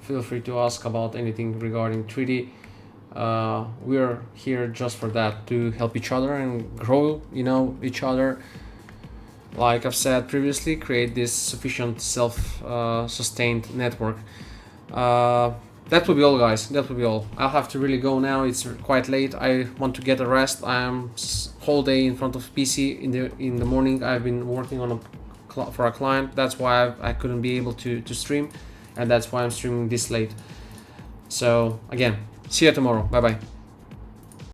feel free to ask about anything regarding 3D. We're here just for that, to help each other and grow, each other. Like I've said previously, create this sufficient self-sustained network. That will be all, guys. That will be all. I'll have to really go now. It's quite late. I want to get a rest. I am whole day in front of PC. In the morning, I've been working on for a client. That's why I couldn't be able to stream, and that's why I'm streaming this late. So again, see you tomorrow. Bye bye.